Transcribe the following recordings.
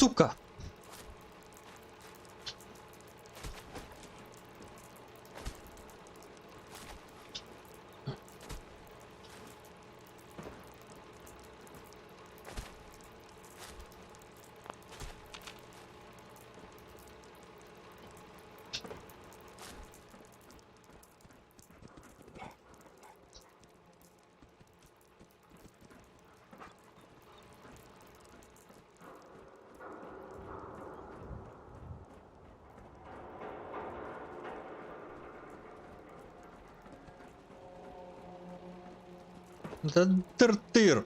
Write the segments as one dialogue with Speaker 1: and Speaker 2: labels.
Speaker 1: сука! Да тыр-тыр.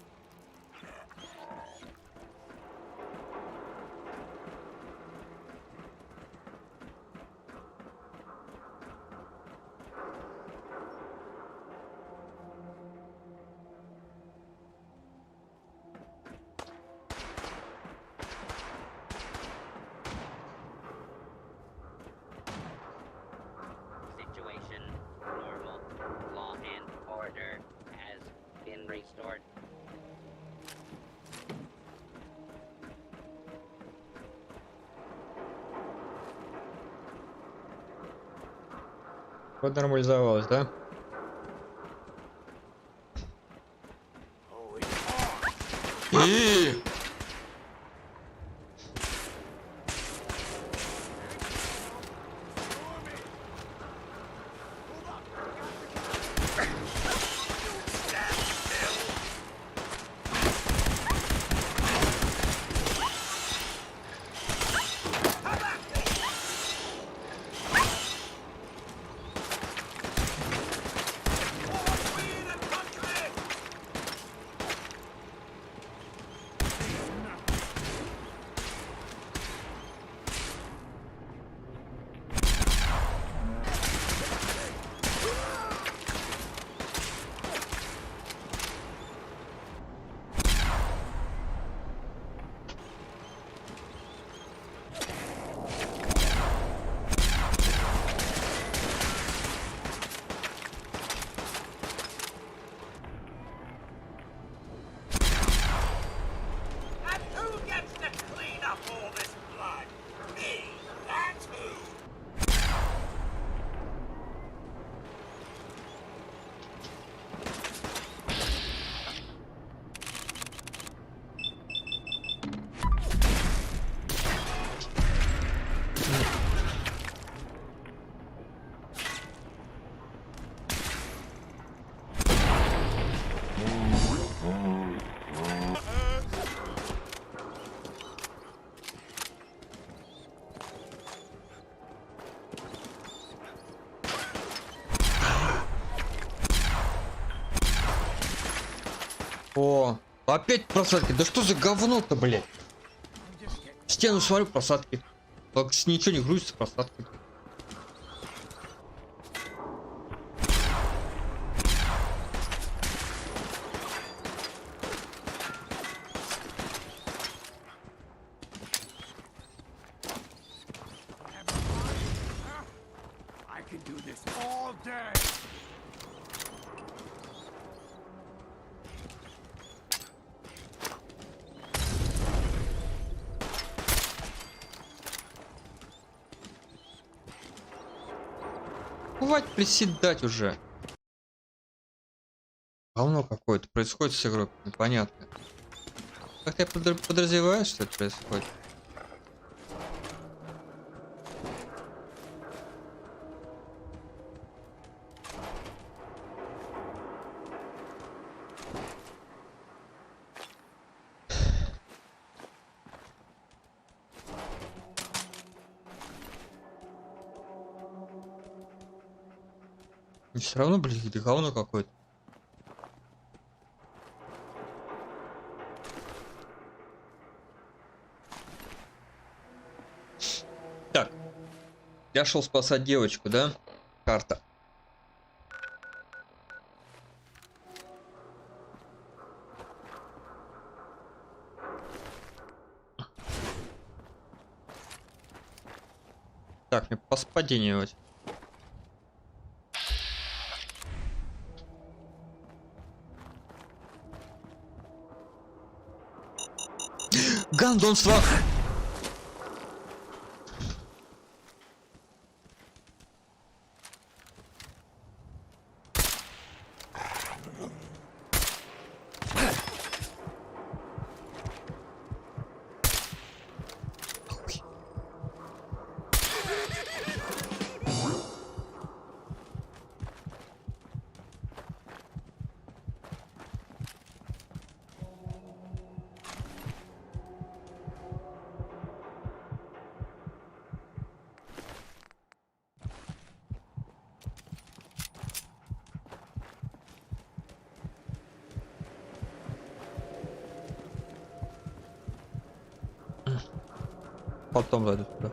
Speaker 2: Situation normal. Law and order has been restored.
Speaker 1: Вот нормализовалось, да? И
Speaker 3: And who gets to clean up all this blood? Me, that's who.
Speaker 1: о, опять просадки. Да что за говно-то, блядь? В стену смотрю, просадки. Как с ничего не грузится, просадки.
Speaker 3: I can do this all day.
Speaker 1: Хватит приседать уже. Говно какое-то происходит с игрой, непонятно. Как я подразумеваю, что это происходит? Все равно, блин, говно какое-то. Так, я шел спасать девочку, да? Карта. Так, мне поспаденивать. Гандонство! Потом зайду сюда.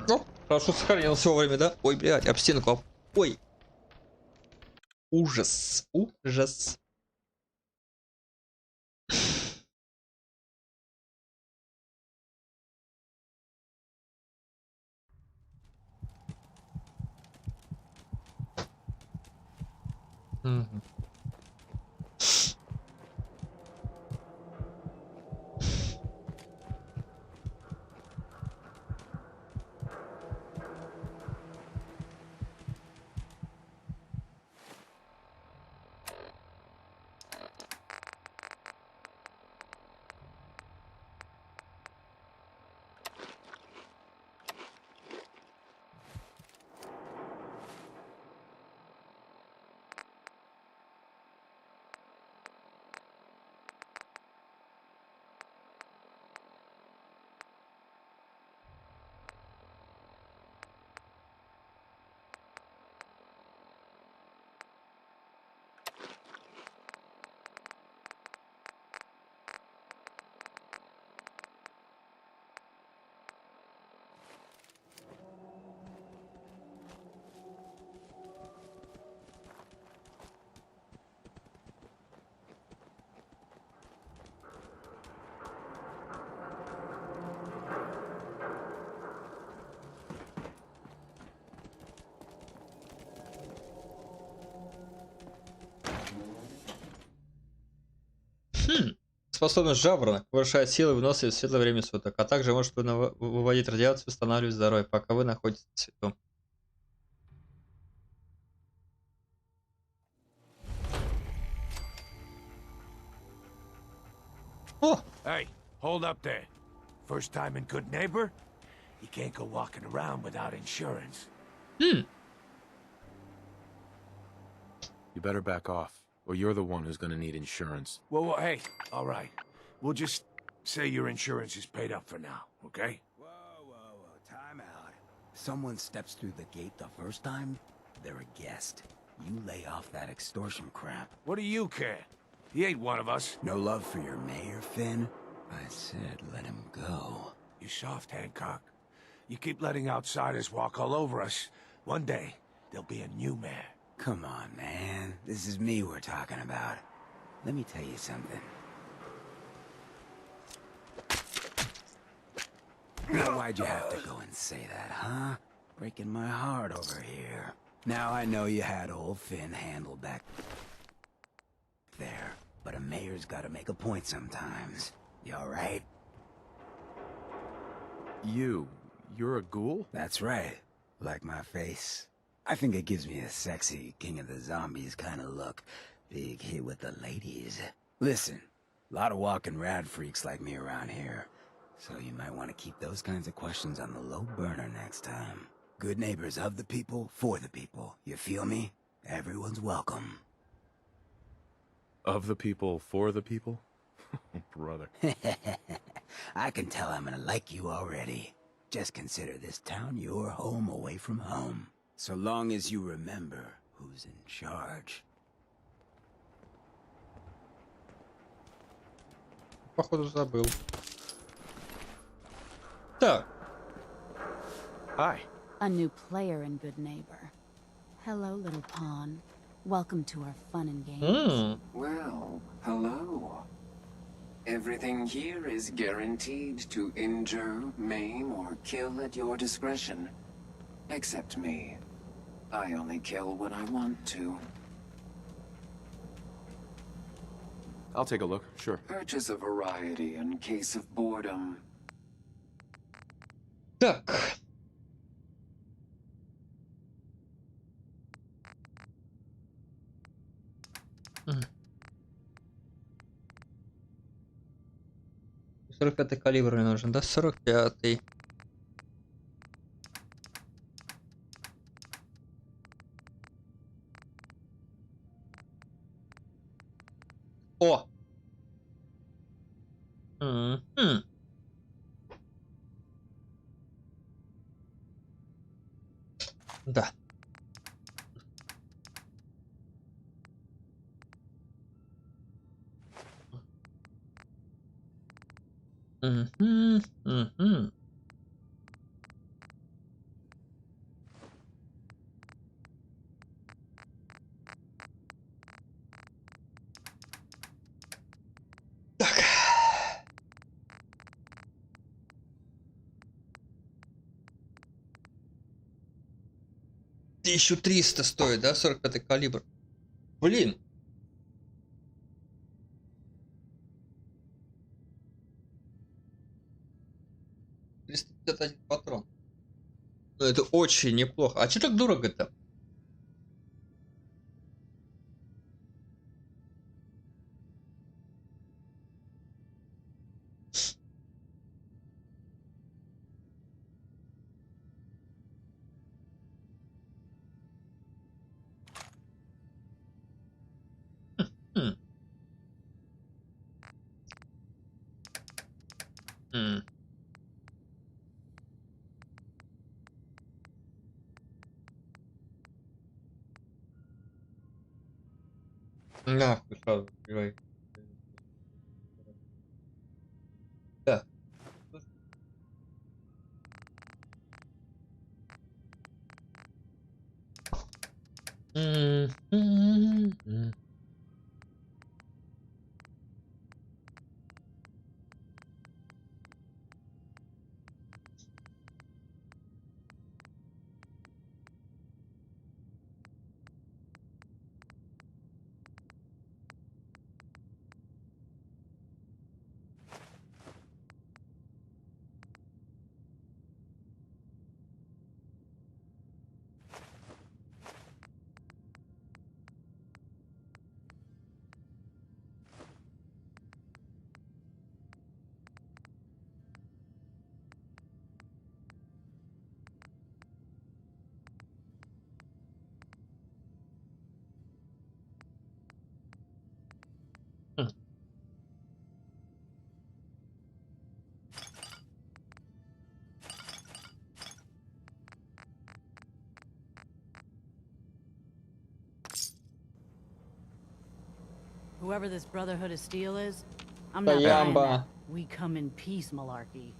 Speaker 1: Ну, хорошо сохранился вовремя, да? Ой, блядь, об стенку. Ой. Ужас. Ужас. Мгм. Хм. Способность жаворонок повышает силы и выносливость в светлое время суток, а также может выводить радиацию, восстанавливать здоровье, пока вы находитесь на свету. О!
Speaker 3: Hey, hold up there. First time in Good Neighbor? You can't go walking around without insurance.
Speaker 1: Хм.
Speaker 4: You better back off, or you're the one who's gonna need insurance.
Speaker 3: Well, hey, all right. We'll just say your insurance is paid up for now, okay?
Speaker 5: Whoa, time out. Someone steps through the gate the first time, they're a guest. You lay off that extortion crap.
Speaker 3: What do you care? He ain't one of us.
Speaker 5: No love for your mayor, Finn? I said let him go.
Speaker 3: You soft, Hancock. You keep letting outsiders walk all over us. One day, there'll be a new mayor.
Speaker 5: Come on, man. This is me we're talking about. Let me tell you something. Now, why'd you have to go and say that, huh? Breaking my heart over here. Now I know you had old Finn handled back there, but a mayor's gotta make a point sometimes. You alright?
Speaker 4: You're a ghoul?
Speaker 5: That's right. Like my face. I think it gives me a sexy King of the Zombies kind of look. Big hit with the ladies. Listen, a lot of walking rad freaks like me around here. So you might want to keep those kinds of questions on the low burner next time. Good neighbors of the people, for the people. You feel me? Everyone's welcome.
Speaker 4: Of the people, for the people? Brother.
Speaker 5: I can tell I'm gonna like you already. Just consider this town your home away from home. So long as you remember who's in charge.
Speaker 1: Походу забыл. Так.
Speaker 4: Hi.
Speaker 6: A new player in Good Neighbor. Hello, little pawn. Welcome to our fun and games.
Speaker 1: Ммм.
Speaker 7: Well, hello. Everything here is guaranteed to injure, maim, or kill at your discretion. Except me. I only kill when I want to.
Speaker 4: I'll take a look, sure.
Speaker 7: Purchase a variety in case of boredom.
Speaker 1: Так. Мгм. 45-й калибр мне нужен, да? 45-й. О! Мгм. Да. Мгм, мгм. Так. 1300 стоит, да, 45-й калибр? Блин, 351 патрон. Ну, это очень неплохо. А чё так дорого-то? Хм, м. Нахуй сразу убивай. Так. М. Хм.
Speaker 8: Whoever this Brotherhood of Steel is, I'm not buying
Speaker 1: Таямба.
Speaker 8: that. We come in peace malarkey.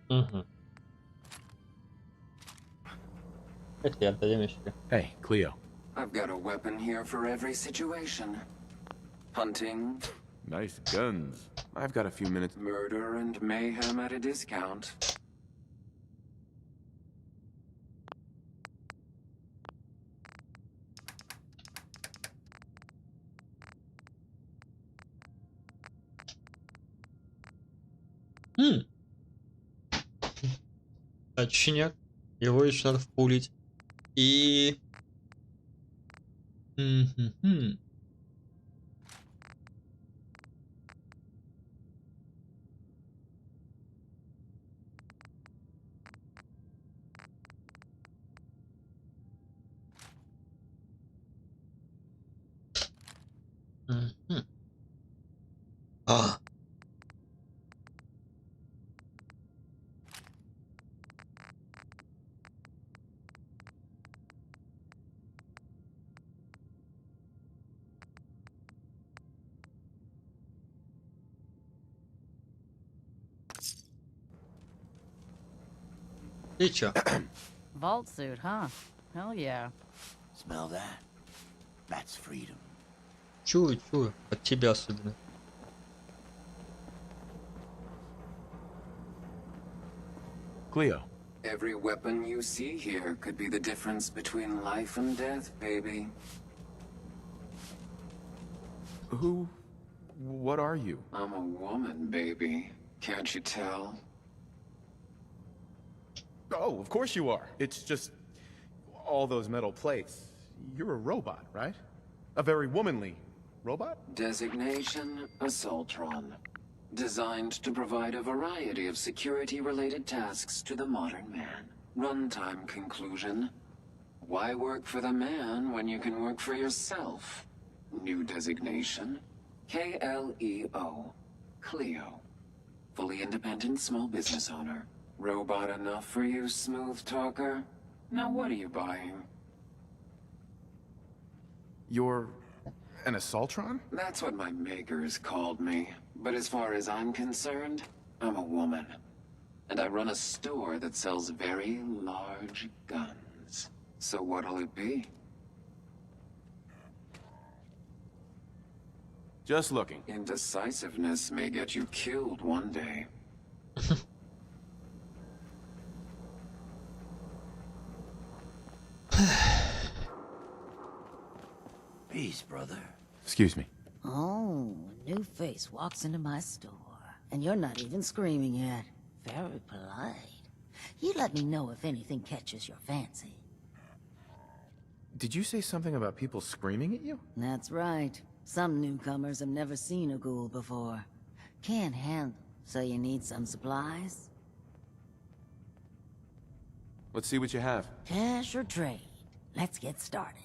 Speaker 1: Мгм. Это отдадим еще.
Speaker 4: Hey, Cleo.
Speaker 7: I've got a weapon here for every situation. Hunting,
Speaker 4: Nice guns. I've got a few minutes.
Speaker 7: murder, and mayhem at a discount.
Speaker 1: М, Точняк. Его еще надо впулить. И... Мгм. Мгм. А, и чё?
Speaker 8: Vault suit, huh? Hell yeah.
Speaker 5: Smell that? That's freedom.
Speaker 1: Чую, чую. От тебя особенно.
Speaker 4: Cleo.
Speaker 7: Every weapon you see here could be the difference between life and death, baby.
Speaker 4: Who... What are you?
Speaker 7: I'm a woman, baby. Can't you tell?
Speaker 9: Oh, of course you are. It's just all those metal plates. You're a robot, right? A very womanly robot?
Speaker 7: Designation, Assaultron. Designed to provide a variety of security-related tasks to the modern man. Runtime conclusion. Why work for the man when you can work for yourself? New designation. KLEO. Cleo. Fully independent small business owner. Robot enough for you, smooth talker? Now what are you buying?
Speaker 4: You're
Speaker 9: An assaultron?
Speaker 7: That's what my makers called me. But as far as I'm concerned, I'm a woman. And I run a store that sells very large guns. So what'll it be?
Speaker 9: Just looking.
Speaker 7: Indecisiveness may get you killed one day.
Speaker 5: Peace, brother.
Speaker 4: Excuse me.
Speaker 10: Oh, a new face walks into my store. And you're not even screaming yet. Very polite. You let me know if anything catches your fancy.
Speaker 4: Did you say something about people screaming at you?
Speaker 10: That's right. Some newcomers have never seen a ghoul before. Can't handle, so you need some supplies?
Speaker 9: Let's see what you have.
Speaker 10: Cash or trade? Let's get started.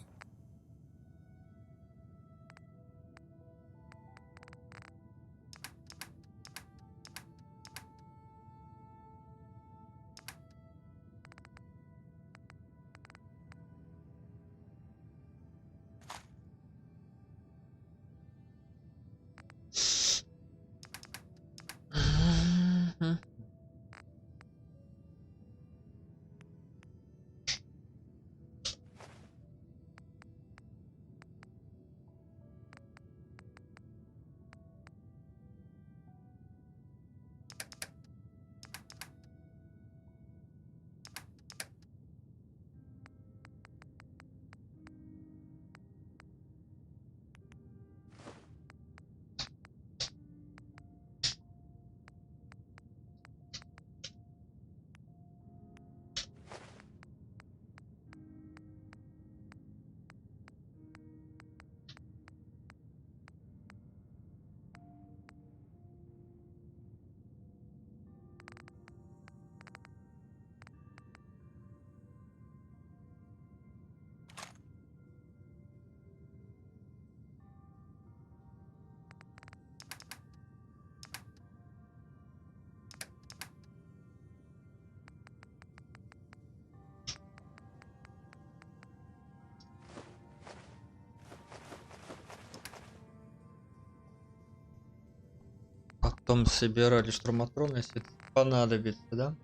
Speaker 1: Потом собирали штурматрона, если это понадобится, да?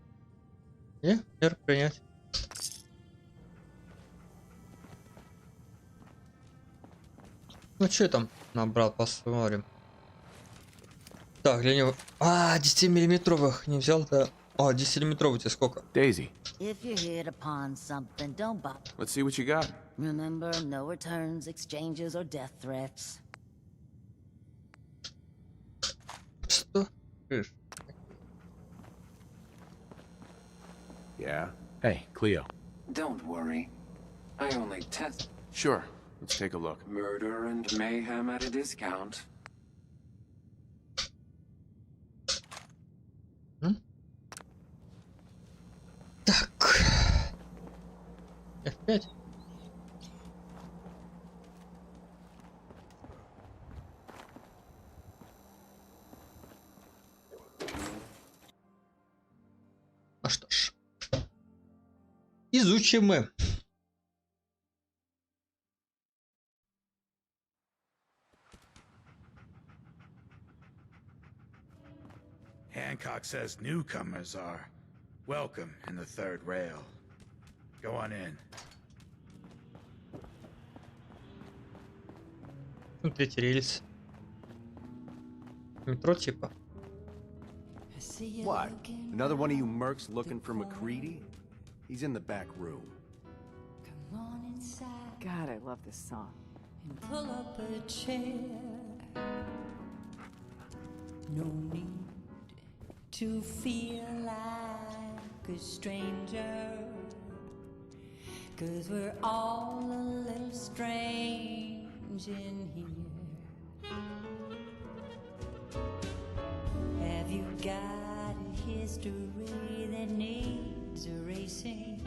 Speaker 1: И мер принять. Ну что я там набрал, посмотрим. Так, для него... 10-миллиметровых не взял-то. 10-миллиметровых тебе сколько?
Speaker 4: Daisy.
Speaker 10: If you hit upon something, don't bother.
Speaker 9: Let's see what you got.
Speaker 10: Remember, no returns, exchanges, or death threats.
Speaker 1: Что? Ишь.
Speaker 9: Yeah?
Speaker 4: Hey, Cleo.
Speaker 7: Don't worry. I only test
Speaker 9: Sure. Let's take a look.
Speaker 7: murder and mayhem at a discount.
Speaker 1: Так. F5. Ну что ж. Изучим мы.
Speaker 3: Hancock says newcomers are welcome in the third rail. Go on in.
Speaker 1: Третий рельс. Метро типа.
Speaker 11: What? Another one of you mercs looking for McCready? He's in the back room.
Speaker 12: God, I love this song.
Speaker 13: Pull up a chair. No need to feel like a stranger, 'cause we're all a little strange in here. Have you got a history that needs erasing?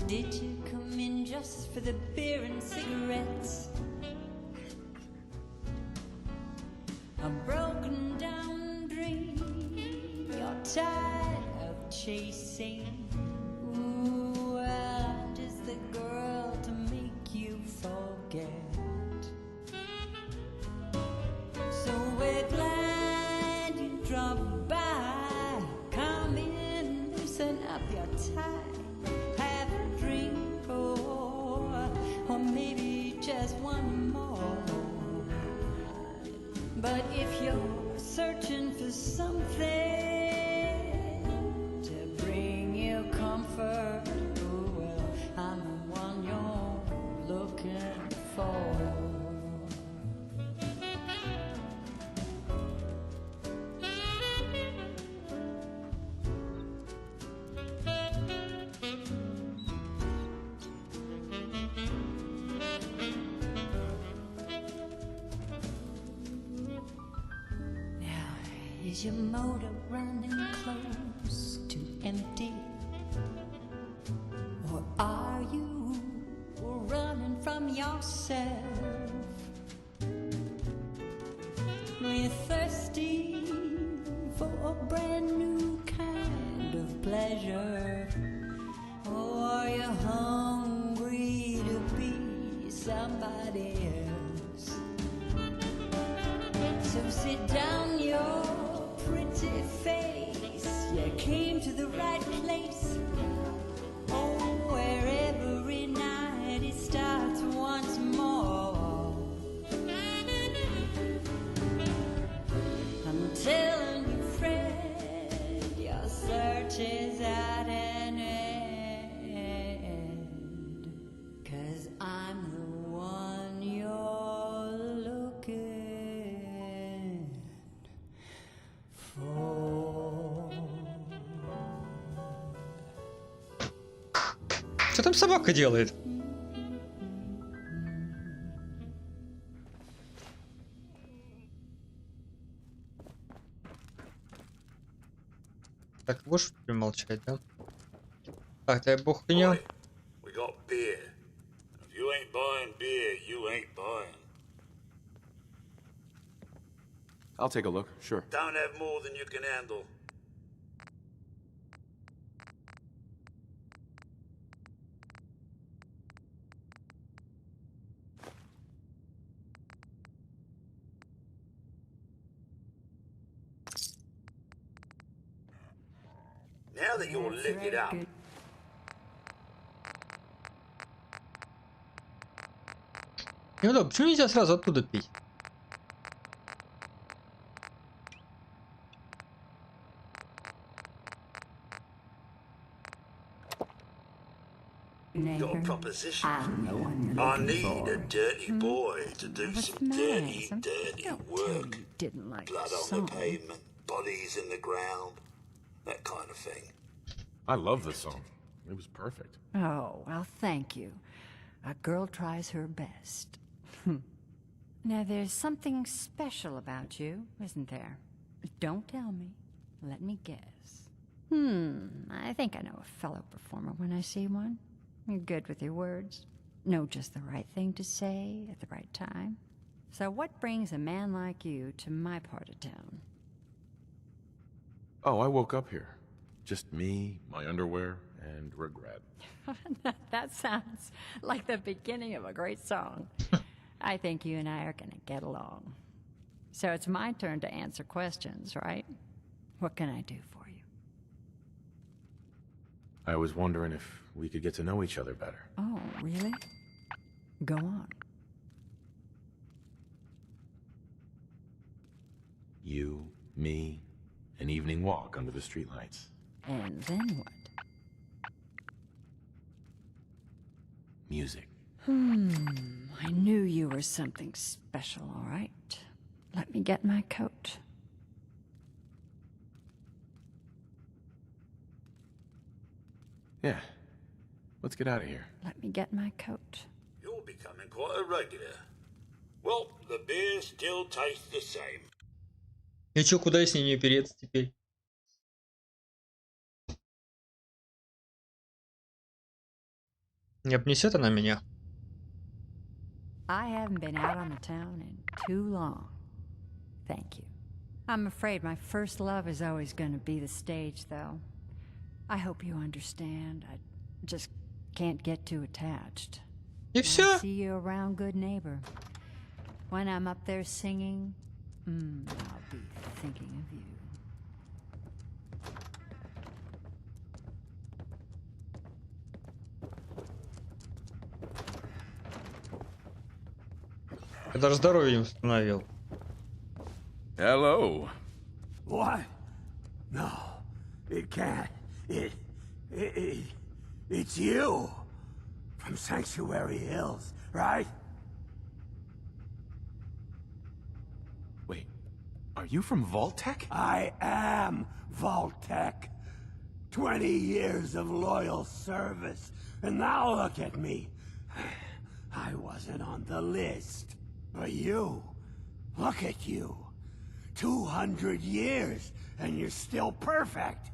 Speaker 13: Did you come in just for the beer and cigarettes? A broken down dream you're tired of chasing. Ooh, well, I'm just the girl to make you forget. drop by, come in, loosen up your tie, have a drink, or maybe just one more. But if you're searching for something to bring you comfort, oh well, I'm the one you're looking for. Is your motor running close to empty? Or are you running from yourself? We're thirsty for a brand new kind of pleasure. Or are you hungry to be somebody else? So sit down, your pretty face, you came to the right place. Oh, where every night it starts once more. I'm telling you, Fred, your search is at an end. 'Cause I'm the one you're looking for.
Speaker 1: Что там собака делает? Так, будешь молчать, да? Так, дай бог хуйня.
Speaker 14: We got beer. If you ain't buying beer, you ain't buying.
Speaker 4: I'll take a look, sure.
Speaker 14: Don't have more than you can handle. Now that you're licked up,
Speaker 1: Неудобно, почему нельзя сразу оттуда пить?
Speaker 14: got a proposition. I need a dirty boy to do some dirty, dirty work. Blood on the pavement, bodies in the ground, that kind of thing.
Speaker 4: I love this song. It was perfect.
Speaker 8: Oh, well, thank you. A girl tries her best. Now, there's something special about you, isn't there? Don't tell me. Let me guess. I think I know a fellow performer when I see one. You're good with your words. Know just the right thing to say at the right time. So what brings a man like you to my part of town?
Speaker 4: Oh, I woke up here. Just me, my underwear, and regret.
Speaker 8: That sounds like the beginning of a great song. I think you and I are gonna get along. So it's my turn to answer questions, right? What can I do for you?
Speaker 4: I was wondering if we could get to know each other better.
Speaker 8: Oh, really? Go on.
Speaker 4: You, me, an evening walk under the streetlights.
Speaker 8: And then what?
Speaker 4: Music.
Speaker 8: I knew you were something special, all right. Let me get my coat.
Speaker 4: Yeah. Let's get out of here.
Speaker 8: Let me get my coat.
Speaker 14: You're becoming quite a regular. Well, the beer still tastes the same.
Speaker 1: И чё, куда с ней не переться теперь? Не обнесет она меня?
Speaker 8: I haven't been out on the town in too long. Thank you. I'm afraid my first love is always going to be the stage, though. I hope you understand. I just can't get too attached.
Speaker 1: И всё?
Speaker 8: I see you around, good neighbor. When I'm up there singing, I'll be thinking of you.
Speaker 1: Я даже здоровье не установил.
Speaker 5: Hello. What? No, it can't. It's you. From Sanctuary Hills, right?
Speaker 4: Wait, are you from Vault-Tec?
Speaker 5: I am Vault-Tec. 20 years of loyal service, and now look at me. I wasn't on the list. But you, look at you. 200 years, and you're still perfect.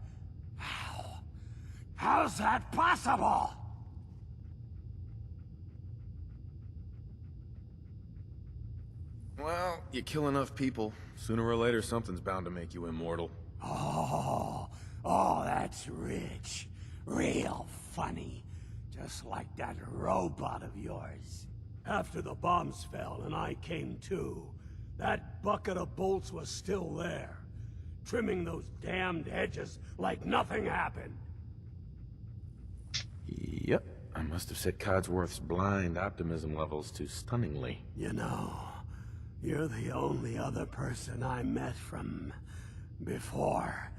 Speaker 5: How's that possible?
Speaker 4: Well, you kill enough people, sooner or later something's bound to make you immortal.
Speaker 5: Oh, that's rich. Real funny. Just like that robot of yours. After the bombs fell and I came to, that bucket of bolts was still there, trimming those damned edges like nothing happened.
Speaker 4: Yep, I must have set Codsworth's blind optimism levels to stunningly.
Speaker 5: You know, you're the only other person I met from before.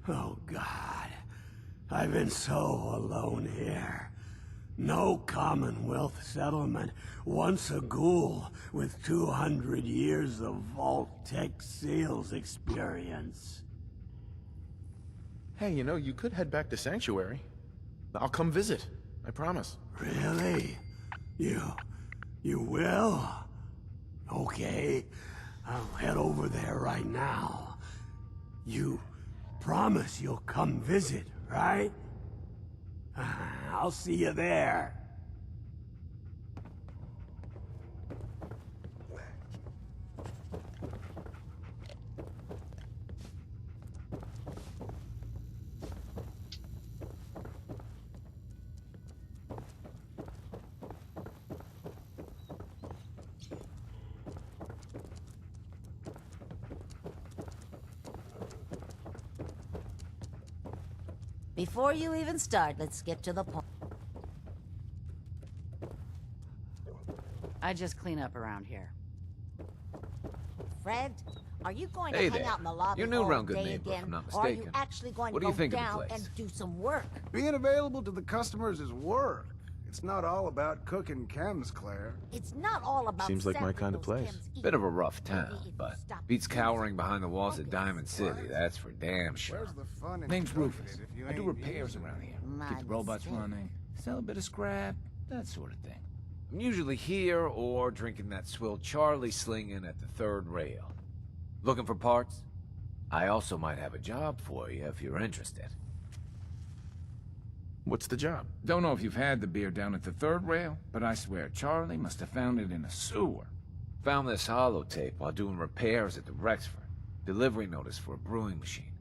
Speaker 5: Oh God, I've been so alone here. No Commonwealth settlement, once a ghoul with 200 years of Vault-Tec sales experience.
Speaker 4: Hey, you know, you could head back to Sanctuary. I'll come visit, I promise.
Speaker 5: Really? You will? Okay, I'll head over there right now. You promise you'll come visit, right? I'll see you there.
Speaker 10: Before you even start, let's get to the point.
Speaker 8: I just clean up around here.
Speaker 10: Fred, are you going to
Speaker 15: Hey
Speaker 10: hang
Speaker 15: there.
Speaker 10: out in the lobby
Speaker 15: You're new
Speaker 10: all
Speaker 15: around Good
Speaker 10: day
Speaker 15: Neighbor, if
Speaker 10: again,
Speaker 15: I'm not
Speaker 10: or are you
Speaker 15: mistaken.
Speaker 10: actually going
Speaker 15: What
Speaker 10: to
Speaker 15: do you
Speaker 10: go
Speaker 15: think of the
Speaker 10: down
Speaker 15: place?
Speaker 10: and do some work?
Speaker 16: Being available to the customers is work. It's not all about cooking chems, Claire.
Speaker 10: It's not all about
Speaker 4: Seems like my
Speaker 10: sampling
Speaker 4: kind of
Speaker 10: those
Speaker 4: place.
Speaker 10: chems either.
Speaker 15: Bit of a rough town, but beats cowering behind the walls of Diamond City, that's for damn sure.
Speaker 16: Where's the fun in
Speaker 15: Name's
Speaker 16: cooking
Speaker 15: Rufus.
Speaker 16: it if you
Speaker 15: I do
Speaker 16: ain't
Speaker 15: repairs
Speaker 16: using
Speaker 15: around
Speaker 16: it?
Speaker 15: here.
Speaker 10: My
Speaker 15: Keep the robots
Speaker 10: mistake.
Speaker 15: running, sell a bit of scrap, that sort of thing. I'm usually here or drinking that swill Charlie slinging at the third rail. Looking for parts? I also might have a job for you if you're interested.
Speaker 4: What's the job?
Speaker 17: Don't know if you've had the beer down at the third rail, but I swear Charlie must have found it in a sewer.
Speaker 15: Found this holotape while doing repairs at the Rexford. Delivery notice for a brewing machine.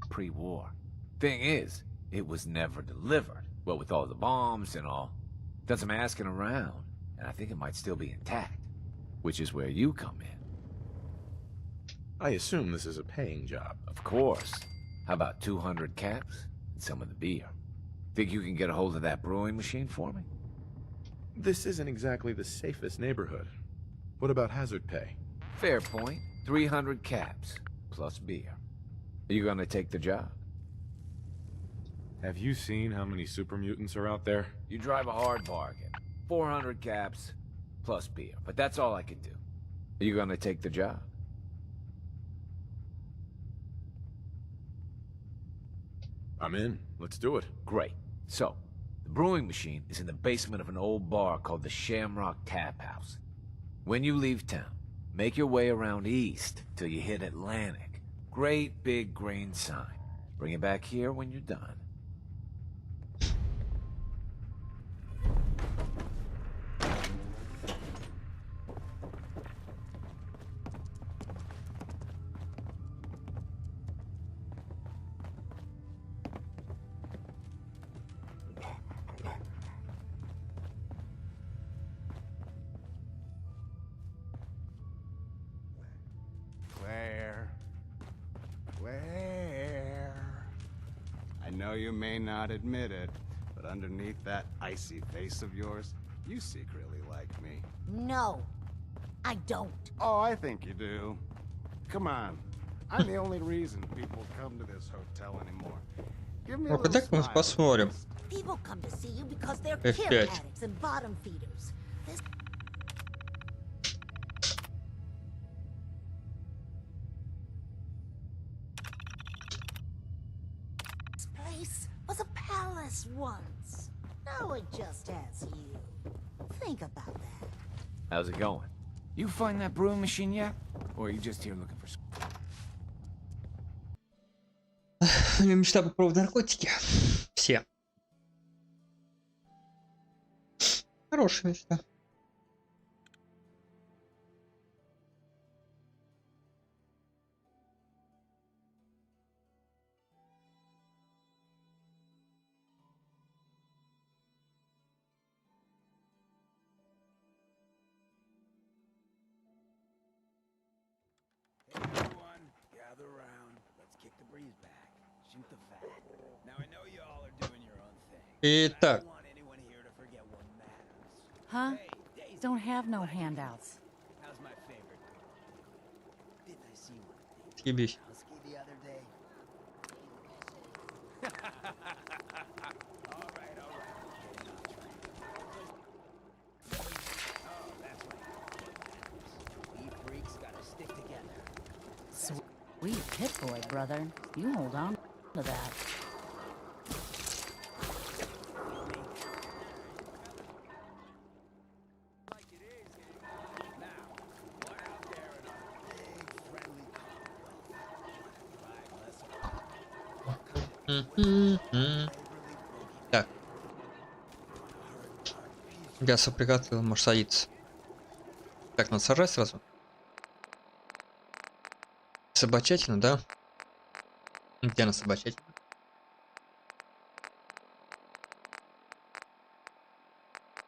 Speaker 15: Pre-war. Thing is, it was never delivered. Well, with all the bombs and all. Done some asking around, and I think it might still be intact. Which is where you come in.
Speaker 4: I assume this is a paying job.
Speaker 15: Of course. How about 200 caps and some of the beer? Think you can get a hold of that brewing machine for me?
Speaker 4: This isn't exactly the safest neighborhood. What about hazard pay?
Speaker 15: Fair point. 300 caps, plus beer. Are you gonna take the job?
Speaker 4: Have you seen how many super mutants are out there?
Speaker 15: You drive a hard bargain. 400 caps, plus beer. But that's all I can do. Are you gonna take the job?
Speaker 4: I'm in. Let's do it.
Speaker 15: Great. So, the brewing machine is in the basement of an old bar called the Shamrock Tap House. When you leave town, make your way around east till you hit Atlantic. Great big green sign. Bring it back here when you're done.
Speaker 16: Claire. I know you may not admit it, but underneath that icy face of yours, You secretly like me.
Speaker 10: No, I don't.
Speaker 16: Oh, I think you do. Come on. I'm the only reason people come to this hotel anymore. Give me a
Speaker 1: Ну-ка,
Speaker 16: little
Speaker 1: так мы
Speaker 16: smile.
Speaker 1: посмотрим.
Speaker 10: People come to see you because they're
Speaker 1: F5.
Speaker 10: care addicts and bottom feeders. This place was a palace once. Now it just has you. Think about that.
Speaker 15: How's it going?
Speaker 17: You find that brewing machine yet? Or are you just here looking for...
Speaker 1: Мечта попробовать наркотики. Все. Хорошая мечта.
Speaker 5: Everyone, gather around. Let's kick the breeze back. Shoot the fat. Now I know you all are doing your own thing.
Speaker 1: Итак.
Speaker 8: Huh? Don't have no handouts.
Speaker 5: How's my favorite girl? Didn't I see one of these?
Speaker 1: Съебись.
Speaker 5: Husky the other day? All right. Oh, that's right. We freaks gotta stick together.
Speaker 8: Sweet pit boy, brother. You hold on to that.
Speaker 1: Так. Я все приготовил, можешь садиться. Так, надо сажать сразу. Собачатина, да? Где она собачатина?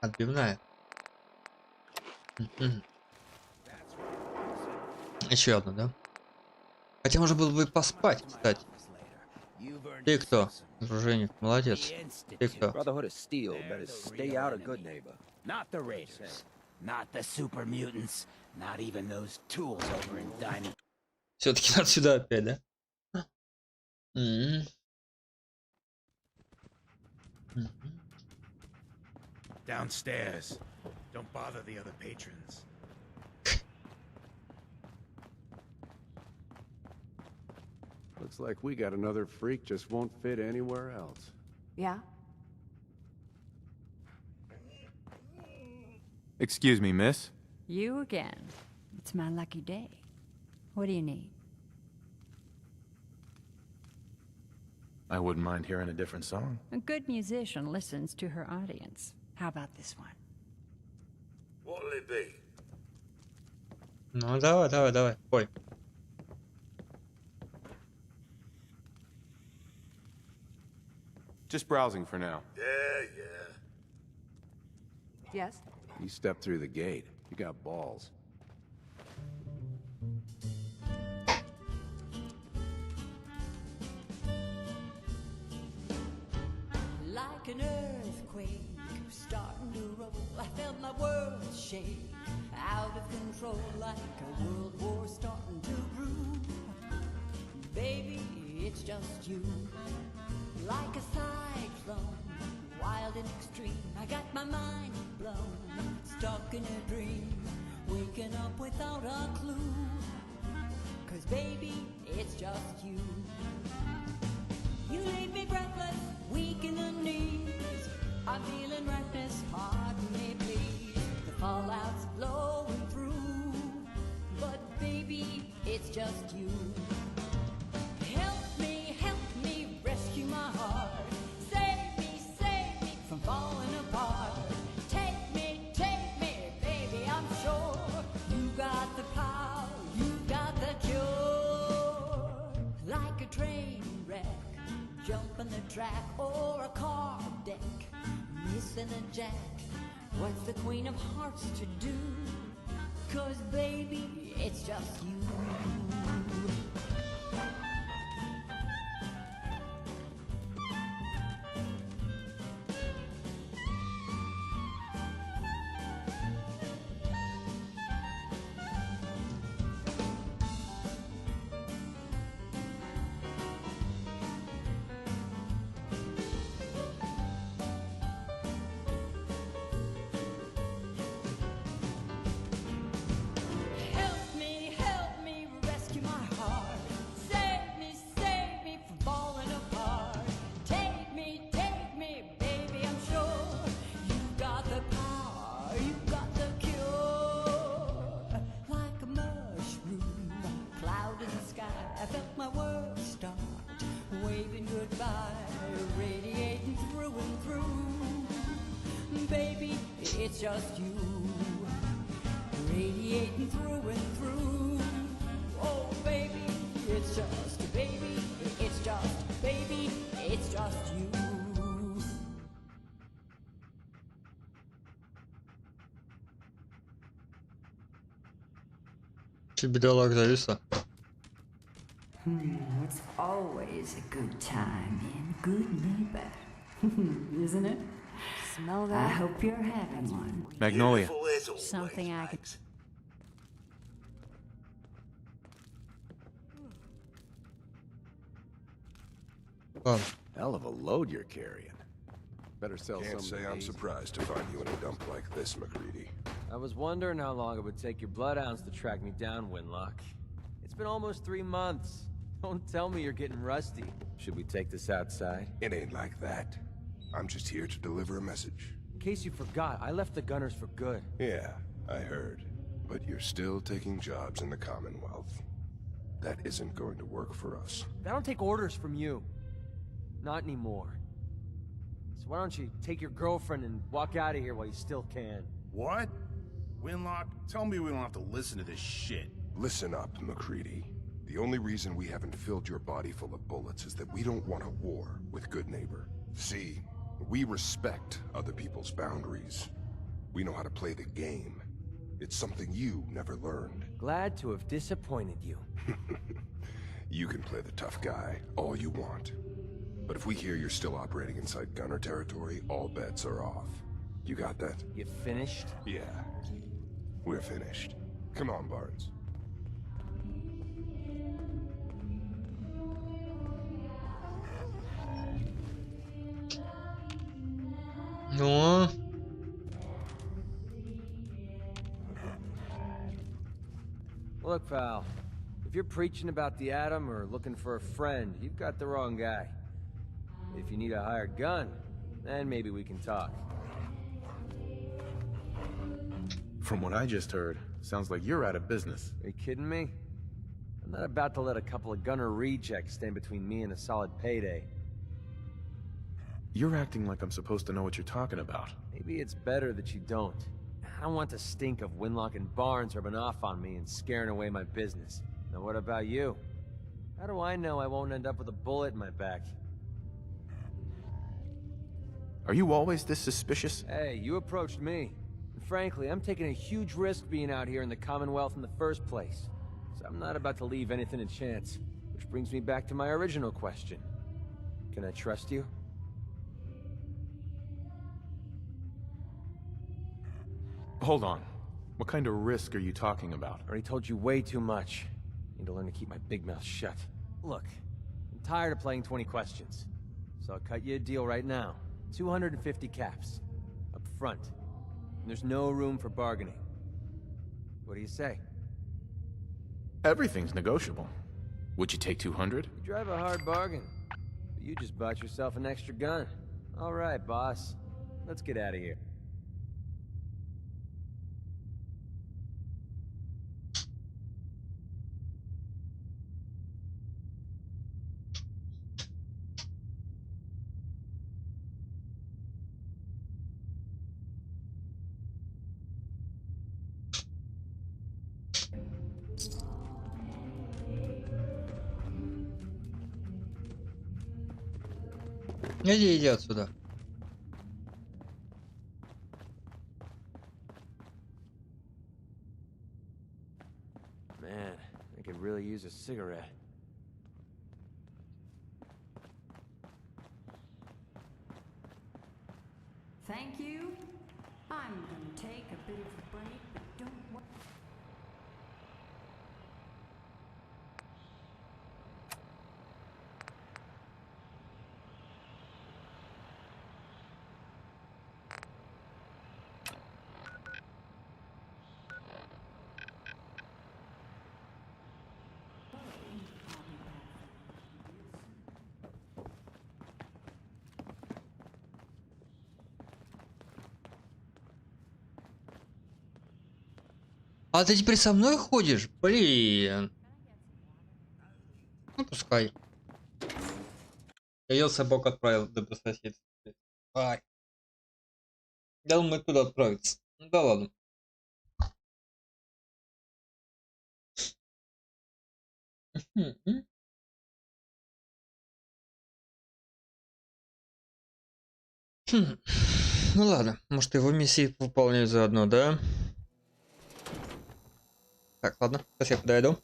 Speaker 1: Отбивная. Еще одна, да? Хотя можно было бы поспать, кстати. Ты кто? Дружинник, молодец. Ты кто?
Speaker 5: Brotherhood of Steel, better stay out of good neighbor. Not the Raiders. Not the super mutants. Not even those tools over in Diamond.
Speaker 1: Все-таки надо сюда опять, да?
Speaker 3: Downstairs. Don't bother the other patrons.
Speaker 11: Looks like we got another freak just won't fit anywhere else.
Speaker 12: Yeah?
Speaker 4: Excuse me, miss?
Speaker 8: You again. It's my lucky day. What do you need?
Speaker 4: I wouldn't mind hearing a different song.
Speaker 8: A good musician listens to her audience. How about this one?
Speaker 14: What'll it be?
Speaker 1: Ну, давай. Пой.
Speaker 9: Just browsing for now.
Speaker 14: Yeah.
Speaker 12: Yes?
Speaker 11: You stepped through the gate. You got balls.
Speaker 13: Like an earthquake starting to roll, I felt my world shake. Out of control, like a world war starting to brew. Baby, it's just you. Like a cyclone, wild and extreme. I got my mind blown, stuck in a dream. Waking up without a clue. 'Cause baby, it's just you. You leave me breathless, weak in the knees. I'm feeling reckless, pardon me please. The fallout's blowing through. But baby, it's just you. Help me rescue my heart. Save me from falling apart. Take me, baby, I'm sure. You got the power, you got the cure. Like a train wreck, jumping the track, or a car deck, missing a jack. What's the Queen of Hearts to do? 'Cause baby, it's just you. waving goodbye, radiating through and through. Baby, it's just you, radiating through and through. Oh, baby, it's just, baby, it's just, baby, it's just you.
Speaker 1: Че бедолаг зависла?
Speaker 8: It's always a good time in Good Neighbor, isn't it?
Speaker 12: Smell
Speaker 8: I
Speaker 12: that?
Speaker 8: hope you're having one.
Speaker 4: Magnolia.
Speaker 8: Something I can...
Speaker 11: Hell of a load you're carrying. Better sell
Speaker 18: Can't
Speaker 11: some.
Speaker 18: say I'm surprised to find you in a dump like this, McCready.
Speaker 19: I was wondering how long it would take your bloodhounds to track me down, Winlock. It's been almost 3 months. Don't tell me you're getting rusty. Should we take this outside?
Speaker 18: It ain't like that. I'm just here to deliver a message.
Speaker 19: In case you forgot, I left the Gunners for good.
Speaker 18: Yeah, I heard. But you're still taking jobs in the Commonwealth. That isn't going to work for us.
Speaker 19: I don't take orders from you. Not anymore. So why don't you take your girlfriend and walk out of here while you still can?
Speaker 16: What? Winlock, tell me we don't have to listen to this shit.
Speaker 18: Listen up, McCready. The only reason we haven't filled your body full of bullets is that we don't want a war with Good Neighbor. See, we respect other people's boundaries. We know how to play the game. It's something you never learned.
Speaker 19: Glad to have disappointed you.
Speaker 18: You can play the tough guy all you want. But if we hear you're still operating inside Gunner territory, all bets are off. You got that?
Speaker 19: You finished?
Speaker 18: Yeah. We're finished. Come on, Barnes.
Speaker 1: Ну.
Speaker 19: Look, pal. If you're preaching about the atom or looking for a friend, you've got the wrong guy. If you need a hired gun, then maybe we can talk.
Speaker 4: From what I just heard, sounds like you're out of business.
Speaker 19: Are you kidding me? I'm not about to let a couple of Gunner rejects stand between me and a solid payday.
Speaker 4: You're acting like I'm supposed to know what you're talking about.
Speaker 19: Maybe it's better that you don't. I don't want the stink of Winlock and Barnes rubbing off on me and scaring away my business. Now what about you? How do I know I won't end up with a bullet in my back?
Speaker 4: Are you always this suspicious?
Speaker 19: Hey, you approached me. And frankly, I'm taking a huge risk being out here in the Commonwealth in the first place. So I'm not about to leave anything to chance. Which brings me back to my original question. Can I trust you?
Speaker 4: Hold on. What kind of risk are you talking about?
Speaker 19: I already told you way too much. Need to learn to keep my big mouth shut. Look, I'm tired of playing 20 questions. So I'll cut you a deal right now. 250 caps. Up front. And there's no room for bargaining. What do you say?
Speaker 4: Everything's negotiable. Would you take 200?
Speaker 19: You drive a hard bargain. But you just bought yourself an extra gun. All right, boss. Let's get out of here.
Speaker 1: Иди отсюда.
Speaker 19: Man, I could really use a cigarette.
Speaker 8: Thank you. I'm gonna take a bit of a break, but don't worry.
Speaker 1: А ты теперь со мной ходишь? Блин. Ну, пускай. Я собак отправил добрососедство. Ай. Я думаю, туда отправиться. Ну да ладно. Ну ладно, может его миссии выполняют заодно, да? Так, ладно, сейчас я подойду.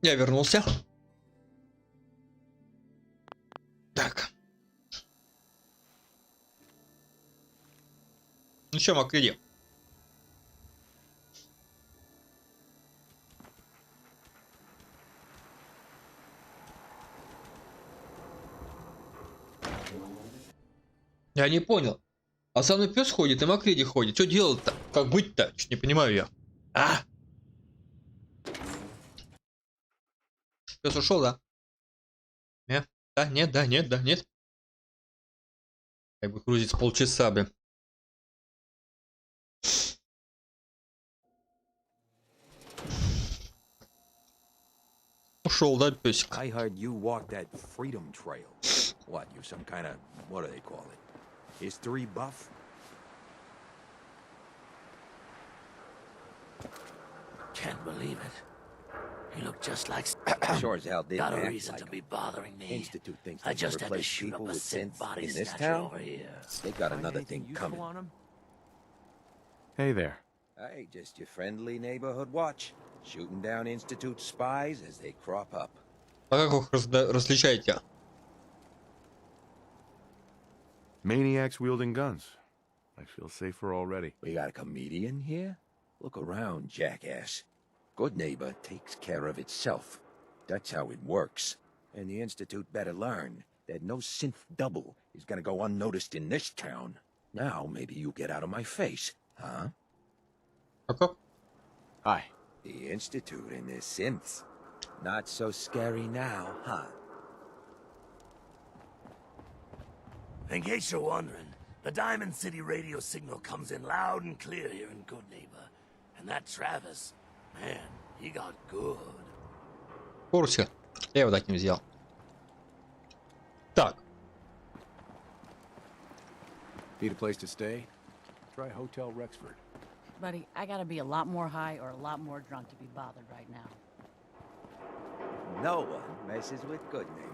Speaker 1: Я вернулся. Так. Ну чё, Макриди? Я не понял. А со мной пес ходит и Макриди ходит. Что делать-то? Как быть-то? Чуть не понимаю я. А? Пес ушел, да? Нет? Да, нет, да, нет, да, нет. Как бы грузить полчаса, блин. Ушел, да, песик?
Speaker 20: I heard you walk that freedom trail. What, you some kind of, what do they call it? History buff?
Speaker 14: Can't believe it. You look just like...
Speaker 20: Sure as hell did,
Speaker 14: Got a
Speaker 20: man.
Speaker 14: reason
Speaker 20: Like
Speaker 14: to be bothering me.
Speaker 20: Institute thinks
Speaker 14: I
Speaker 20: they can
Speaker 14: just had to
Speaker 20: replace
Speaker 14: shoot up
Speaker 20: people
Speaker 14: a
Speaker 20: with
Speaker 14: sick
Speaker 20: synths
Speaker 14: body
Speaker 20: in this
Speaker 14: snatcher
Speaker 20: town.
Speaker 14: over here.
Speaker 20: They got
Speaker 19: Find
Speaker 20: another
Speaker 19: anything
Speaker 20: thing
Speaker 19: useful
Speaker 20: coming.
Speaker 19: on 'em?
Speaker 4: Hey there.
Speaker 20: Hey, just your friendly neighborhood watch. Shooting down Institute spies as they crop up.
Speaker 1: А как вы их различаете?
Speaker 4: Maniacs wielding guns. I feel safer already.
Speaker 20: We got a comedian here? Look around, jackass. Good neighbor takes care of itself. That's how it works. And the Institute better learn that no synth double is gonna go unnoticed in this town. Now, maybe you get out of my face, huh?
Speaker 4: Hi.
Speaker 20: The Institute and their synths. Not so scary now, huh?
Speaker 14: In case you're wondering, the Diamond City radio signal comes in loud and clear here in Good Neighbor. And that Travis, man, he got good.
Speaker 1: В курсе. Я его так не взял. Так.
Speaker 11: Need a place to stay? Try Hotel Rexford.
Speaker 21: Buddy, I gotta be a lot more high or a lot more drunk to be bothered right now.
Speaker 20: No one messes with Good Neighbor.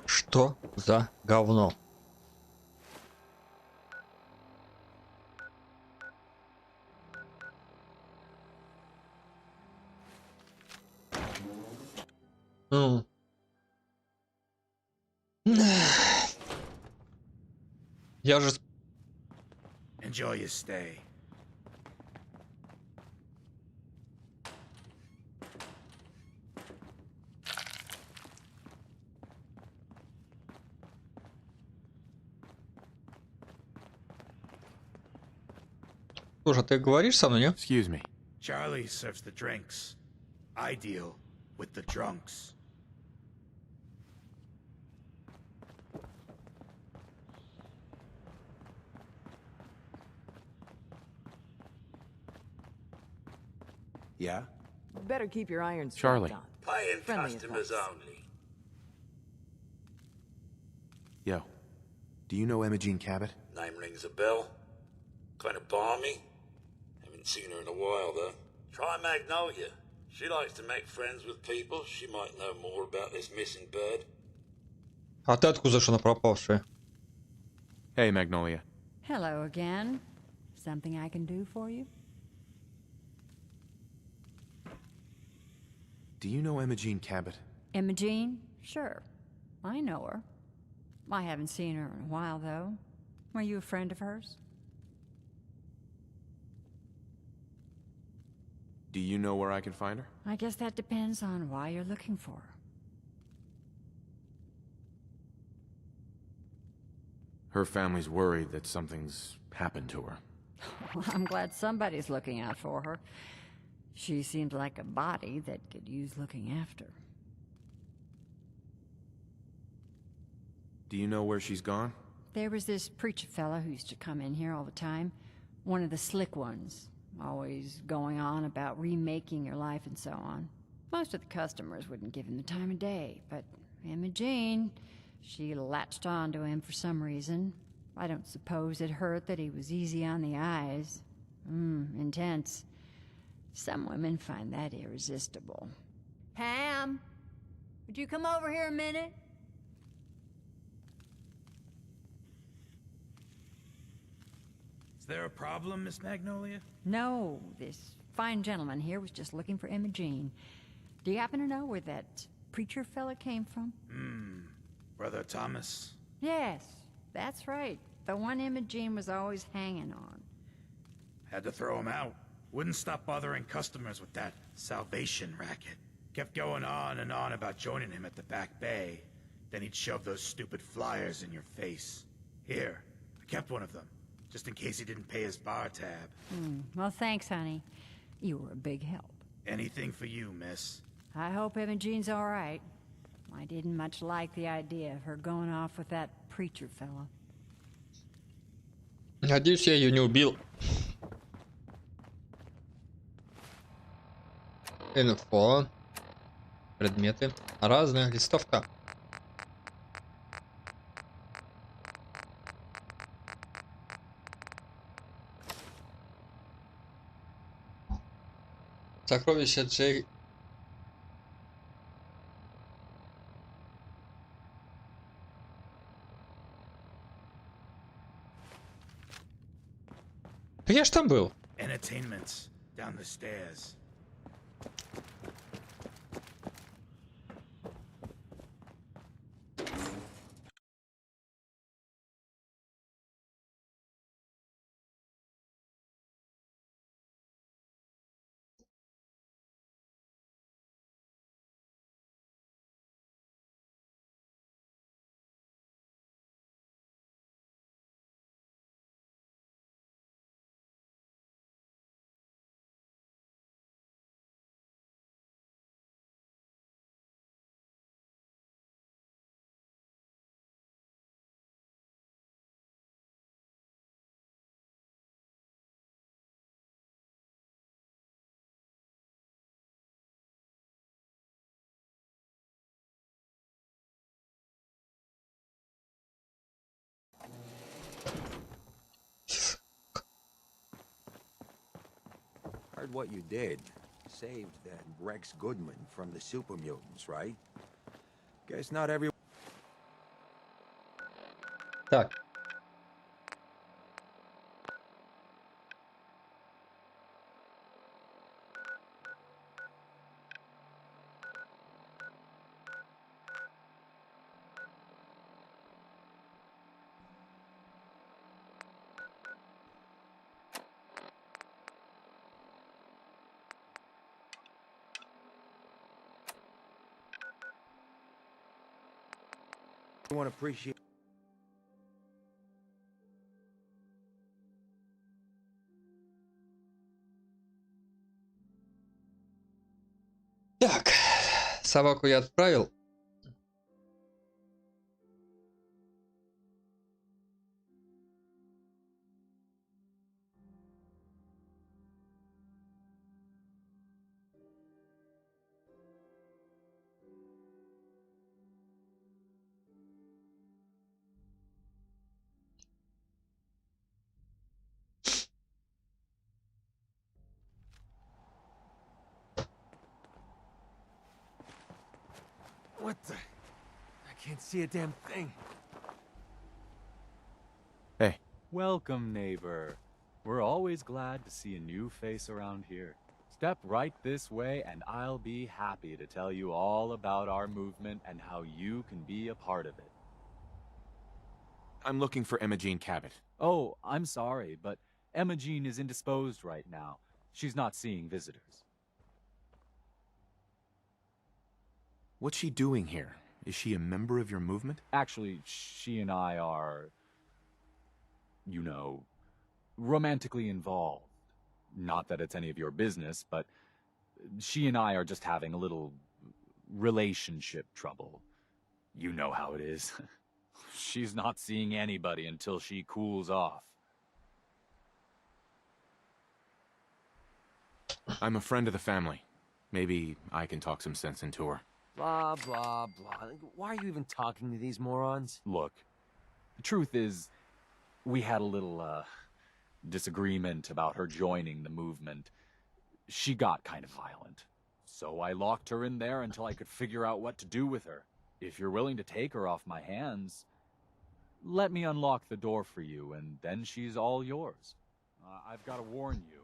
Speaker 1: Что за говно? Я же...
Speaker 3: Enjoy your stay.
Speaker 1: Слушай, ты говоришь со мной, не?
Speaker 4: Excuse me.
Speaker 3: Charlie serves the drinks. I deal with the drunks.
Speaker 11: Yeah?
Speaker 12: Better keep your irons
Speaker 4: Charlie.
Speaker 12: on.
Speaker 14: Paying
Speaker 12: Friendly
Speaker 14: customers
Speaker 12: advice.
Speaker 14: only.
Speaker 11: Yo. Do you know Imogene Cabot?
Speaker 14: Name rings a bell. Kind of balmy. Haven't seen her in a while, though. Try Magnolia. She likes to make friends with people. She might know more about this missing bird.
Speaker 1: А ты откуда, что она пропавшая?
Speaker 4: Hey, Magnolia.
Speaker 8: Hello again. Something I can do for you?
Speaker 11: Do you know Imogene Cabot?
Speaker 8: Imogene? Sure. I know her. I haven't seen her in a while, though. Were you a friend of hers?
Speaker 11: Do you know where I can find her?
Speaker 8: I guess that depends on why you're looking for her.
Speaker 4: Her family's worried that something's happened to her.
Speaker 8: Well, I'm glad somebody's looking out for her. She seems like a body that could use looking after.
Speaker 11: Do you know where she's gone?
Speaker 8: There was this preacher fella who used to come in here all the time. One of the slick ones. Always going on about remaking your life and so on. Most of the customers wouldn't give him the time of day, but Imogene, she latched on to him for some reason. I don't suppose it hurt that he was easy on the eyes. Intense. Some women find that irresistible.
Speaker 10: Pam, would you come over here a minute?
Speaker 3: Is there a problem, Miss Magnolia?
Speaker 8: No, this fine gentleman here was just looking for Imogene. Do you happen to know where that preacher fella came from?
Speaker 3: Brother Thomas?
Speaker 8: Yes, that's right. The one Imogene was always hanging on.
Speaker 3: Had to throw him out. Wouldn't stop bothering customers with that salvation racket. Kept going on and on about joining him at the back bay. Then he'd shove those stupid flyers in your face. Here, I kept one of them, just in case he didn't pay his bar tab.
Speaker 8: Well, thanks, honey. You were a big help.
Speaker 3: Anything for you, miss.
Speaker 8: I hope Imogene's all right. I didn't much like the idea of her going off with that preacher fella.
Speaker 1: Надеюсь, я ее не убил. Инфо. Предметы. Разная листовка. Сокровища Джей. Я ж там был.
Speaker 3: Entertainments down the stairs.
Speaker 20: Heard what you did. Saved that Rex Goodman from the super mutants, right? Guess not every...
Speaker 1: Так.
Speaker 20: Everyone appreciate...
Speaker 1: Так. Собаку я отправил.
Speaker 19: What the? I can't see a damn thing.
Speaker 4: Hey.
Speaker 2: Welcome, neighbor. We're always glad to see a new face around here. Step right this way and I'll be happy to tell you all about our movement and how you can be a part of it.
Speaker 4: I'm looking for Imogene Cabot.
Speaker 2: Oh, I'm sorry, but Imogene is indisposed right now. She's not seeing visitors.
Speaker 4: What's she doing here? Is she a member of your movement?
Speaker 2: Actually, she and I are, you know, romantically involved. Not that it's any of your business, but she and I are just having a little relationship trouble. You know how it is. She's not seeing anybody until she cools off.
Speaker 4: I'm a friend of the family. Maybe I can talk some sense into her.
Speaker 19: Blah, blah, blah. Why are you even talking to these morons?
Speaker 2: Look, the truth is, we had a little, disagreement about her joining the movement. She got kind of violent. So I locked her in there until I could figure out what to do with her. If you're willing to take her off my hands, let me unlock the door for you, and then she's all yours. I've got to warn you,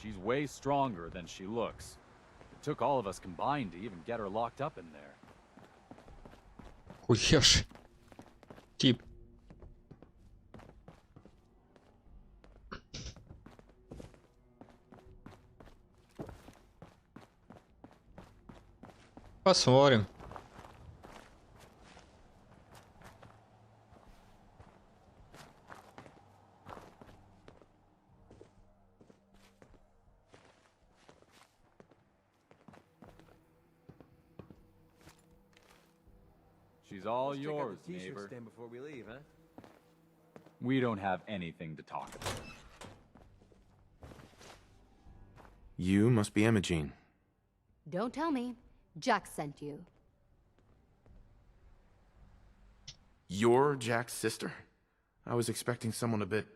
Speaker 2: She's way stronger than she looks. It took all of us combined to even get her locked up in there.
Speaker 1: Хуешь. Тип. Посмотрим.
Speaker 2: She's all
Speaker 19: Let's check out
Speaker 2: yours,
Speaker 19: the t-shirt
Speaker 2: neighbor.
Speaker 19: stand before we leave, huh?
Speaker 2: We don't have anything to talk about.
Speaker 4: You must be Imogene.
Speaker 6: Don't tell me. Jack sent you.
Speaker 4: You're Jack's sister? I was expecting someone a bit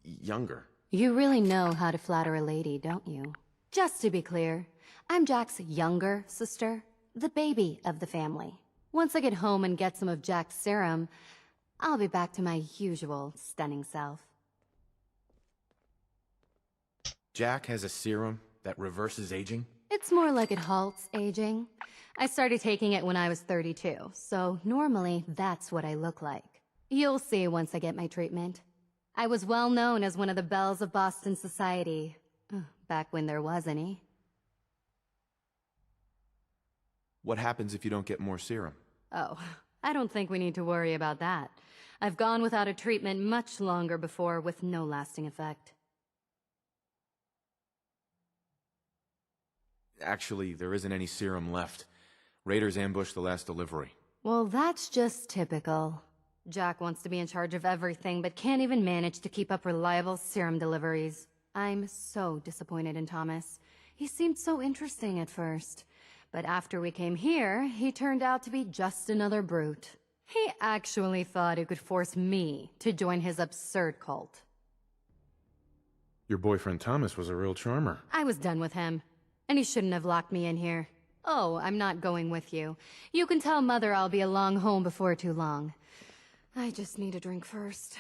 Speaker 4: younger.
Speaker 6: You really know how to flatter a lady, don't you? Just to be clear, I'm Jack's younger sister, the baby of the family. Once I get home and get some of Jack's serum, I'll be back to my usual stunning self.
Speaker 4: Jack has a serum that reverses aging?
Speaker 6: It's more like it halts aging. I started taking it when I was 32, so normally that's what I look like. You'll see once I get my treatment. I was well known as one of the belles of Boston society, back when there was any.
Speaker 4: What happens if you don't get more serum?
Speaker 6: Oh, I don't think we need to worry about that. I've gone without a treatment much longer before with no lasting effect.
Speaker 4: Actually, there isn't any serum left. Raiders ambushed the last delivery.
Speaker 6: Well, that's just typical. Jack wants to be in charge of everything, but can't even manage to keep up reliable serum deliveries. I'm so disappointed in Thomas. He seemed so interesting at first. But after we came here, he turned out to be just another brute. He actually thought he could force me to join his absurd cult.
Speaker 4: Your boyfriend Thomas was a real charmer.
Speaker 6: I was done with him, and he shouldn't have locked me in here. Oh, I'm not going with you. You can tell Mother I'll be along home before too long. I just need a drink first.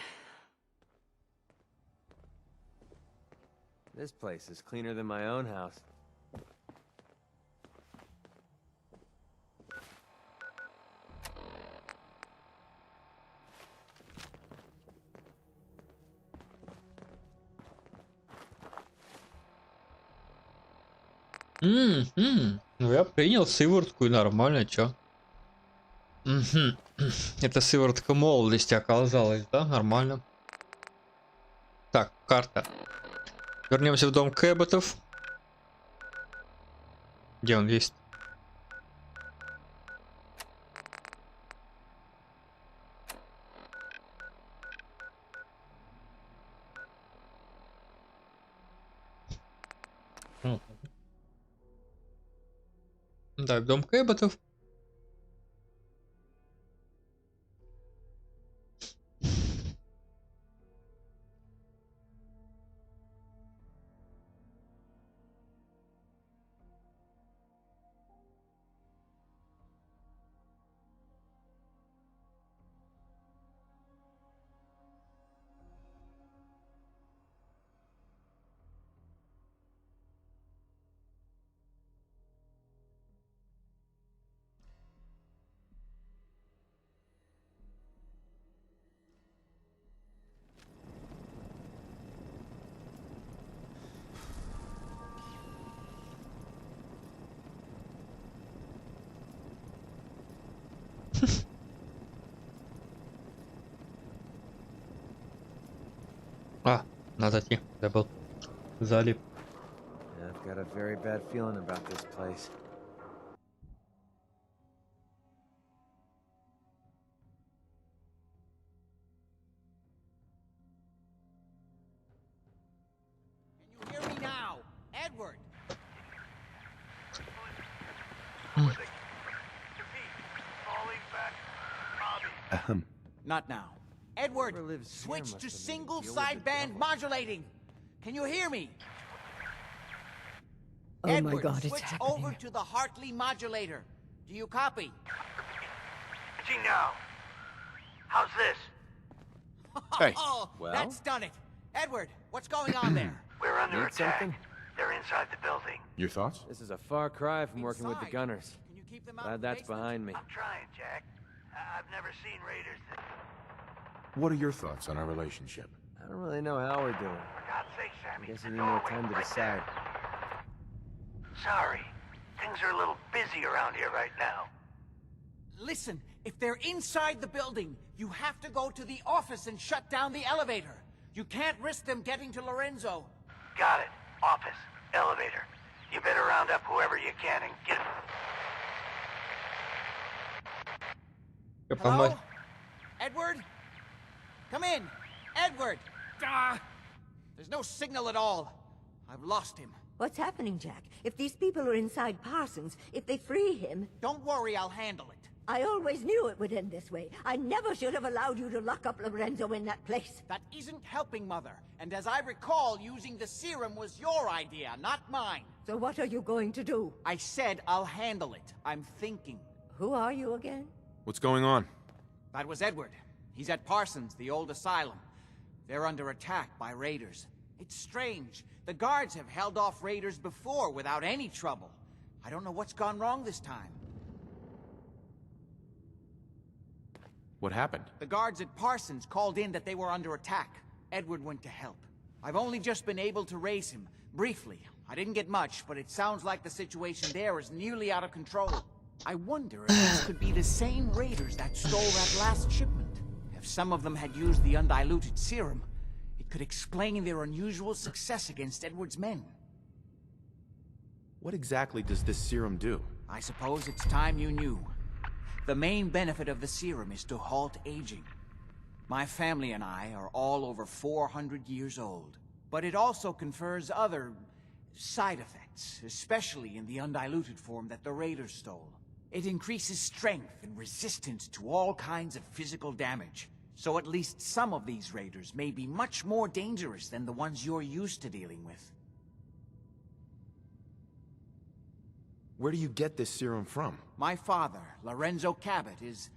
Speaker 19: This place is cleaner than my own house.
Speaker 1: Ну я принял сыворотку и нормально, чё? Это сыворотка молодости оказалась, да? Нормально. Так, карта. Вернемся в дом Кэбботов. Где он есть? Да, дом Кэбботов. А, надо идти, забыл. Залип.
Speaker 19: I've got a very bad feeling about this place.
Speaker 22: Can you hear me now? Edward! Not now. Edward, switch to single sideband modulating. Can you hear me?
Speaker 6: Oh
Speaker 22: Edward,
Speaker 6: my God, it's
Speaker 22: switch
Speaker 6: happening.
Speaker 22: over to the Hartley modulator. Do you copy?
Speaker 14: See now. How's this?
Speaker 4: Hey,
Speaker 22: Oh,
Speaker 19: well?
Speaker 22: that's done it. Edward, what's going on there?
Speaker 14: We're under
Speaker 19: Need
Speaker 14: attack.
Speaker 19: something?
Speaker 3: They're inside the building.
Speaker 9: Your thoughts?
Speaker 19: This is a far cry from working with the gunners.
Speaker 22: Can you keep them out
Speaker 19: Glad
Speaker 22: of the
Speaker 19: that's
Speaker 22: basement?
Speaker 19: behind me.
Speaker 3: I'm trying, Jack. I've never seen raiders that...
Speaker 9: What are your thoughts on our relationship?
Speaker 19: I don't really know how we're doing.
Speaker 3: For God's sake, Sammy.
Speaker 19: I guess you need more time to decide.
Speaker 3: Sorry. Things are a little busy around here right now.
Speaker 22: Listen, if they're inside the building, you have to go to the office and shut down the elevator. You can't risk them getting to Lorenzo.
Speaker 3: Got it. Office. Elevator. You better round up whoever you can and get...
Speaker 22: Hello? Edward? Come in. Edward! Ah! There's no signal at all. I've lost him.
Speaker 7: What's happening, Jack? If these people are inside Parsons, if they free him...
Speaker 22: Don't worry, I'll handle it.
Speaker 7: I always knew it would end this way. I never should have allowed you to lock up Lorenzo in that place.
Speaker 22: That isn't helping, Mother. And as I recall, using the serum was your idea, not mine.
Speaker 7: So what are you going to do?
Speaker 22: I said I'll handle it. I'm thinking.
Speaker 7: Who are you again?
Speaker 9: What's going on?
Speaker 22: That was Edward. He's at Parsons, the old asylum. They're under attack by raiders. It's strange. The guards have held off raiders before without any trouble. I don't know what's gone wrong this time.
Speaker 9: What happened?
Speaker 22: The guards at Parsons called in that they were under attack. Edward went to help. I've only just been able to raise him, briefly. I didn't get much, but it sounds like the situation there is nearly out of control. I wonder if these could be the same raiders that stole that last shipment. If some of them had used the undiluted serum, it could explain their unusual success against Edward's men.
Speaker 9: What exactly does this serum do?
Speaker 22: I suppose it's time you knew. The main benefit of the serum is to halt aging. My family and I are all over 400 years old. But it also confers other side effects, especially in the undiluted form that the raiders stole. It increases strength and resistance to all kinds of physical damage. So at least some of these raiders may be much more dangerous than the ones you're used to dealing with.
Speaker 9: Where do you get this serum from?
Speaker 22: My father, Lorenzo Cabot, is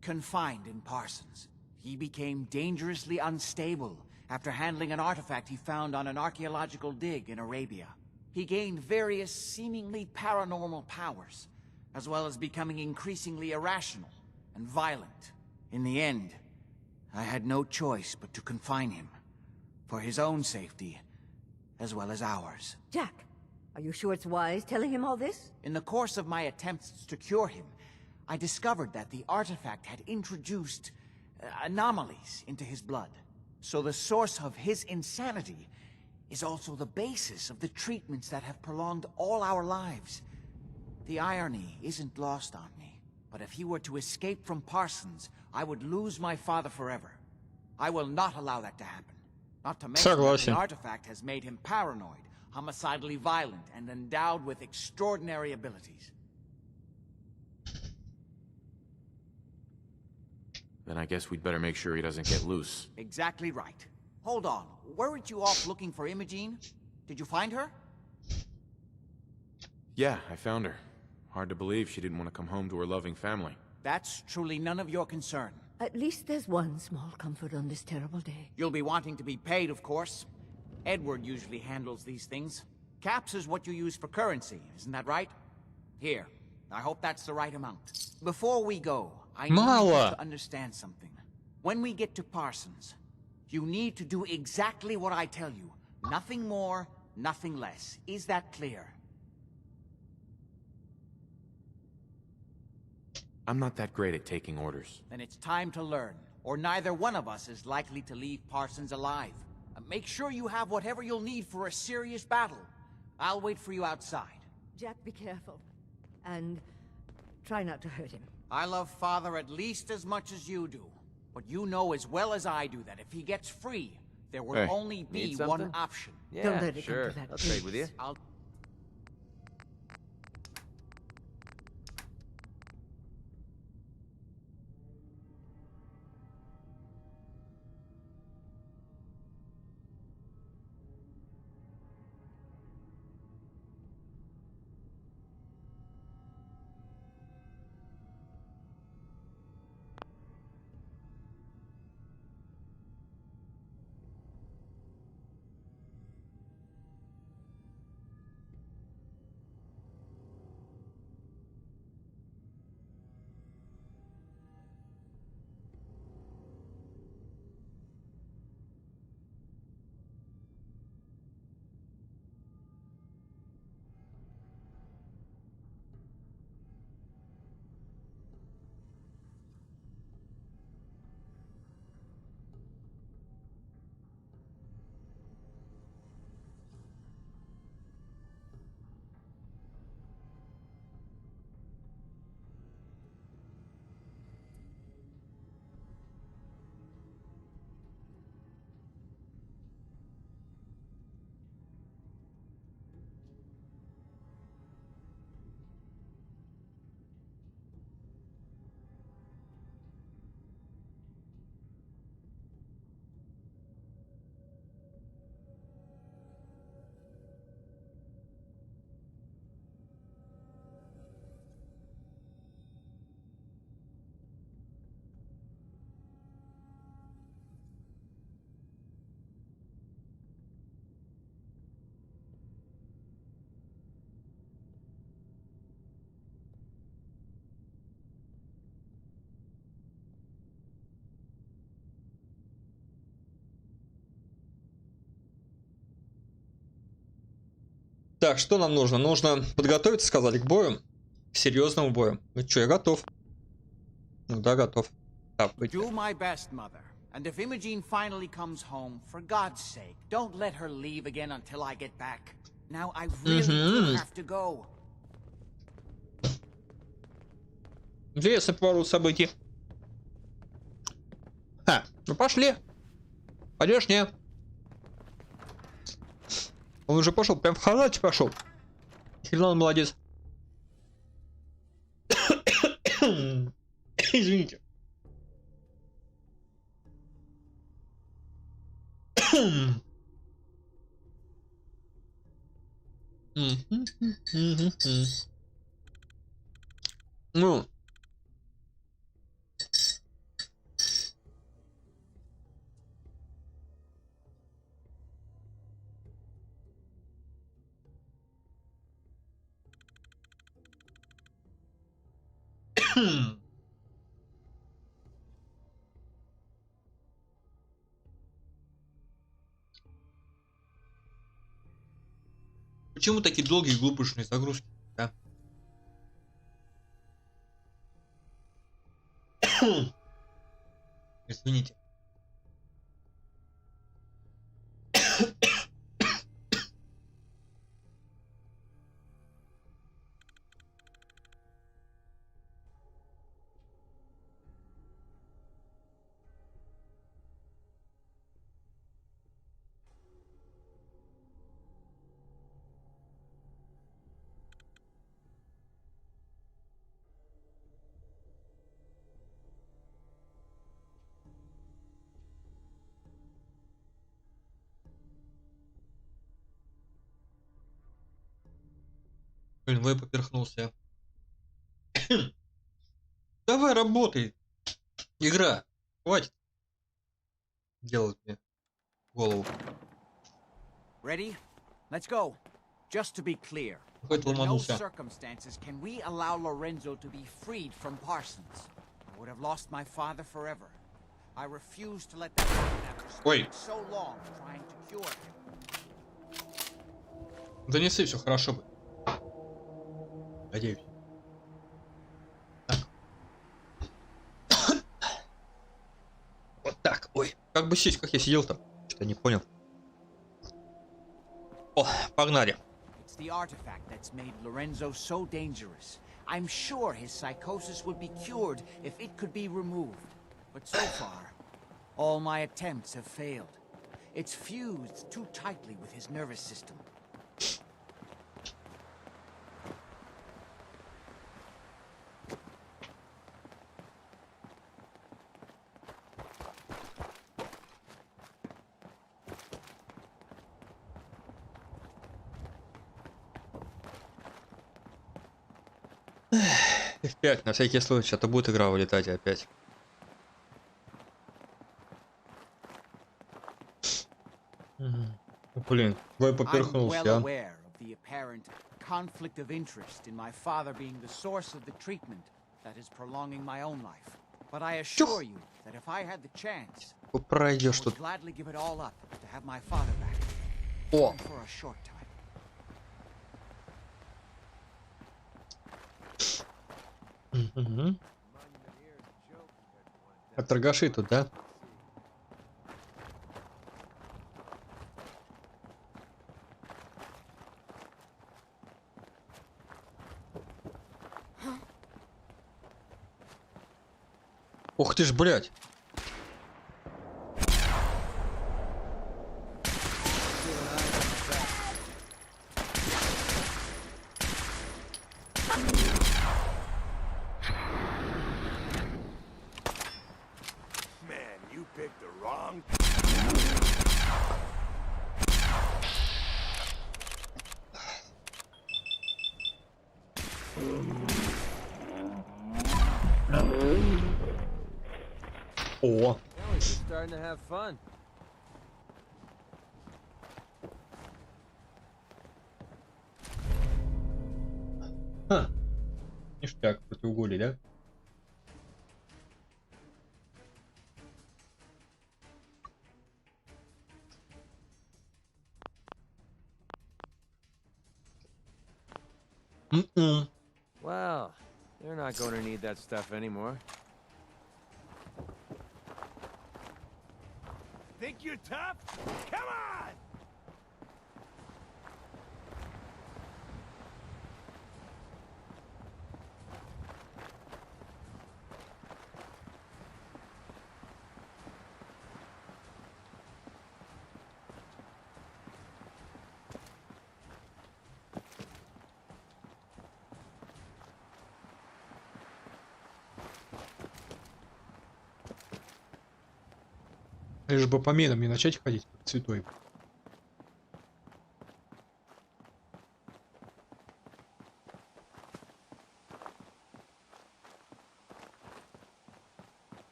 Speaker 22: confined in Parsons. He became dangerously unstable after handling an artifact he found on an archaeological dig in Arabia. He gained various seemingly paranormal powers, as well as becoming increasingly irrational and violent. In the end, I had no choice but to confine him, for his own safety, as well as ours.
Speaker 7: Jack, are you sure it's wise telling him all this?
Speaker 22: In the course of my attempts to cure him, I discovered that the artifact had introduced anomalies into his blood. So the source of his insanity is also the basis of the treatments that have prolonged all our lives. The irony isn't lost on me, but if he were to escape from Parsons, I would lose my father forever. I will not allow that to happen. Not to mention that the artifact has made him paranoid, homicidally violent, and endowed with extraordinary abilities.
Speaker 9: Then I guess we'd better make sure he doesn't get loose.
Speaker 22: Exactly right. Hold on, weren't you off looking for Imogene? Did you find her?
Speaker 9: Yeah, I found her. Hard to believe she didn't want to come home to her loving family.
Speaker 22: That's truly none of your concern.
Speaker 7: At least there's one small comfort on this terrible day.
Speaker 22: You'll be wanting to be paid, of course. Edward usually handles these things. Caps is what you use for currency, isn't that right? Here, I hope that's the right amount. Before we go, I need you to understand something. When we get to Parsons, you need to do exactly what I tell you. Nothing more, nothing less. Is that clear?
Speaker 9: I'm not that great at taking orders.
Speaker 22: Then it's time to learn, or neither one of us is likely to leave Parsons alive. Make sure you have whatever you'll need for a serious battle. I'll wait for you outside.
Speaker 7: Jack, be careful. And try not to hurt him.
Speaker 22: I love Father at least as much as you do. But you know as well as I do that if he gets free, there will only be one option.
Speaker 19: Yeah,
Speaker 7: Don't let it
Speaker 19: sure.
Speaker 7: come to that.
Speaker 19: I'll trade with you.
Speaker 1: Так, что нам нужно? Нужно подготовиться, сказали, к бою. К серьезному бою. Ну что, я готов. Ну да, готов. Так,
Speaker 22: Do my best, Mother. And if Imogene finally comes home, for God's sake, don't let her leave again until I get back. Now I really do have to go.
Speaker 1: Интересный поворот событий. Ну пошли. Пойдешь, не? Он уже пошел, прям в халате пошел. Хрена он молодец. Извините. Ну. Почему такие долгие глупышные загрузки? Да? Извините. Блин, вы поперхнулся. Давай работай. Игра. Хватит делать мне голову.
Speaker 22: Ready? Let's go. Just to be clear,
Speaker 1: Хоть
Speaker 22: under no
Speaker 1: ломанулся.
Speaker 22: circumstances can we allow Lorenzo to be freed from Parsons. I would have lost my father forever. I refuse to let that happen after spending so long trying to cure him.
Speaker 1: Да не ссы, все хорошо будет. Надеюсь. Так. Вот так. Ой, как бы сесть, как я сидел-то? Что-то не понял. О, погнали.
Speaker 22: It's the artifact that's made Lorenzo so dangerous. I'm sure his psychosis would be cured if it could be removed. But so far, all my attempts have failed. It's fused too tightly with his nervous system.
Speaker 1: F5, на всякий случай, а то будет игра вылетать опять. Блин, твой поперхнулся,
Speaker 22: well aware of the apparent conflict of interest in my father being the source of the treatment that is prolonging my own life. But I assure you that if I had the chance, I
Speaker 1: пройдешь
Speaker 22: would
Speaker 1: тут.
Speaker 22: gladly give it all up to have my father back.
Speaker 1: О.
Speaker 22: Even for a short time.
Speaker 1: А торгаши тут, да? Ух ты ж, блядь.
Speaker 14: Man, you picked the wrong.
Speaker 1: О.
Speaker 19: Now we're just starting to have fun.
Speaker 1: Ха. Ништяк, противоуголье, да?
Speaker 19: Well, they're not going to need that stuff anymore.
Speaker 16: Think you're tough? Come on!
Speaker 1: Лишь бы по минам не начать ходить, как святой.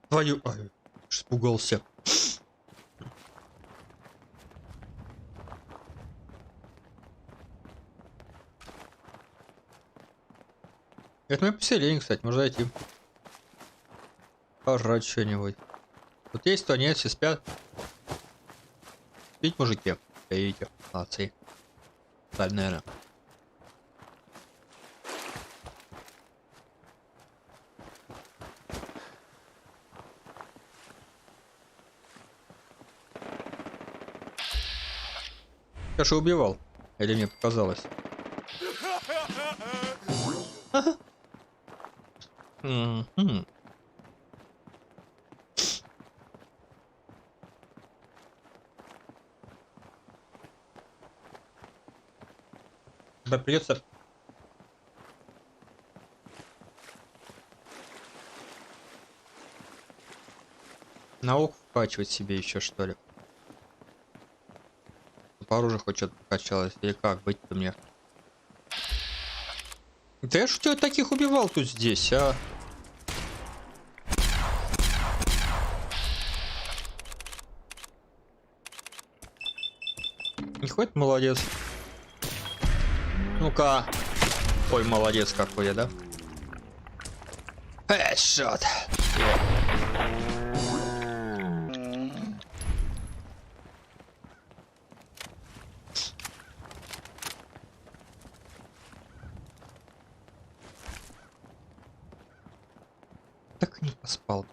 Speaker 1: Твою... Ай, испугался. Это мое поселение, кстати, можно зайти. Пожрать что-нибудь. Тут есть, то нет, все спят. Спите, мужики. Спите, молодцы. Да, наверное. Я же убивал. Или мне показалось? Да придется науку вкачивать себе еще, что ли. По оружию хоть что-то прокачалось. Или как быть-то мне? Да я что таких убивал тут здесь, а? Не хватит, молодец. Ну-ка. Ой, молодец какой я, да? Хэдшот. Так не поспал.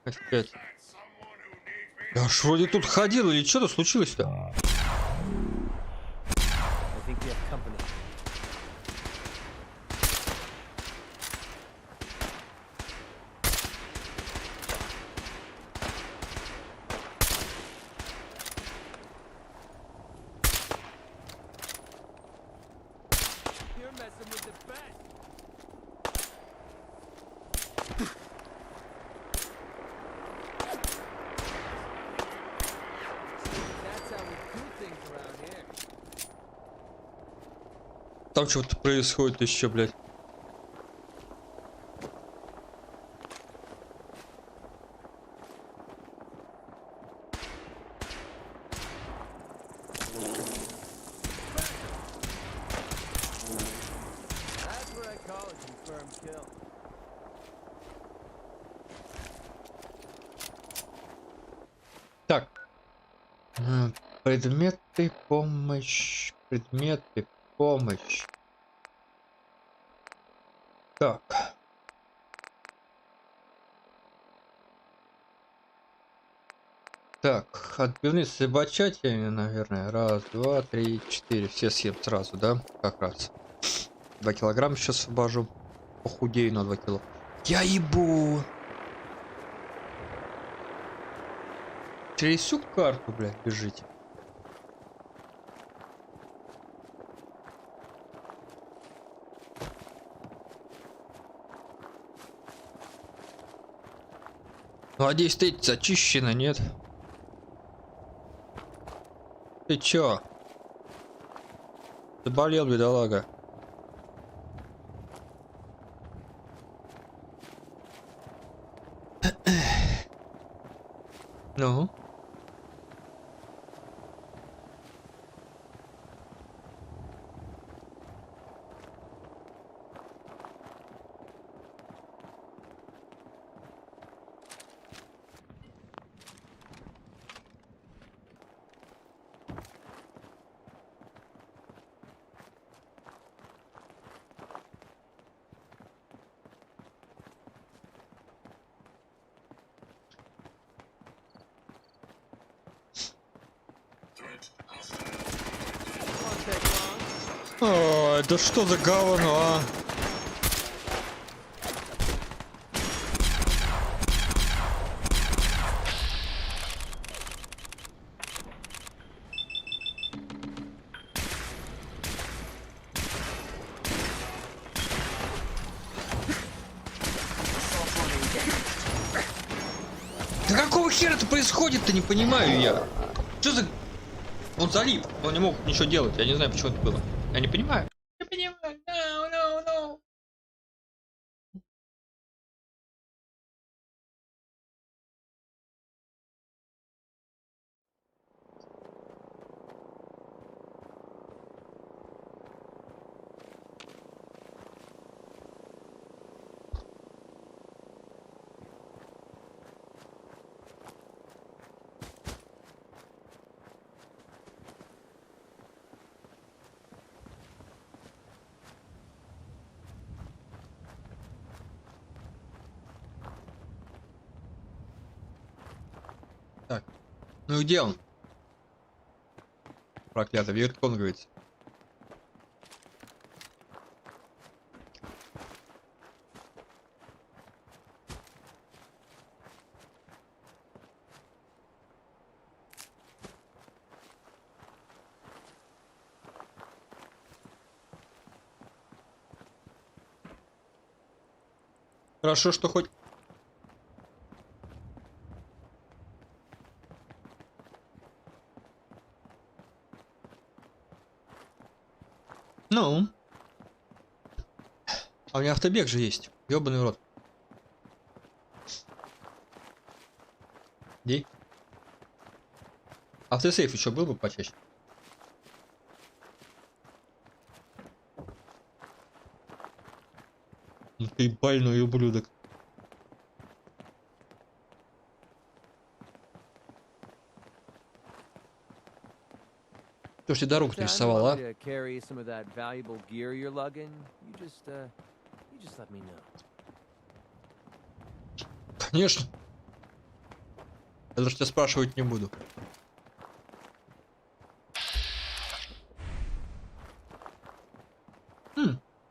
Speaker 1: F5. Я ж вроде тут ходил, или что-то случилось-то? Там что-то происходит еще, блядь. Так. Предметы, помощь. Предметы, помощь. Так. Так, отбивные слабочатия, наверное. Раз, два, три, четыре. Все съем сразу, да? Как раз. 2 килограмма сейчас освобожу. Похудею на 2 кило. Я ебу! Через всю карту, блядь, бежите. Ну, надеюсь, ты зачищена, нет? Ты чё? Ты болел, бедолага. Ну? Ой, да что за говно, а? Да какого хера это происходит-то, не понимаю я. Что за... Он залип, он не мог ничего делать, я не знаю, почему это было. Я не понимаю. Не понимаю, no, no, no. Так, ну и где он? Проклятый вирткон, говорится. Хорошо, что хоть... Ну? А у меня автобег же есть. Ёбаный в рот. Иди. Автосейф еще был бы почаще. Ну ты больной ублюдок. Кто ж тебе дорогу нарисовал, а? Конечно. Я даже тебя спрашивать не буду.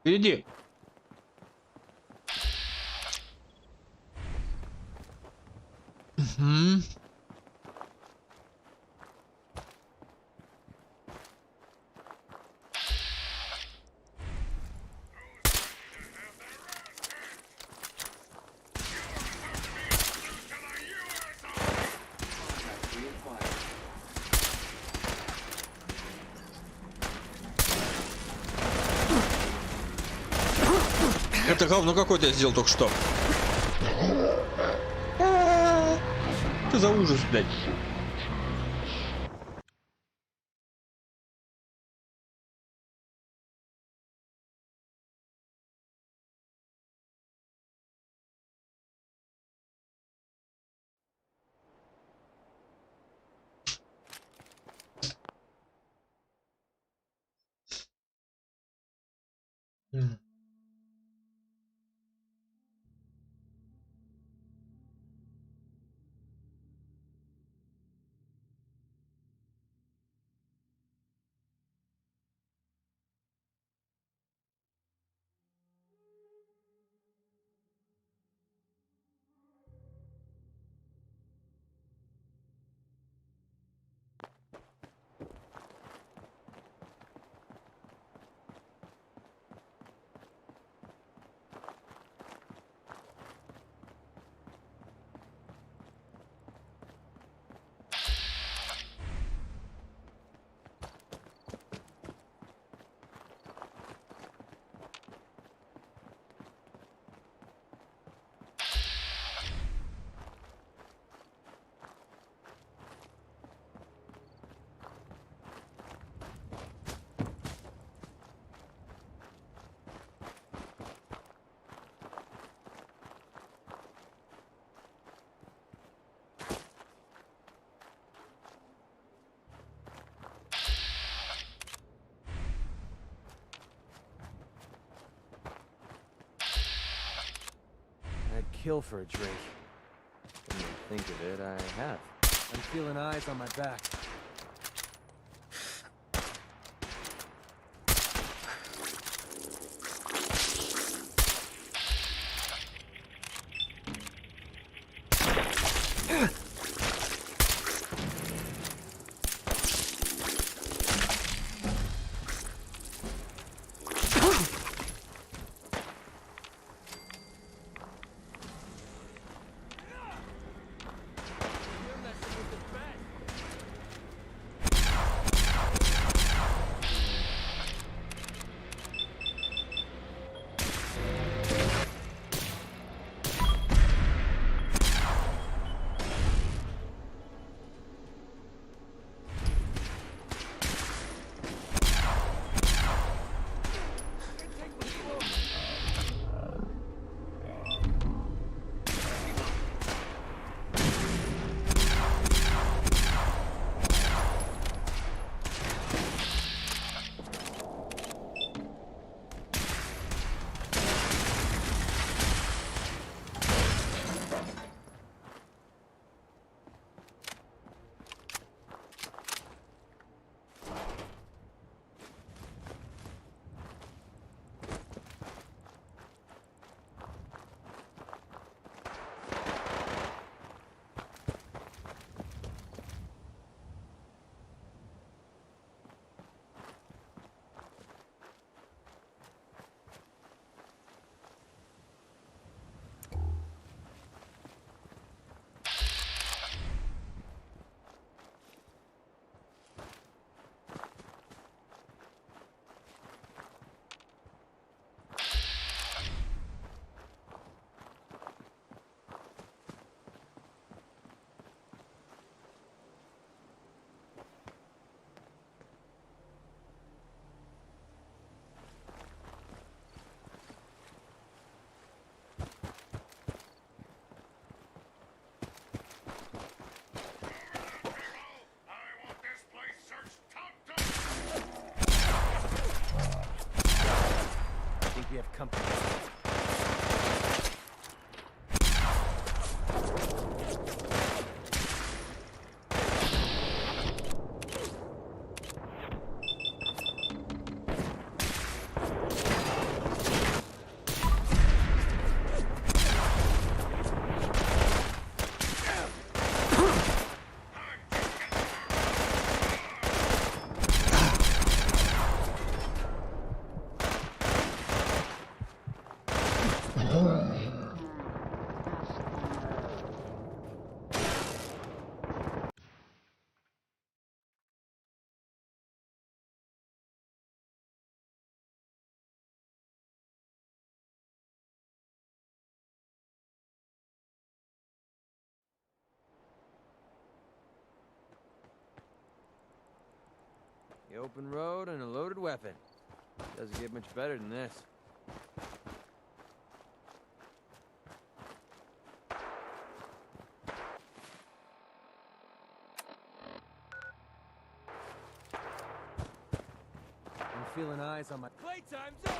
Speaker 1: Впереди. Угу. Это говно какое-то я сделал только что. Что за ужас, блядь?
Speaker 19: I'd kill for a drink. When you think of it, I have. I'm feeling eyes on my back. company. The open road and a loaded weapon. Doesn't get much better than this. I'm feeling eyes on my... Playtime's over!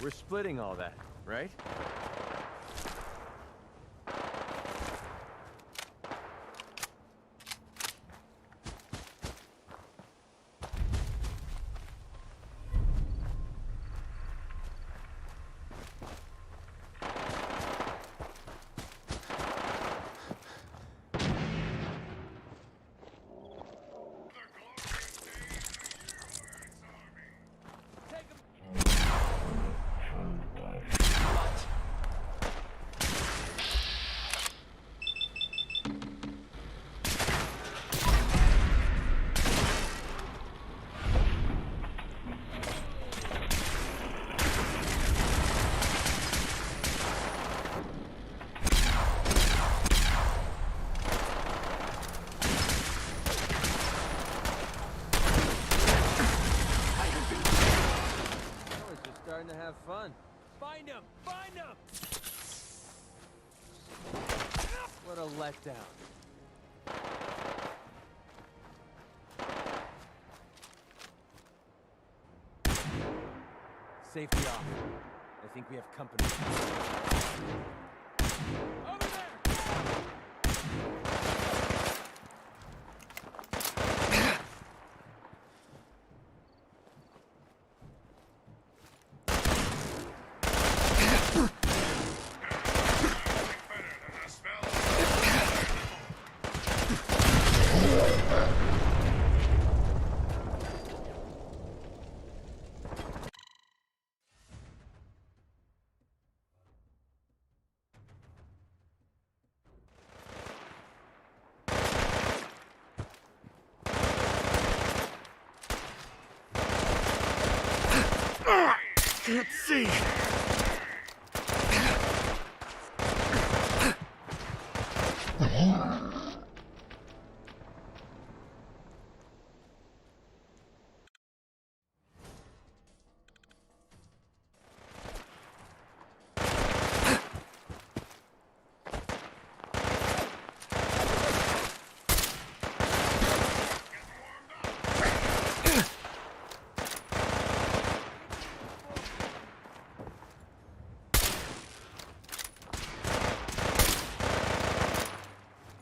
Speaker 19: We're splitting all that, right? Starting to have fun. Find him! Find him! What a letdown. Safety off. I think we have company. Over there!
Speaker 13: Can't see.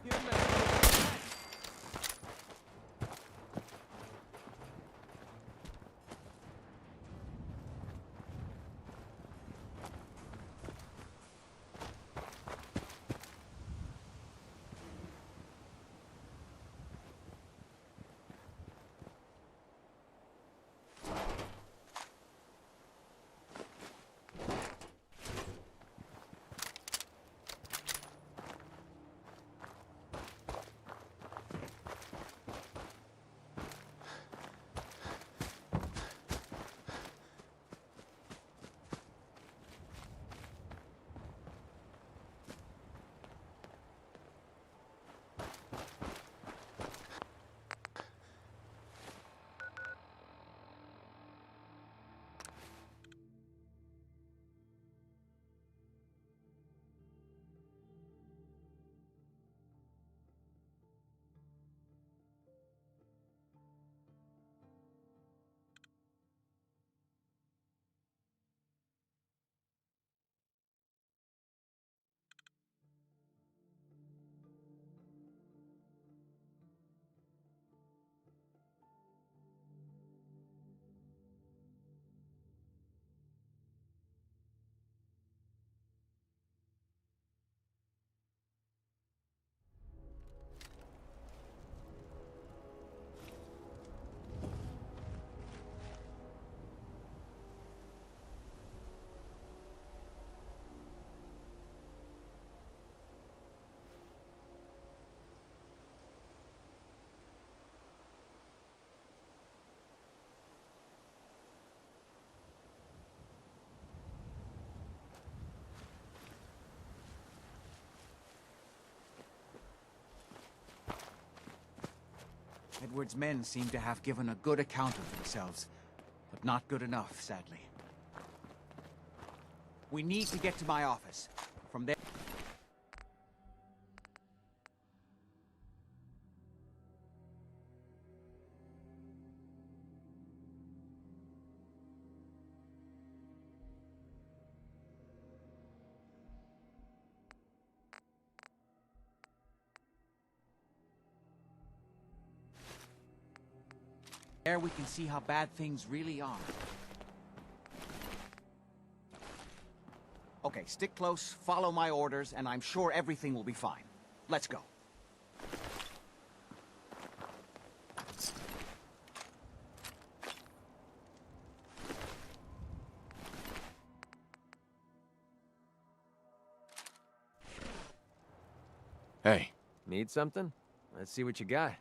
Speaker 19: You're
Speaker 22: Edward's men seem to have given a good account of themselves, but not good enough, sadly. We need to get to my office. From there... There we can see how bad things really are. Okay, stick close, follow my orders, and I'm sure everything will be fine. Let's go.
Speaker 4: Hey.
Speaker 19: Need something? Let's see what you got.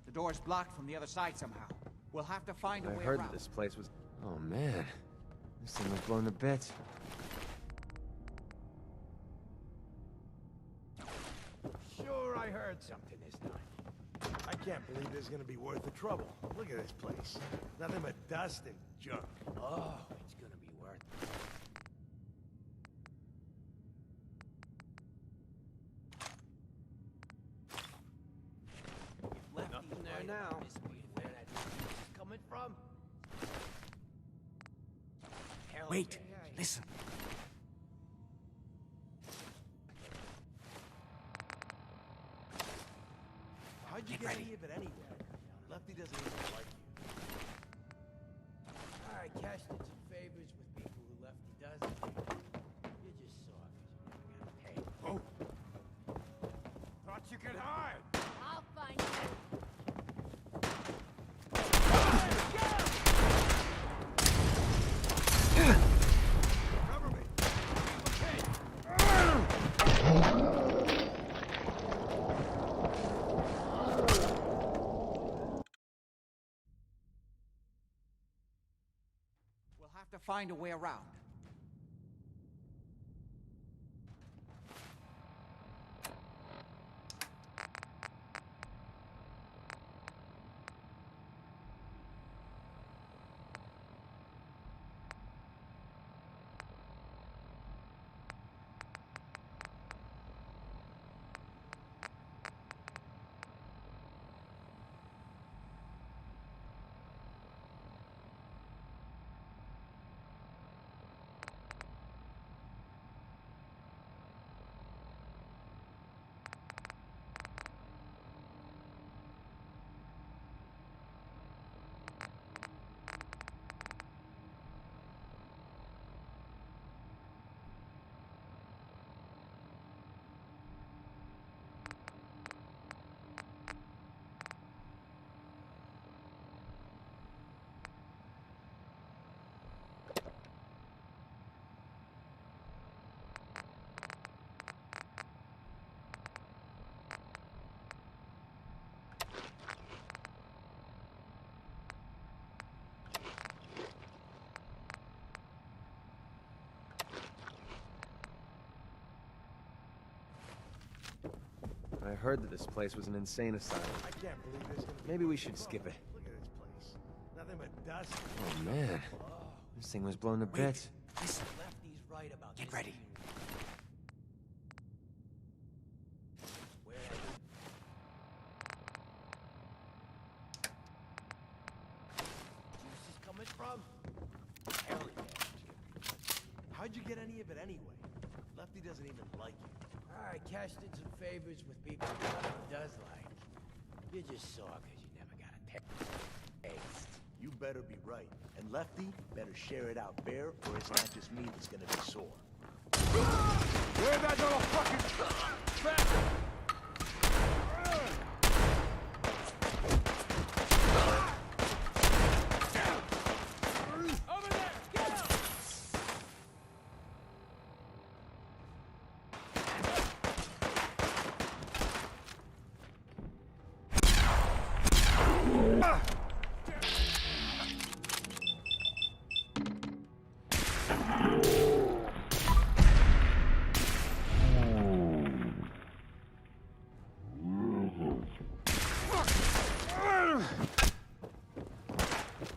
Speaker 22: The door's blocked from the other side somehow. We'll have to find a
Speaker 19: I
Speaker 22: way
Speaker 19: heard
Speaker 22: around.
Speaker 19: that this place was... Oh, man. This thing was blown to bits.
Speaker 15: Sure, I heard something this time. I can't believe this is gonna be worth the trouble. Look at this place. Nothing but dust and junk. Oh, it's gonna be worth it.
Speaker 11: Nothing there now. Where that is coming from?
Speaker 22: Wait, listen.
Speaker 15: How'd you get any of it anyway? Lefty doesn't even like you. I cashed in some favors with people who Lefty doesn't. You're just sore because you never got paid. Oh! Thought you could hide!
Speaker 13: I'll find you.
Speaker 22: We'll have to find a way around.
Speaker 19: heard that this place was an insane asylum.
Speaker 15: I can't believe this.
Speaker 19: Maybe we should skip it.
Speaker 15: Look at this place. Nothing but dust.
Speaker 19: Oh man, this thing was blown to bits.
Speaker 15: Listen, Lefty's right about
Speaker 22: Get ready.
Speaker 15: Where are you? Juice is coming from? Hell yeah. How'd you get any of it anyway? Lefty doesn't even like you. I cashed in some favors with people he does like. You just saw because you never got a taste. You better be right. And Lefty better share it out fair, or it's not just me that's gonna be sore.
Speaker 16: Where'd that little fucking...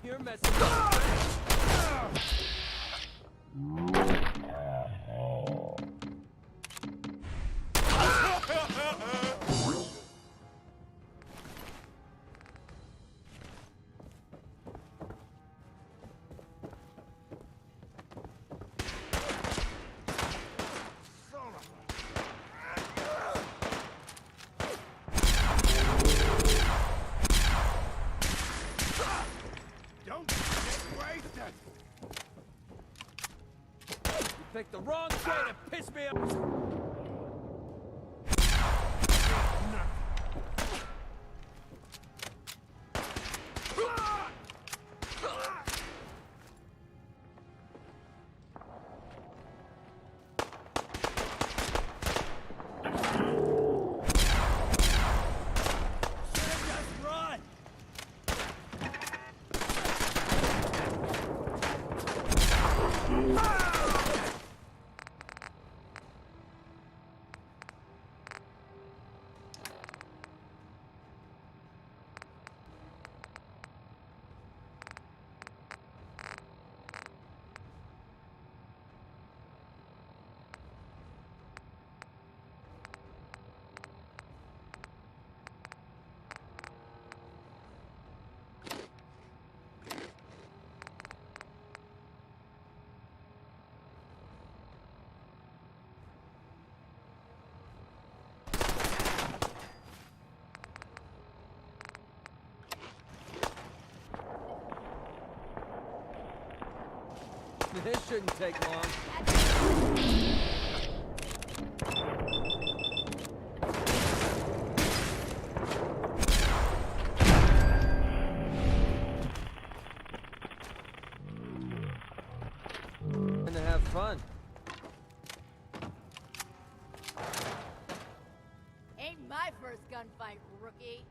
Speaker 19: You're messing up.
Speaker 15: Don't get wasted!
Speaker 19: You picked the wrong day to piss me off. This shouldn't take long. And to have fun.
Speaker 5: Ain't my first gunfight, rookie.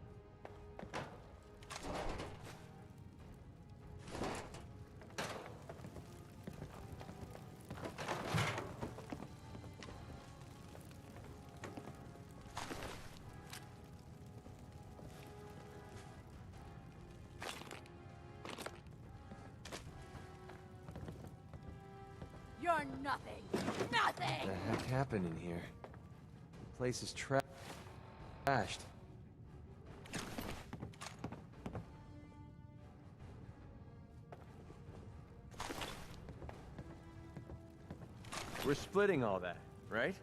Speaker 5: You're nothing. Nothing!
Speaker 19: What the heck happened in here? The place is trashed. We're splitting all that, right?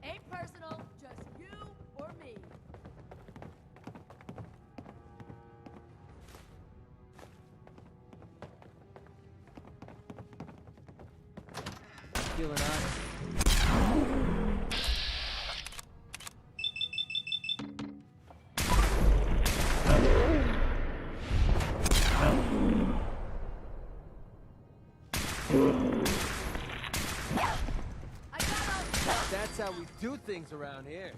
Speaker 5: Ain't personal, just you or me.
Speaker 19: Feeling honest? That's how we do things around here.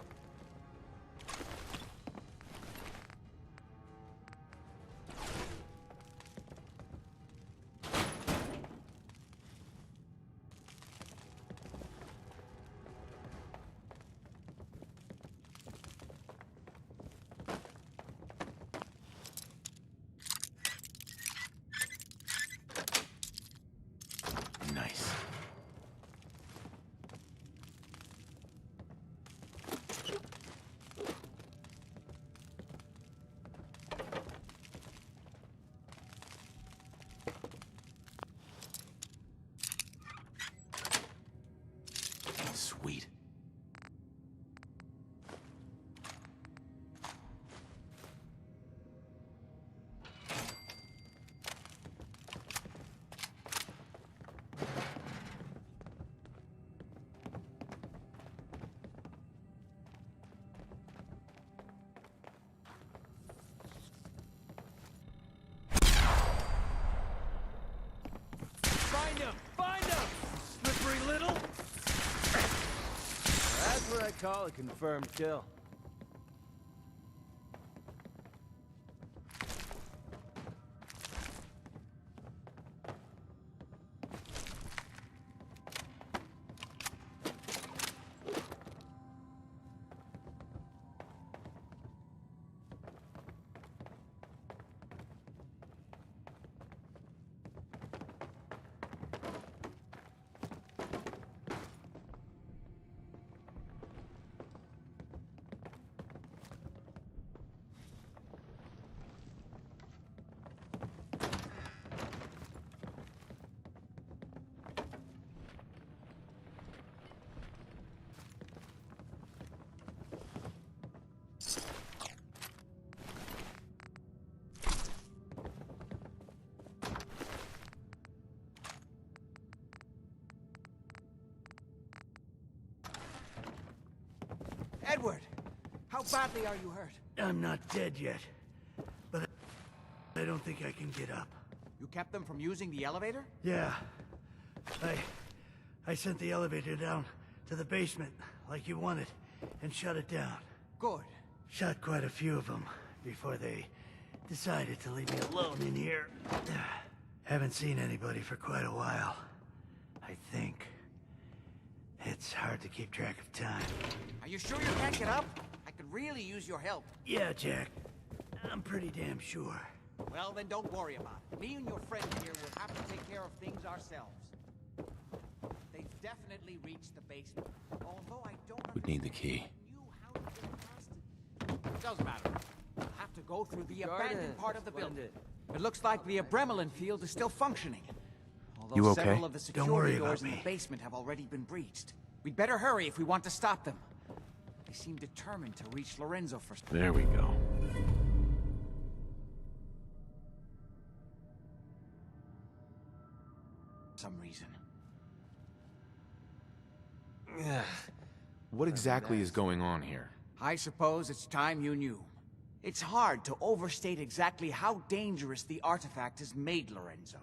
Speaker 4: Sweet.
Speaker 19: Find him! Find him! Slippery little! That's what I call a confirmed kill.
Speaker 22: Edward, how badly are you hurt?
Speaker 3: I'm not dead yet, but I don't think I can get up.
Speaker 22: You kept them from using the elevator?
Speaker 3: Yeah. I sent the elevator down to the basement like you wanted and shut it down.
Speaker 22: Good.
Speaker 3: Shot quite a few of them before they decided to leave me alone in here. Haven't seen anybody for quite a while, I think. It's hard to keep track of time.
Speaker 22: Are you sure you can't get up? I could really use your help.
Speaker 3: Yeah, Jack. I'm pretty damn sure.
Speaker 22: Well, then don't worry about it. Me and your friend here will have to take care of things ourselves. They've definitely reached the basement. Although I don't
Speaker 4: Would need the key.
Speaker 22: Doesn't matter. We'll have to go through the
Speaker 19: Garden.
Speaker 22: abandoned part of the building.
Speaker 19: Splendid.
Speaker 22: It looks like the Abremelin field is still functioning. Although
Speaker 4: You okay?
Speaker 22: several of the
Speaker 3: Don't worry
Speaker 22: security
Speaker 3: about
Speaker 22: doors in
Speaker 3: me.
Speaker 22: the basement have already been breached. We'd better hurry if we want to stop them. They seem determined to reach Lorenzo first.
Speaker 4: There we go.
Speaker 22: Some reason.
Speaker 4: What exactly is going on here?
Speaker 22: I suppose it's time you knew. It's hard to overstate exactly how dangerous the artifact has made Lorenzo.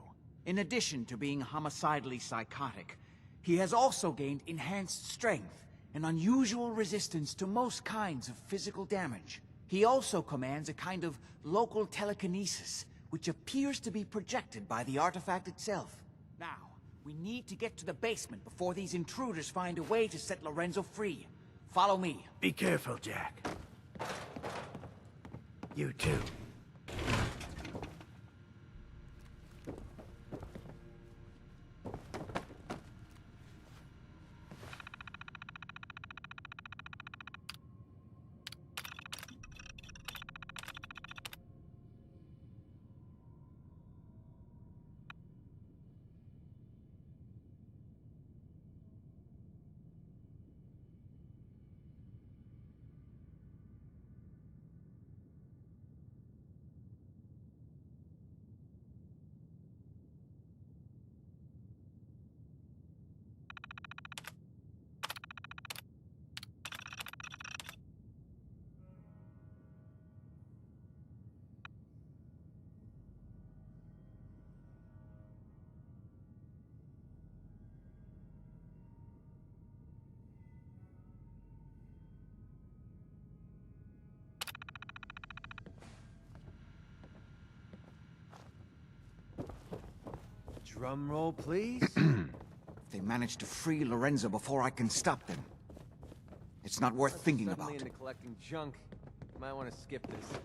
Speaker 22: In addition to being homicidally psychotic, he has also gained enhanced strength and unusual resistance to most kinds of physical damage. He also commands a kind of local telekinesis, which appears to be projected by the artifact itself. Now, we need to get to the basement before these intruders find a way to set Lorenzo free. Follow me.
Speaker 3: Be careful, Jack. You too.
Speaker 19: Drum roll, please.
Speaker 22: They managed to free Lorenzo before I can stop them. It's not worth thinking about.
Speaker 19: Suddenly into collecting junk. Might want to skip this.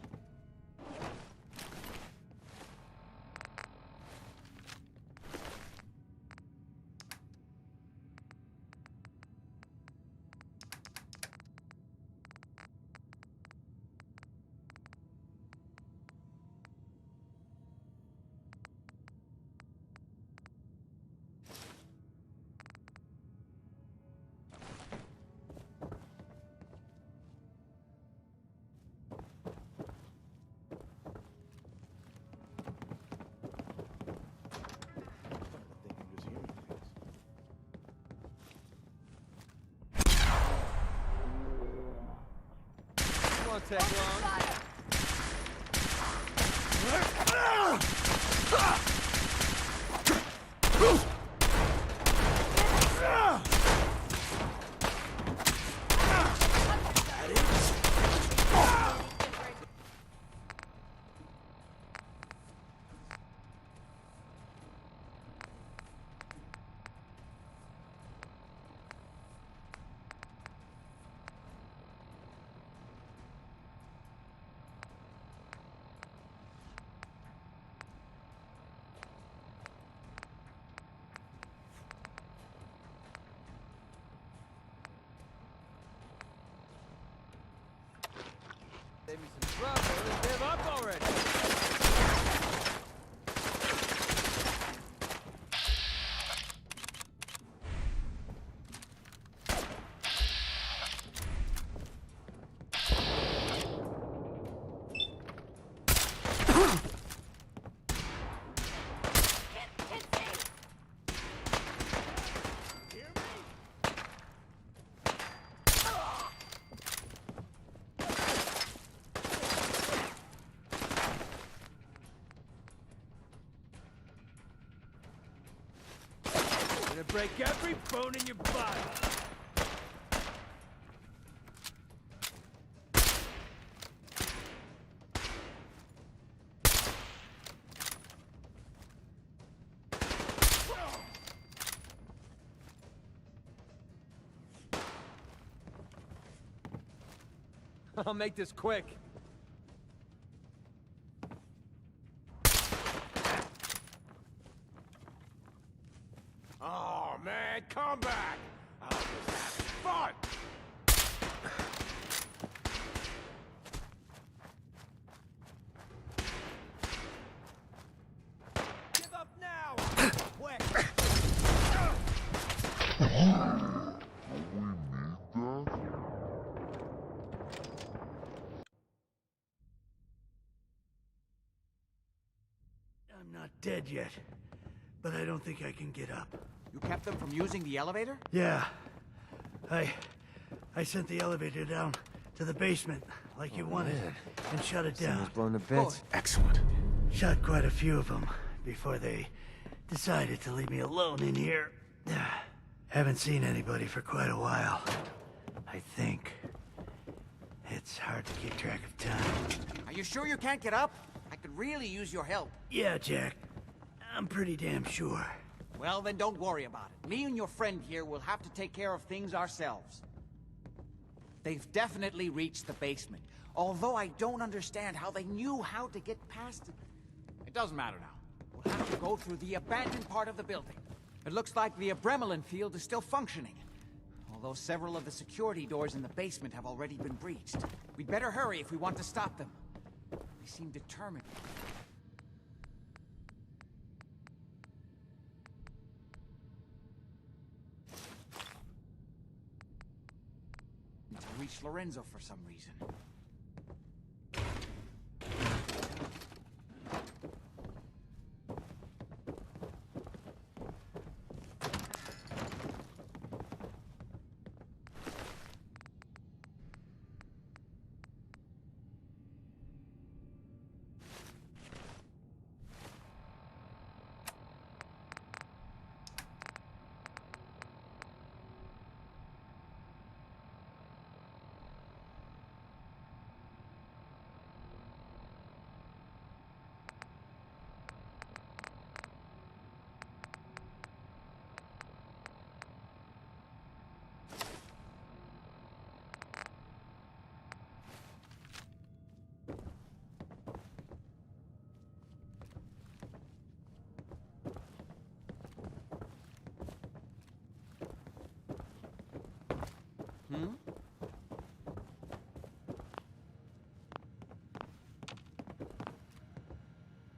Speaker 19: won't take long. Save me some trouble and give up already. Gonna break every bone in your body. I'll make this quick.
Speaker 16: Oh, man, come back! I was having fun!
Speaker 15: Give up now! Quick!
Speaker 3: I'm not dead yet, but I don't think I can get up.
Speaker 22: You kept them from using the elevator?
Speaker 3: Yeah. I sent the elevator down to the basement like you wanted and shut it down.
Speaker 19: Blown to bits.
Speaker 3: Excellent. Shot quite a few of them before they decided to leave me alone in here. Haven't seen anybody for quite a while. I think. It's hard to keep track of time.
Speaker 22: Are you sure you can't get up? I could really use your help.
Speaker 3: Yeah, Jack. I'm pretty damn sure.
Speaker 22: Well, then don't worry about it. Me and your friend here will have to take care of things ourselves. They've definitely reached the basement, although I don't understand how they knew how to get past it. It doesn't matter now. We'll have to go through the abandoned part of the building. It looks like the Abremelin field is still functioning, although several of the security doors in the basement have already been breached. We'd better hurry if we want to stop them. They seem determined. To reach Lorenzo for some reason.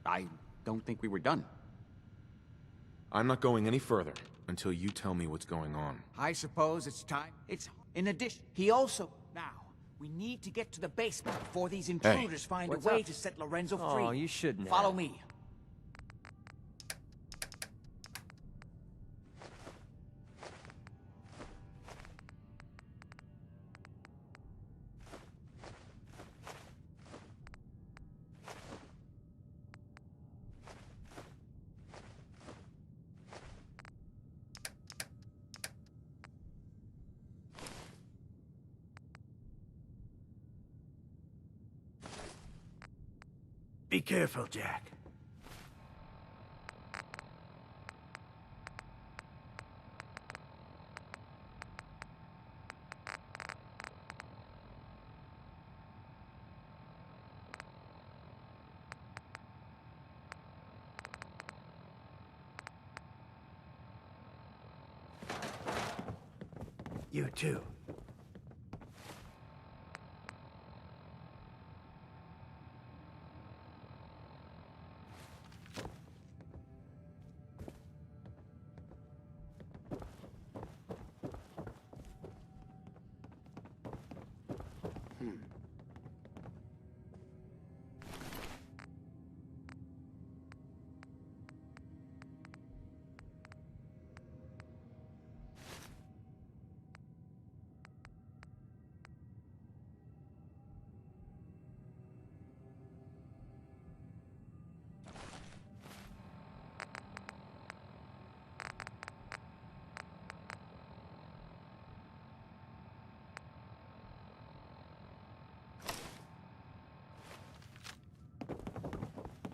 Speaker 22: I don't think we were done.
Speaker 4: I'm not going any further until you tell me what's going on.
Speaker 22: I suppose it's time. It's in addition. He also... Now, we need to get to the basement before these intruders find a way to set Lorenzo free.
Speaker 19: Oh, you shouldn't
Speaker 22: Follow
Speaker 19: have.
Speaker 22: me.
Speaker 15: Be careful, Jack. You too.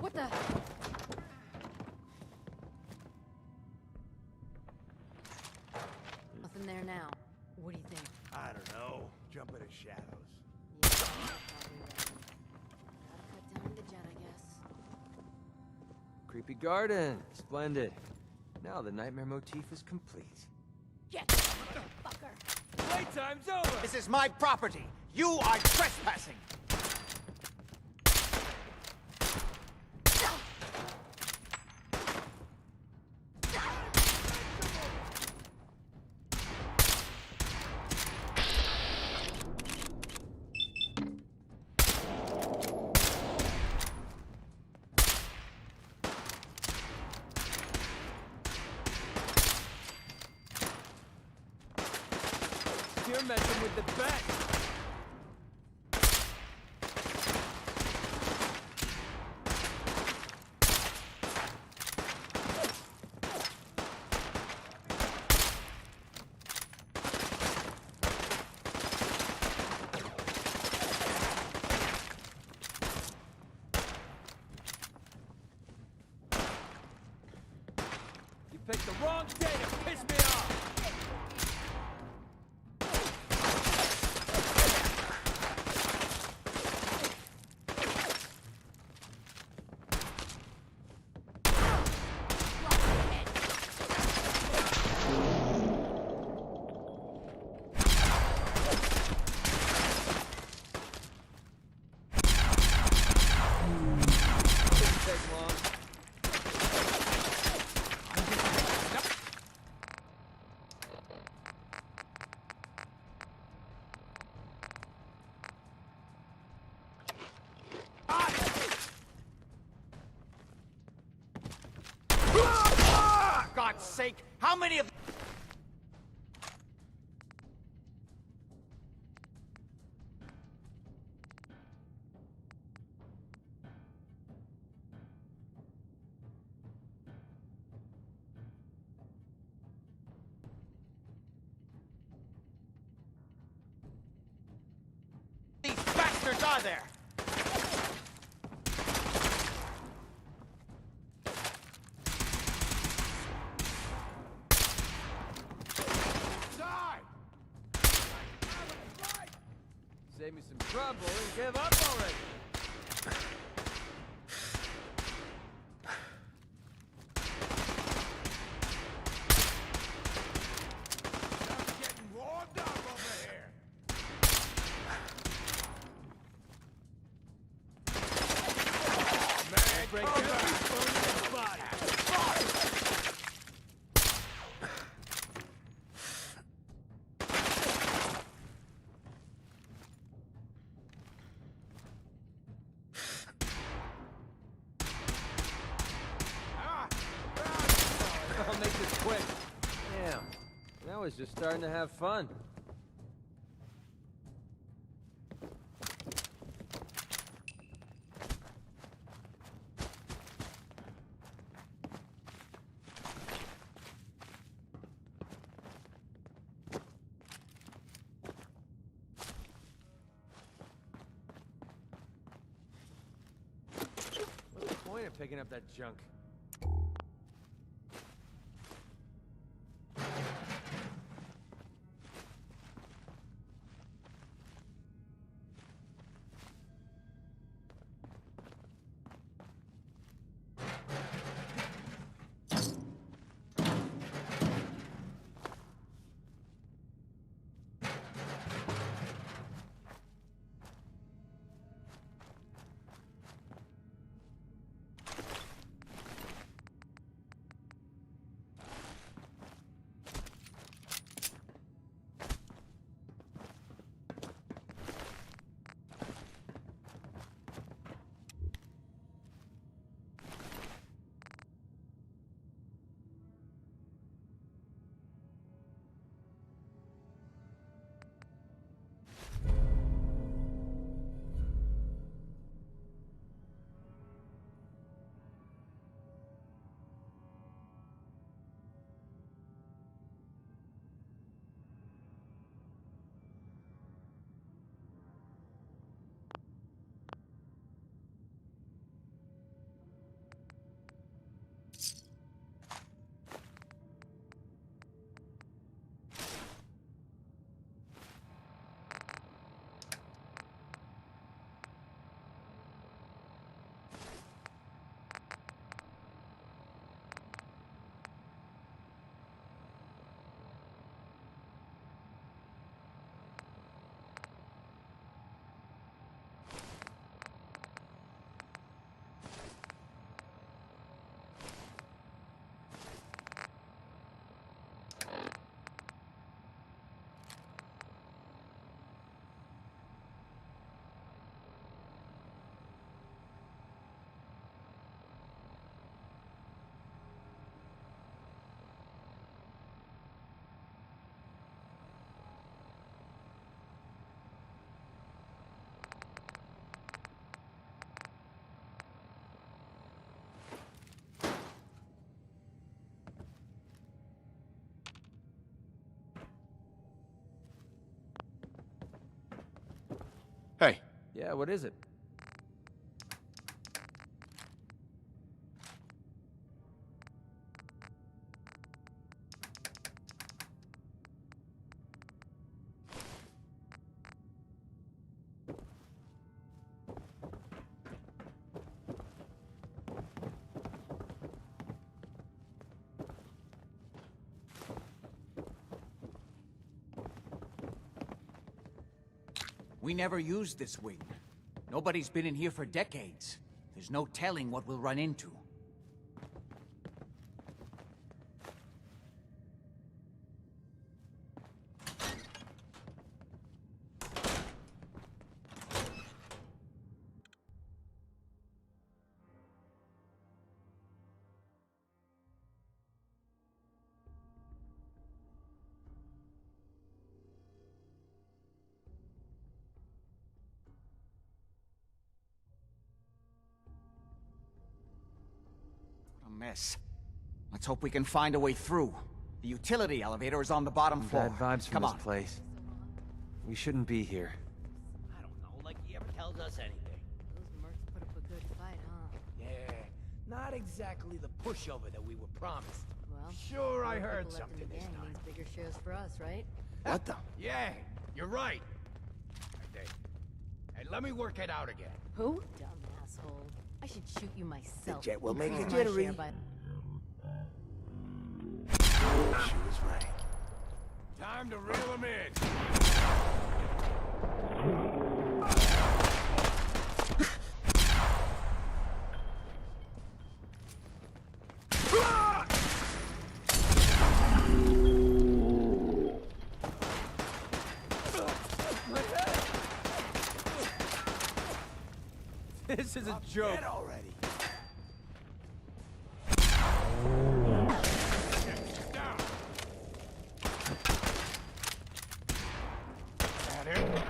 Speaker 5: What the? Nothing there now. What do you think?
Speaker 15: I don't know. Jump in the shadows.
Speaker 5: Yeah, you're probably right. Gotta cut down the jet, I guess.
Speaker 19: Creepy garden. Splendid. Now the nightmare motif is complete.
Speaker 5: Get motherfucker!
Speaker 19: Playtime's over!
Speaker 22: This is my property. You are trespassing.
Speaker 19: You're messing with the best. You picked the wrong day to piss me off. Didn't take long.
Speaker 22: God's sake, how many of... these bastards are there?
Speaker 19: Save me some trouble and give up already.
Speaker 15: Getting warmed up over here. Man,
Speaker 19: Break
Speaker 15: come
Speaker 19: every
Speaker 15: back.
Speaker 19: bone in his body. I'll make this quick. Damn. Now it's just starting to have fun. point of picking up that junk?
Speaker 9: Hey.
Speaker 19: Yeah, what is it?
Speaker 22: We never used this wing. Nobody's been in here for decades. There's no telling what we'll run into. Mess. Let's hope we can find a way through. The utility elevator is on the bottom floor.
Speaker 19: Bad vibes from
Speaker 22: Come
Speaker 19: this
Speaker 22: on.
Speaker 19: place. We shouldn't be here.
Speaker 15: I don't know, like he ever tells us anything.
Speaker 5: Those mercs put up a good fight, huh?
Speaker 15: Yeah, not exactly the pushover that we were promised.
Speaker 5: Well,
Speaker 15: Sure, I
Speaker 5: more
Speaker 15: heard
Speaker 5: people left in
Speaker 15: something
Speaker 5: the
Speaker 15: this
Speaker 5: gang
Speaker 15: time.
Speaker 5: means bigger shares for us, right?
Speaker 15: What the? Yeah, you're right. Hey, let me work it out again.
Speaker 5: Who? Dumb asshole. I should shoot you myself.
Speaker 15: The jet will make you
Speaker 5: Increase my
Speaker 15: jittery.
Speaker 5: share by-
Speaker 15: She was right. Time to reel him in.
Speaker 19: This is a joke.
Speaker 15: Dead already. Down. That it?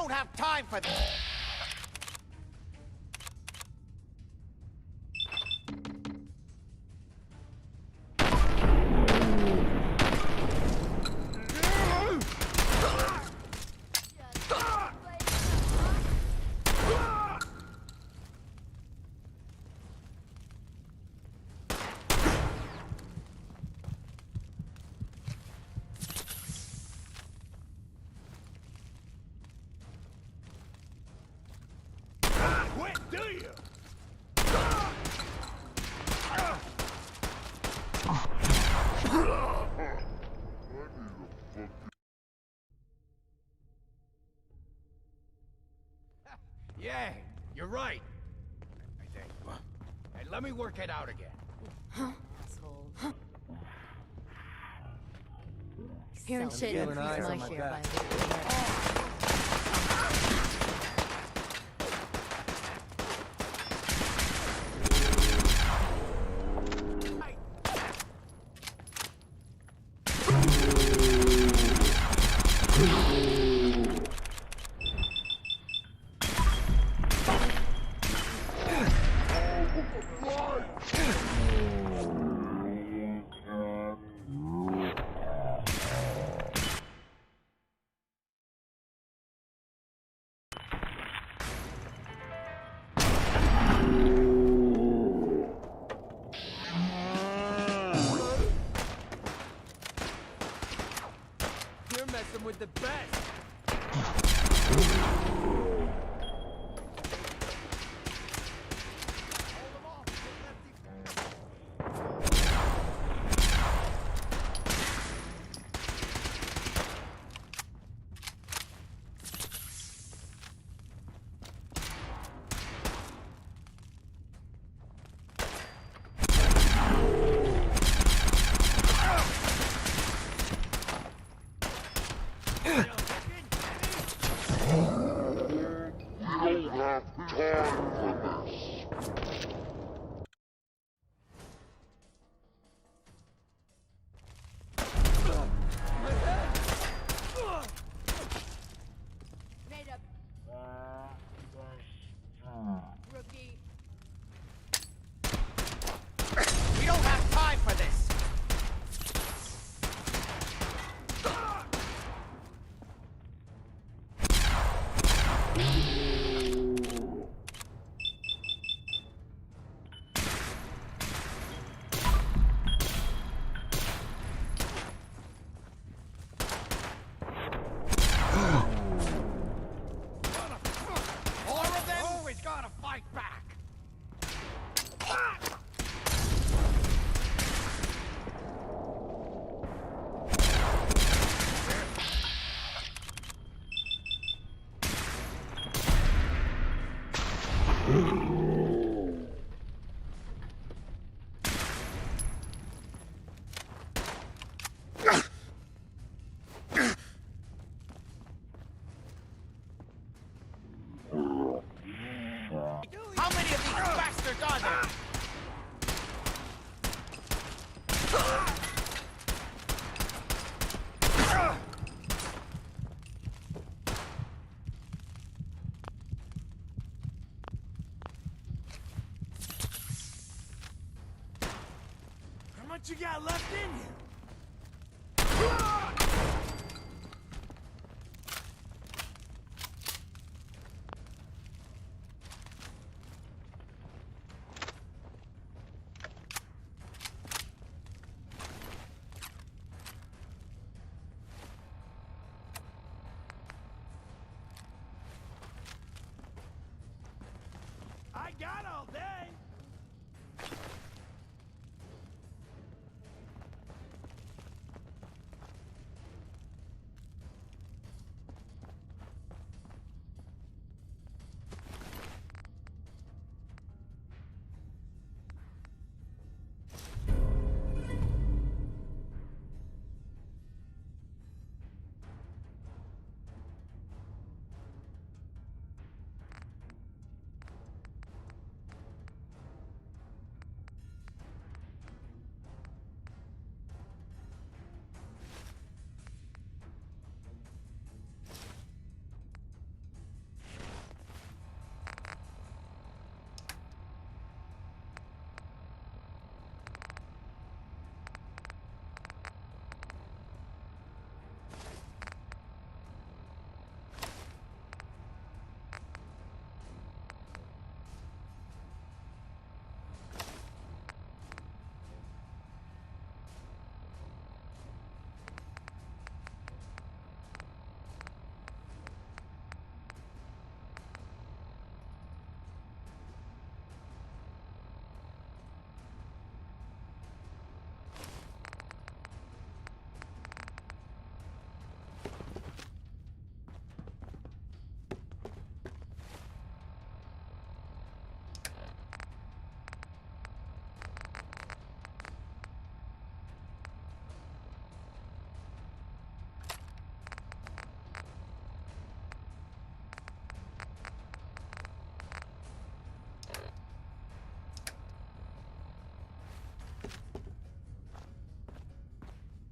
Speaker 22: don't have time for this!
Speaker 15: Quit, do you?
Speaker 16: Yeah, you're right. I think. Hey, let me work it out again.
Speaker 5: Asshole. Hearing
Speaker 19: Sounds
Speaker 5: shit
Speaker 19: good.
Speaker 5: increased my
Speaker 19: Something
Speaker 5: share
Speaker 19: like
Speaker 5: by
Speaker 19: You're messing with the best.
Speaker 5: Rookie.
Speaker 22: We don't have time for this! More of them? Always gotta fight back! How many of these bastards are there?
Speaker 15: How much you got left in you? I got all day.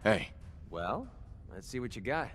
Speaker 4: Hey.
Speaker 19: Well, let's see what you got.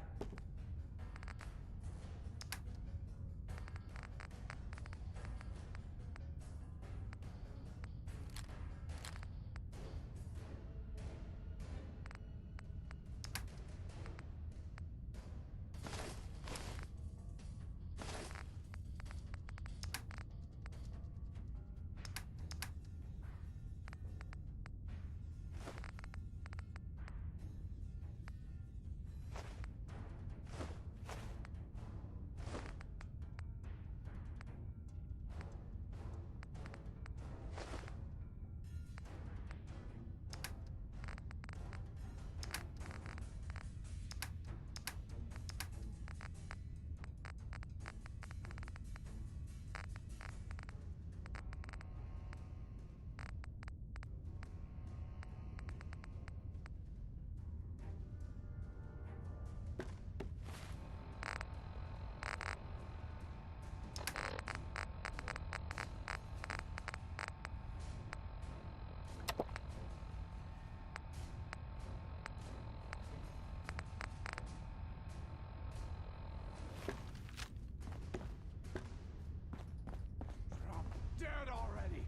Speaker 15: Dead already.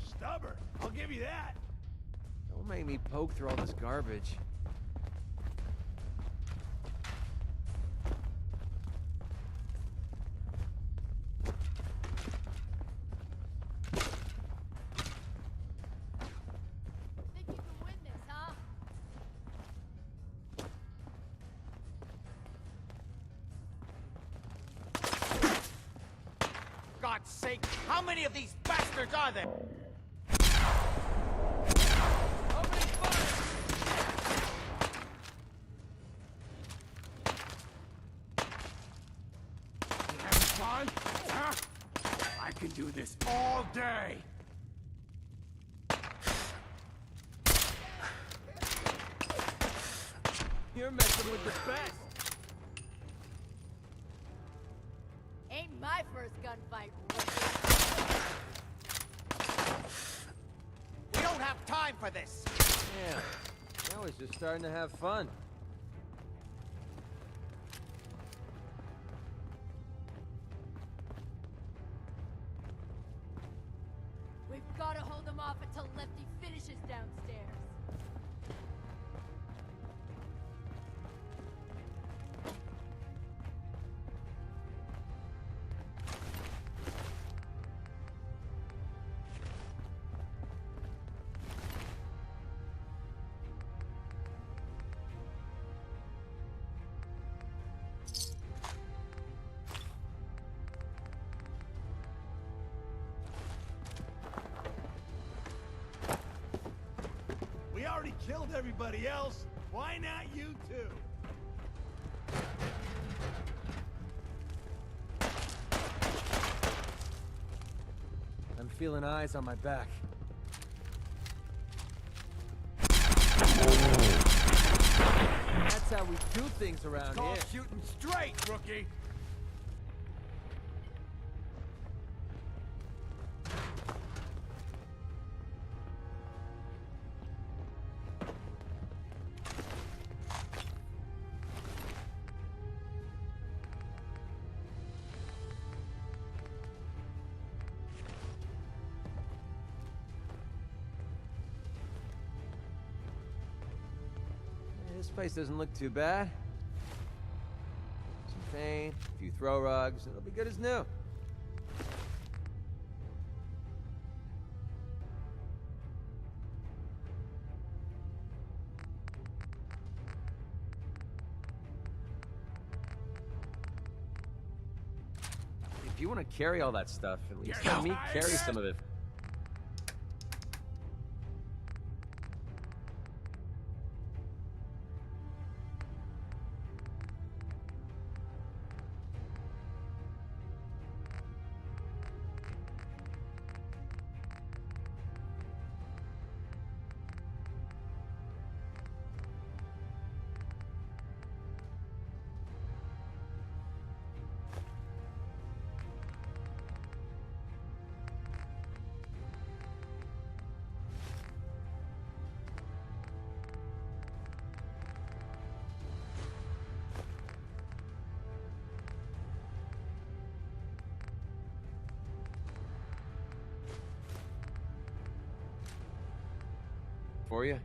Speaker 15: Stubborn, I'll give you that.
Speaker 19: Don't make me poke through all this garbage.
Speaker 5: Think you can win this, huh?
Speaker 22: God's sake, how many of these bastards are there?
Speaker 15: You having fun? Huh? I can do this all day.
Speaker 19: You're messing with the best.
Speaker 5: Ain't my first gunfight.
Speaker 22: We don't have time for this.
Speaker 19: Yeah, I was just starting to have fun.
Speaker 5: We've got to hold them off until Lefty finishes downstairs.
Speaker 15: We already killed everybody else. Why not you too?
Speaker 19: I'm feeling eyes on my back. That's how we do things around
Speaker 15: Call
Speaker 19: here.
Speaker 15: shooting straight, rookie.
Speaker 19: This place doesn't look too bad. Some paint, a few throw rugs, it'll be good as new. If you want to carry all that stuff, at least let me carry some of it. for you?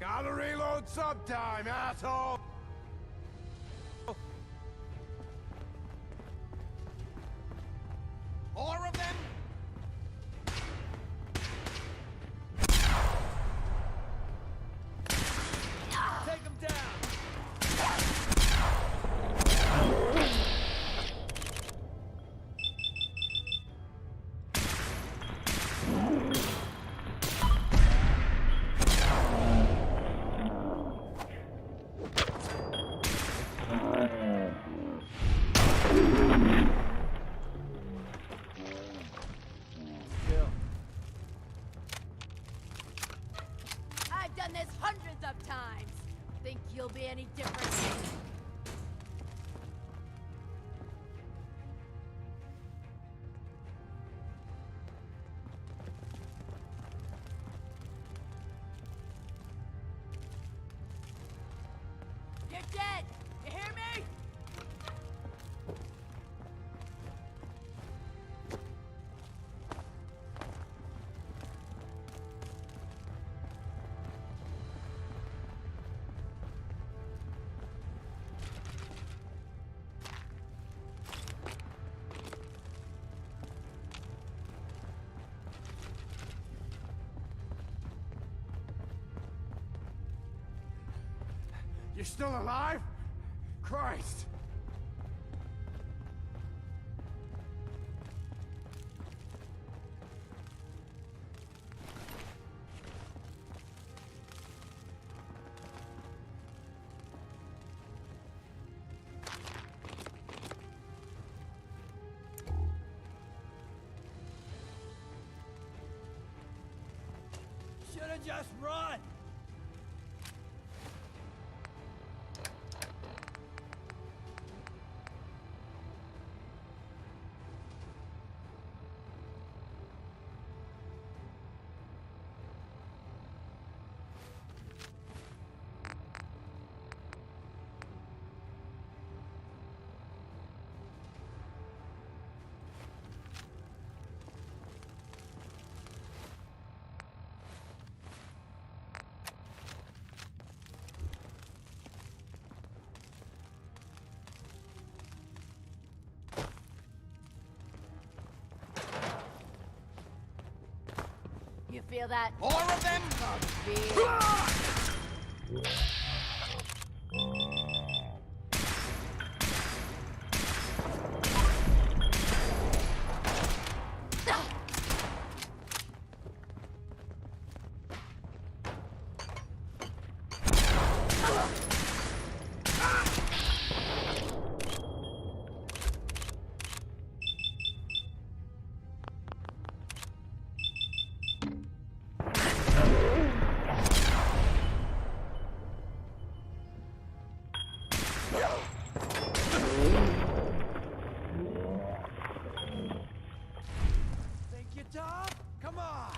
Speaker 16: Gotta reload sometime, asshole! More of them? Take them down!
Speaker 5: I've done this hundreds of times. Think you'll be any different? You're dead! You hear me?
Speaker 16: You're still alive? Christ!
Speaker 15: Should've just run!
Speaker 5: You feel that?
Speaker 16: More of them?
Speaker 15: Think you're tough? Come on!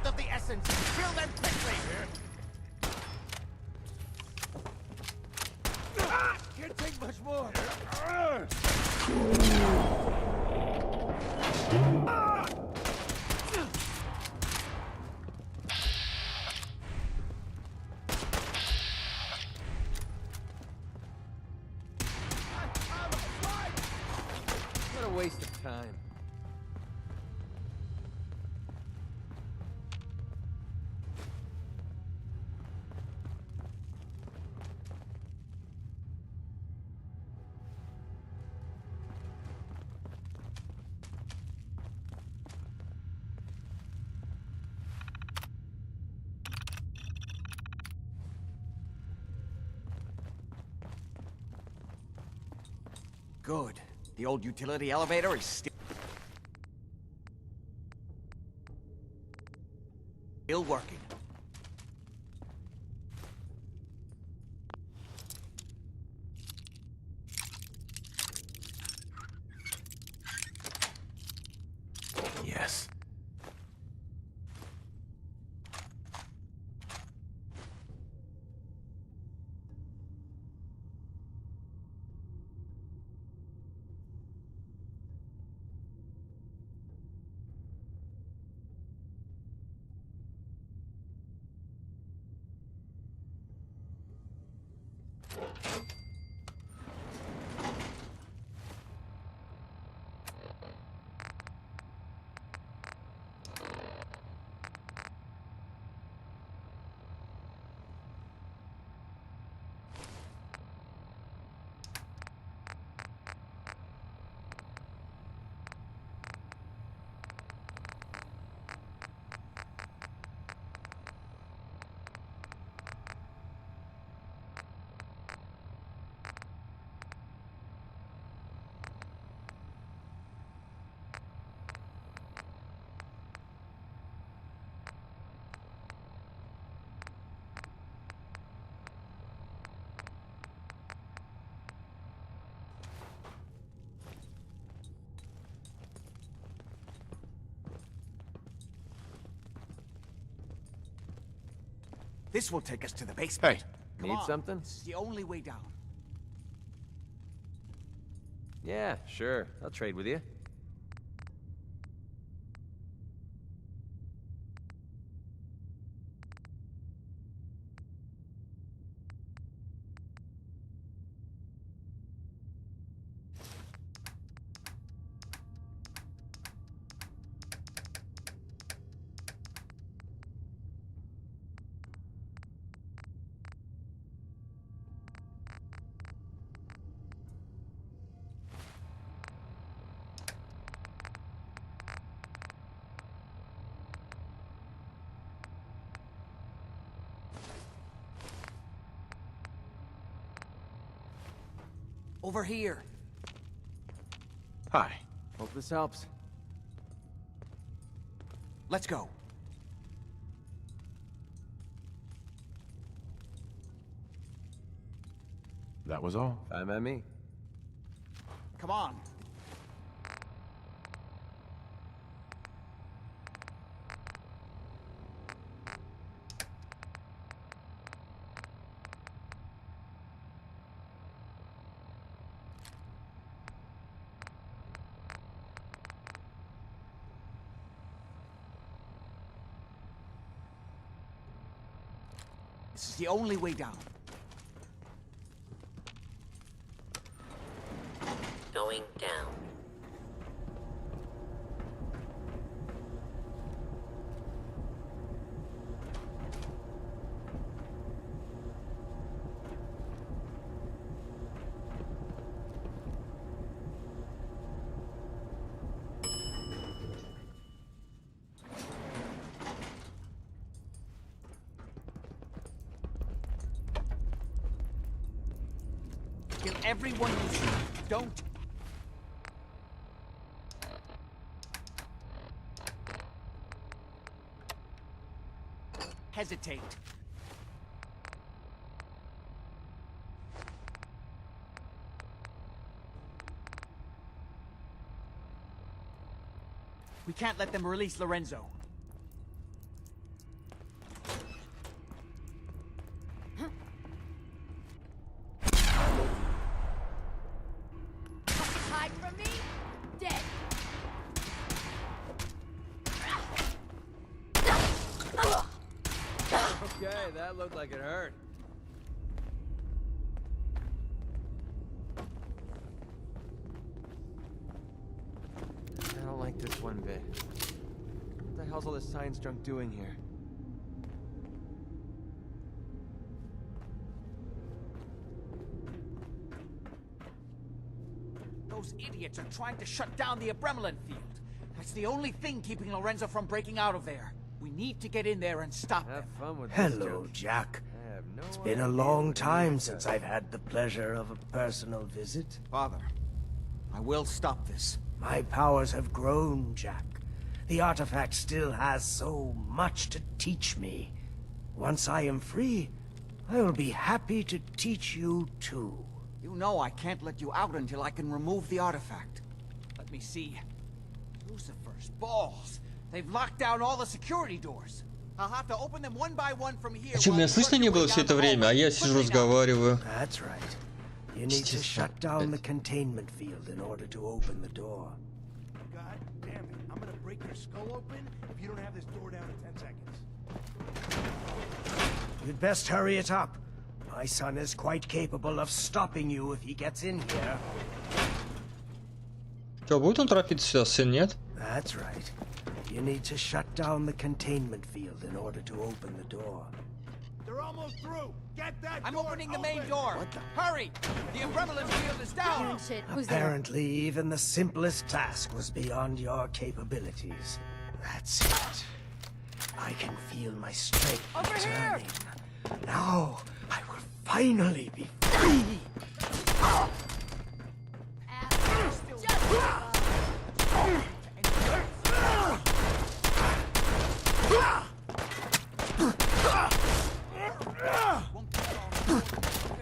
Speaker 22: Of the essence, kill them quickly!
Speaker 15: Can't take much more!
Speaker 19: What a waste of time.
Speaker 22: Good. The old utility elevator is still working.
Speaker 4: jackass.
Speaker 22: This will take us to the basement.
Speaker 19: Hey,
Speaker 22: Come
Speaker 19: need
Speaker 22: on.
Speaker 19: something?
Speaker 22: This is the only way down.
Speaker 19: Yeah, sure. I'll trade with you.
Speaker 22: Over here.
Speaker 19: Hi. Hope this helps.
Speaker 22: Let's go.
Speaker 4: That was all.
Speaker 19: Fine by me.
Speaker 22: Come on. This is the only way down.
Speaker 5: Going down.
Speaker 22: Kill everyone you see. Don't hesitate. We can't let them release Lorenzo.
Speaker 5: Hide from me? Dead.
Speaker 19: Okay, that looked like it hurt. I don't like this one bit. What the hell's all this science junk doing here?
Speaker 22: Those idiots are trying to shut down the Abremelin field. That's the only thing keeping Lorenzo from breaking out of there. We need to get in there and stop them.
Speaker 19: Fun with
Speaker 17: Hello, Jack.
Speaker 19: I have no
Speaker 17: It's been a long time since I've had the pleasure of a personal visit.
Speaker 22: Father, I will stop this.
Speaker 17: My powers have grown, Jack. The artifact still has so much to teach me. Once I am free, I will be happy to teach you too.
Speaker 22: You know I can't let you out until I can remove the artifact. Let me see. Lucifer's balls. They've locked down all the security doors. I'll have to open them one by one from here.
Speaker 1: Чем меня слышно не было все это время, а я сижу разговариваю.
Speaker 17: That's right. You need to shut down the containment field in order to open the door.
Speaker 15: God damn it. I'm gonna break your skull open if you don't have this door down in 10 seconds.
Speaker 17: You'd best hurry it up. My son is quite capable of stopping you if he gets in here.
Speaker 1: Что, будет он торопиться сейчас, сын, нет?
Speaker 17: That's right. You need to shut down the containment field in order to open the door.
Speaker 15: They're almost through. Get that
Speaker 22: I'm
Speaker 15: door
Speaker 22: opening the
Speaker 15: open.
Speaker 22: main door. Hurry! The umbrella field is down.
Speaker 17: Apparently, even the simplest task was beyond your capabilities. That's it. I can feel my strength returning. Now, I will finally be free.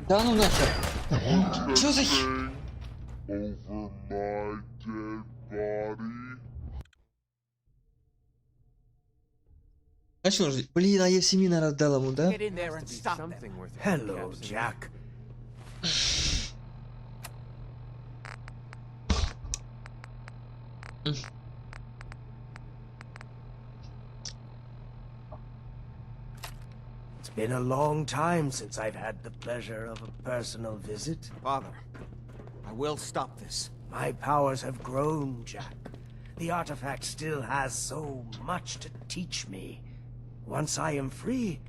Speaker 1: Да ну нахер. Что за Значит, нужно... Блин, а я в семи, наверное, отдал ему, да?
Speaker 17: Hello, Jack. It's been a long time since I've had the pleasure of a personal visit.
Speaker 22: Father, I will stop this.
Speaker 17: My powers have grown, Jack. The artifact still has so much to teach me. Once I am free,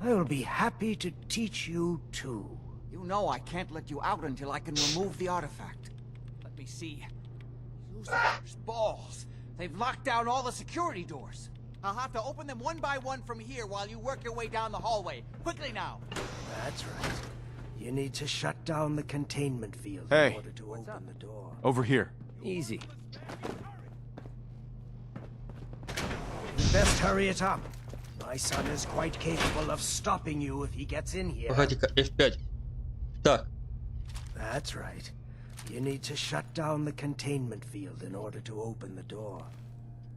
Speaker 17: I will be happy to teach you too.
Speaker 22: You know I can't let you out until I can remove the artifact. Let me see. Lucifer's balls. They've locked down all the security doors. I'll have to open them one by one from here while you work your way down the hallway. Quickly now.
Speaker 17: That's right. You need to shut down the containment field
Speaker 9: Hey.
Speaker 17: in order to open the door.
Speaker 9: Over here.
Speaker 19: Easy.
Speaker 17: You best hurry it up. My son is quite capable of stopping you if he gets in here.
Speaker 1: Погоди-ка, F5. Так.
Speaker 17: That's right. You need to shut down the containment field in order to open the door.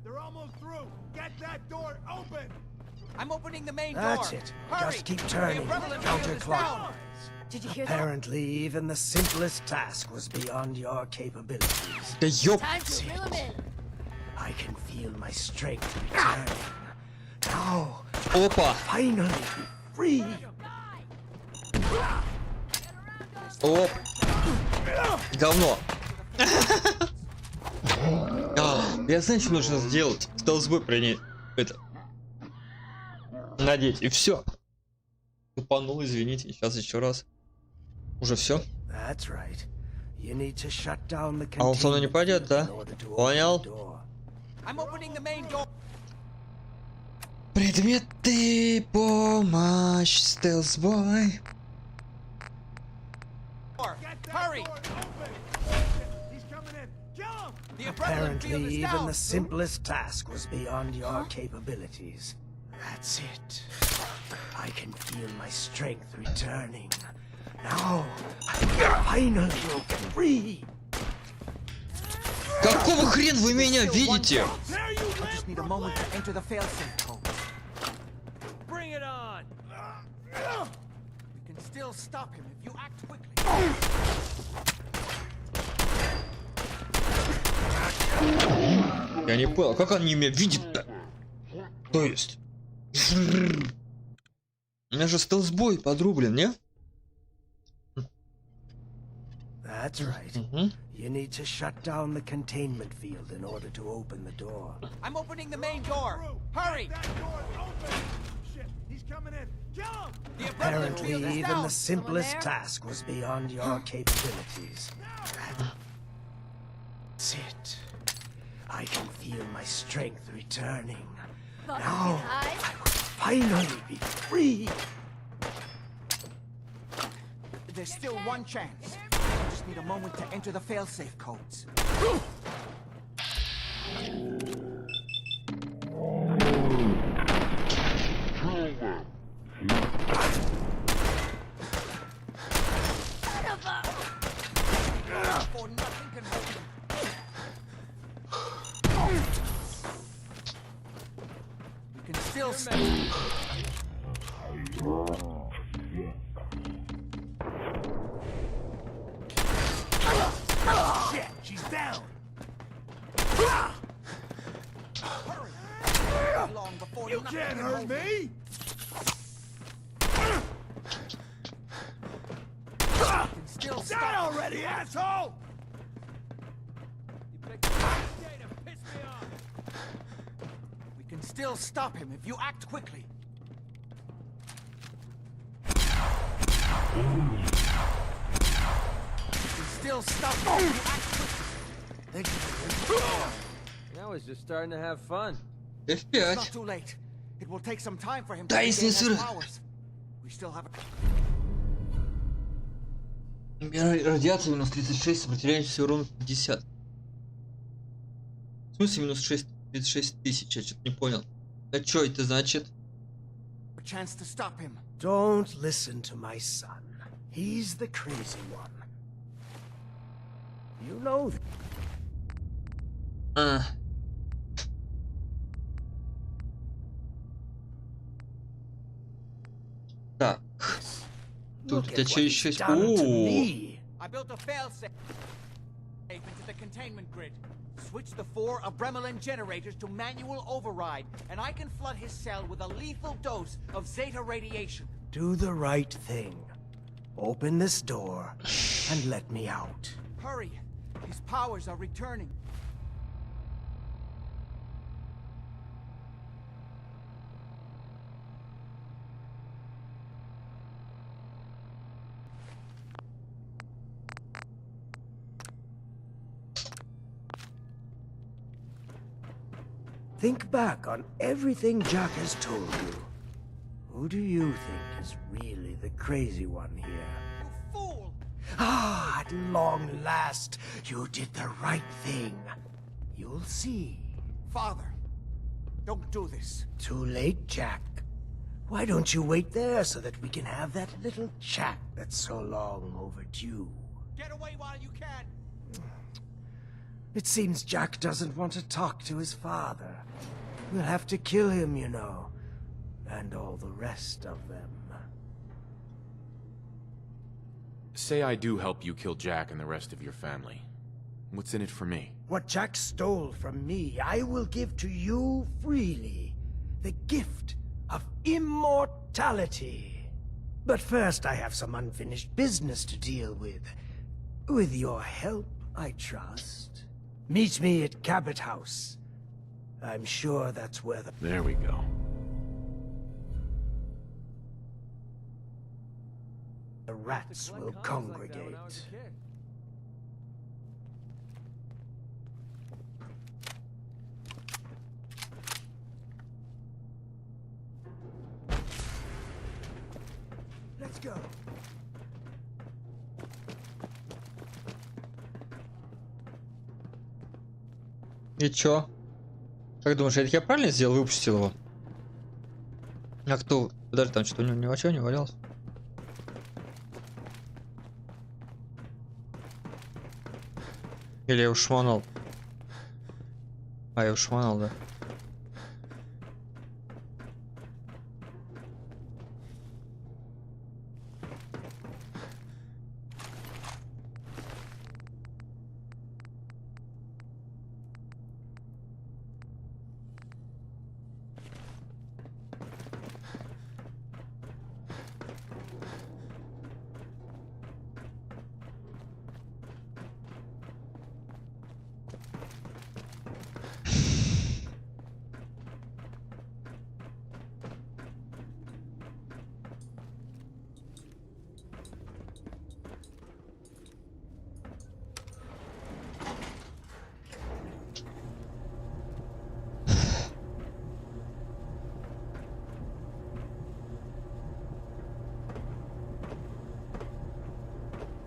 Speaker 15: They're almost through. Get that door open.
Speaker 22: I'm opening the main
Speaker 17: That's
Speaker 22: door.
Speaker 17: it.
Speaker 22: Hurry!
Speaker 17: Just keep turning.
Speaker 22: The umbrella field is down.
Speaker 17: Counterclockwise.
Speaker 5: Did you hear that?
Speaker 17: Apparently, even the simplest task was beyond your capabilities.
Speaker 1: Да ёп.
Speaker 5: Time to reel him in.
Speaker 17: I can feel my strength returning. Now,
Speaker 1: Опа.
Speaker 17: finally be free.
Speaker 1: Оп. Говно. Я знаю, что нужно сделать. Стелсбой принять. Это. Надеть. И все. Тупанул, извините. Сейчас еще раз. Уже все.
Speaker 17: That's right. You need to shut down the
Speaker 1: А он со мной не пойдет, да? Понял.
Speaker 22: I'm opening the main door.
Speaker 1: Предметы, помощь, стелсбой.
Speaker 22: Hurry!
Speaker 15: He's coming in. Kill him.
Speaker 22: The umbrella field
Speaker 17: Apparently,
Speaker 22: is
Speaker 17: even
Speaker 22: down.
Speaker 17: the simplest task was beyond your capabilities. That's it. I can feel my strength returning. Now, I'm finally free.
Speaker 1: Какого хрена вы меня видите?
Speaker 22: I just need a moment to enter the failsafe code.
Speaker 19: Bring it on!
Speaker 22: We can still stop him if you act quickly.
Speaker 1: Я не понял, как они меня видят-то? То есть? У меня же стелсбой подрублен, не?
Speaker 17: That's right. You need to shut down the containment field in order to open the door.
Speaker 22: I'm opening the main door. Hurry!
Speaker 15: That door open. Shit. He's coming in. Kill him.
Speaker 22: The umbrella
Speaker 17: Apparently,
Speaker 22: field is
Speaker 17: even
Speaker 22: down.
Speaker 17: the simplest task was beyond your capabilities. That's it. I can feel my strength returning. Now, I will finally be free.
Speaker 22: There's still one chance. I just need a moment to enter the failsafe codes. For nothing can hold him. still
Speaker 17: Shit, she's down.
Speaker 22: long before
Speaker 17: You can't hurt me.
Speaker 22: Still
Speaker 17: Die already, asshole!
Speaker 22: We can still stop him if you act quickly. We can still stop him if you act quickly.
Speaker 19: Now he's just starting to have fun.
Speaker 22: It's not too late. It will take some time for him to
Speaker 1: Да,
Speaker 22: regain his
Speaker 1: сенсора.
Speaker 22: powers. We still have
Speaker 1: Радиация минус 36, сопротивляющийся урон 50. В смысле минус 36 тысяч? Я что-то не понял. А что это значит?
Speaker 22: a chance to stop him.
Speaker 17: Don't listen to my son. He's the crazy one. You know that.
Speaker 1: Так. Тут у тебя что еще есть?
Speaker 22: I built a failsafe into the containment grid. Switch the 4 Abremelin generators to manual override, and I can flood his cell with a lethal dose of Zeta radiation.
Speaker 17: Do the right thing. Open this door and let me out.
Speaker 22: Hurry! His powers are returning.
Speaker 17: Think back on everything Jack has told you. Who do you think is really the crazy one here?
Speaker 22: You fool!
Speaker 17: Ah, at long last, you did the right thing. You'll see.
Speaker 22: Father, don't do this.
Speaker 17: Too late, Jack. Why don't you wait there so that we can have that little chat that's so long overdue?
Speaker 22: Get away while you can!
Speaker 17: It seems Jack doesn't want to talk to his father. We'll have to kill him, you know. And all the rest of them.
Speaker 4: Say I do help you kill Jack and the rest of your family. What's in it for me?
Speaker 17: What Jack stole from me, I will give to you freely. The gift of immortality. But first I have some unfinished business to deal with. With your help, I trust. Meet me at Cabot House. I'm sure that's where the...
Speaker 4: There we go.
Speaker 17: The rats will congregate. Let's go.
Speaker 1: И чё? Как думаешь, я правильно сделал? Выпустил его? А кто? Подожди, там что-то у него ничего не валялось? Или я его шманал? А, я его шманал, да.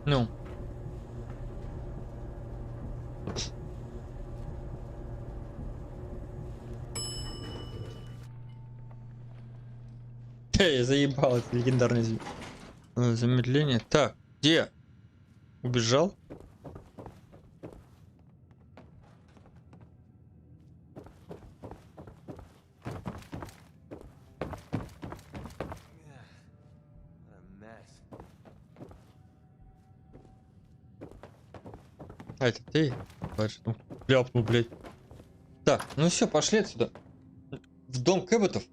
Speaker 1: Ну. Я заебал, это легендарный звук. Замедление. Так, где? Убежал? А, это ты? Дальше, ну, ляпнул, блядь. Так, ну все, пошли отсюда. В дом Кэбботов.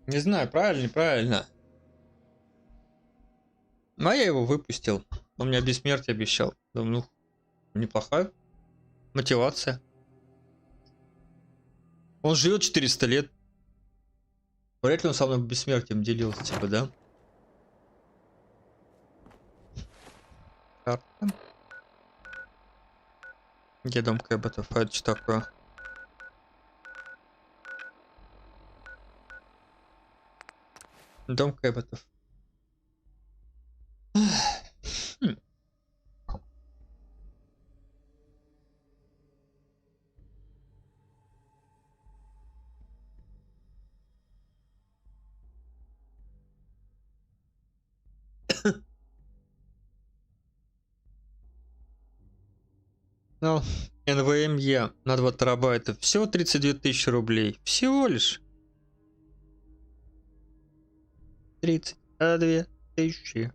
Speaker 1: Не знаю, правильно, неправильно. А я его выпустил. Он мне бессмертие обещал. Думаю, ну, неплохая мотивация. Он живет 400 лет. Вряд ли он со мной бессмертием делился, типа, да? Карта. Где дом Кэбботов? А это что такое? Дом Кэбботов. Хм. Ну, NVMe на 2 терабайта. Всего 32 тысячи рублей. Всего лишь. 32 тысячи.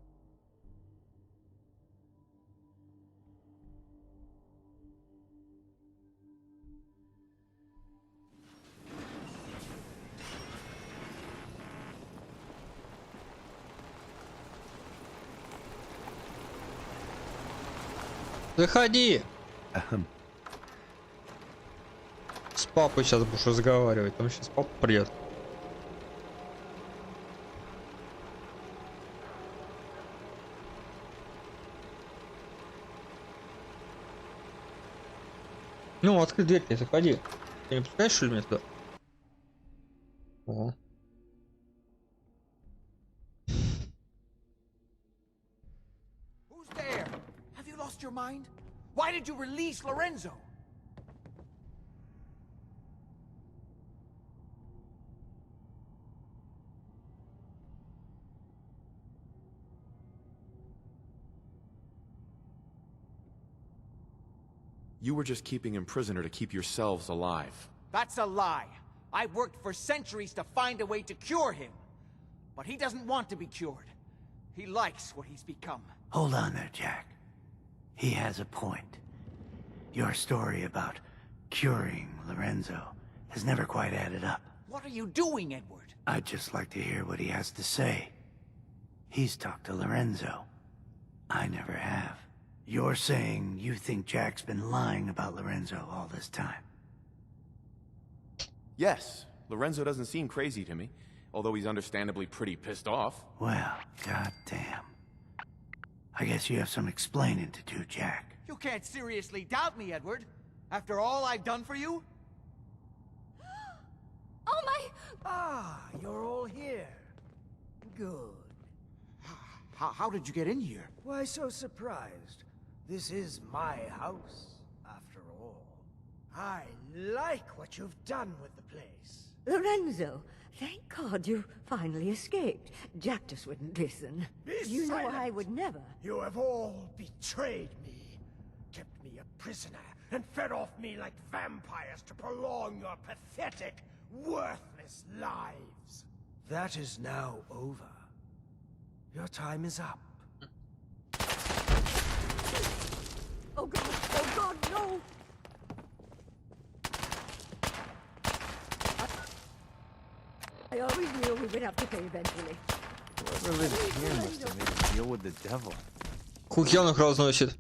Speaker 1: Заходи. С папой сейчас будешь разговаривать. Там сейчас папа придет. Ну, открой дверь, ты заходи. Ты не пускаешь, что ли, меня туда? О.
Speaker 22: Who's there? Have you lost your mind? Why did you release Lorenzo?
Speaker 4: You were just keeping him prisoner to keep yourselves alive.
Speaker 22: That's a lie. I've worked for centuries to find a way to cure him. But he doesn't want to be cured. He likes what he's become.
Speaker 17: Hold on there, Jack. He has a point. Your story about curing Lorenzo has never quite added up.
Speaker 22: What are you doing, Edward?
Speaker 17: I'd just like to hear what he has to say. He's talked to Lorenzo. I never have. You're saying you think Jack's been lying about Lorenzo all this time?
Speaker 4: Yes, Lorenzo doesn't seem crazy to me, although he's understandably pretty pissed off.
Speaker 17: Well, goddamn. I guess you have some explaining to do, Jack.
Speaker 22: You can't seriously doubt me, Edward. After all I've done for you?
Speaker 5: Oh my...
Speaker 17: Ah, you're all here. Good.
Speaker 22: How did you get in here?
Speaker 17: Why so surprised? This is my house, after all. I like what you've done with the place.
Speaker 7: Lorenzo, thank God you finally escaped. Jack just wouldn't listen. You know I would never.
Speaker 17: You have all betrayed me. Kept me a prisoner and fed off me like vampires to prolong your pathetic, worthless lives. That is now over. Your time is up.
Speaker 7: Oh God, no! I always knew we would have to pay eventually.
Speaker 19: Whoever lives here must have made a deal with the devil.
Speaker 1: Кукьянок разносит.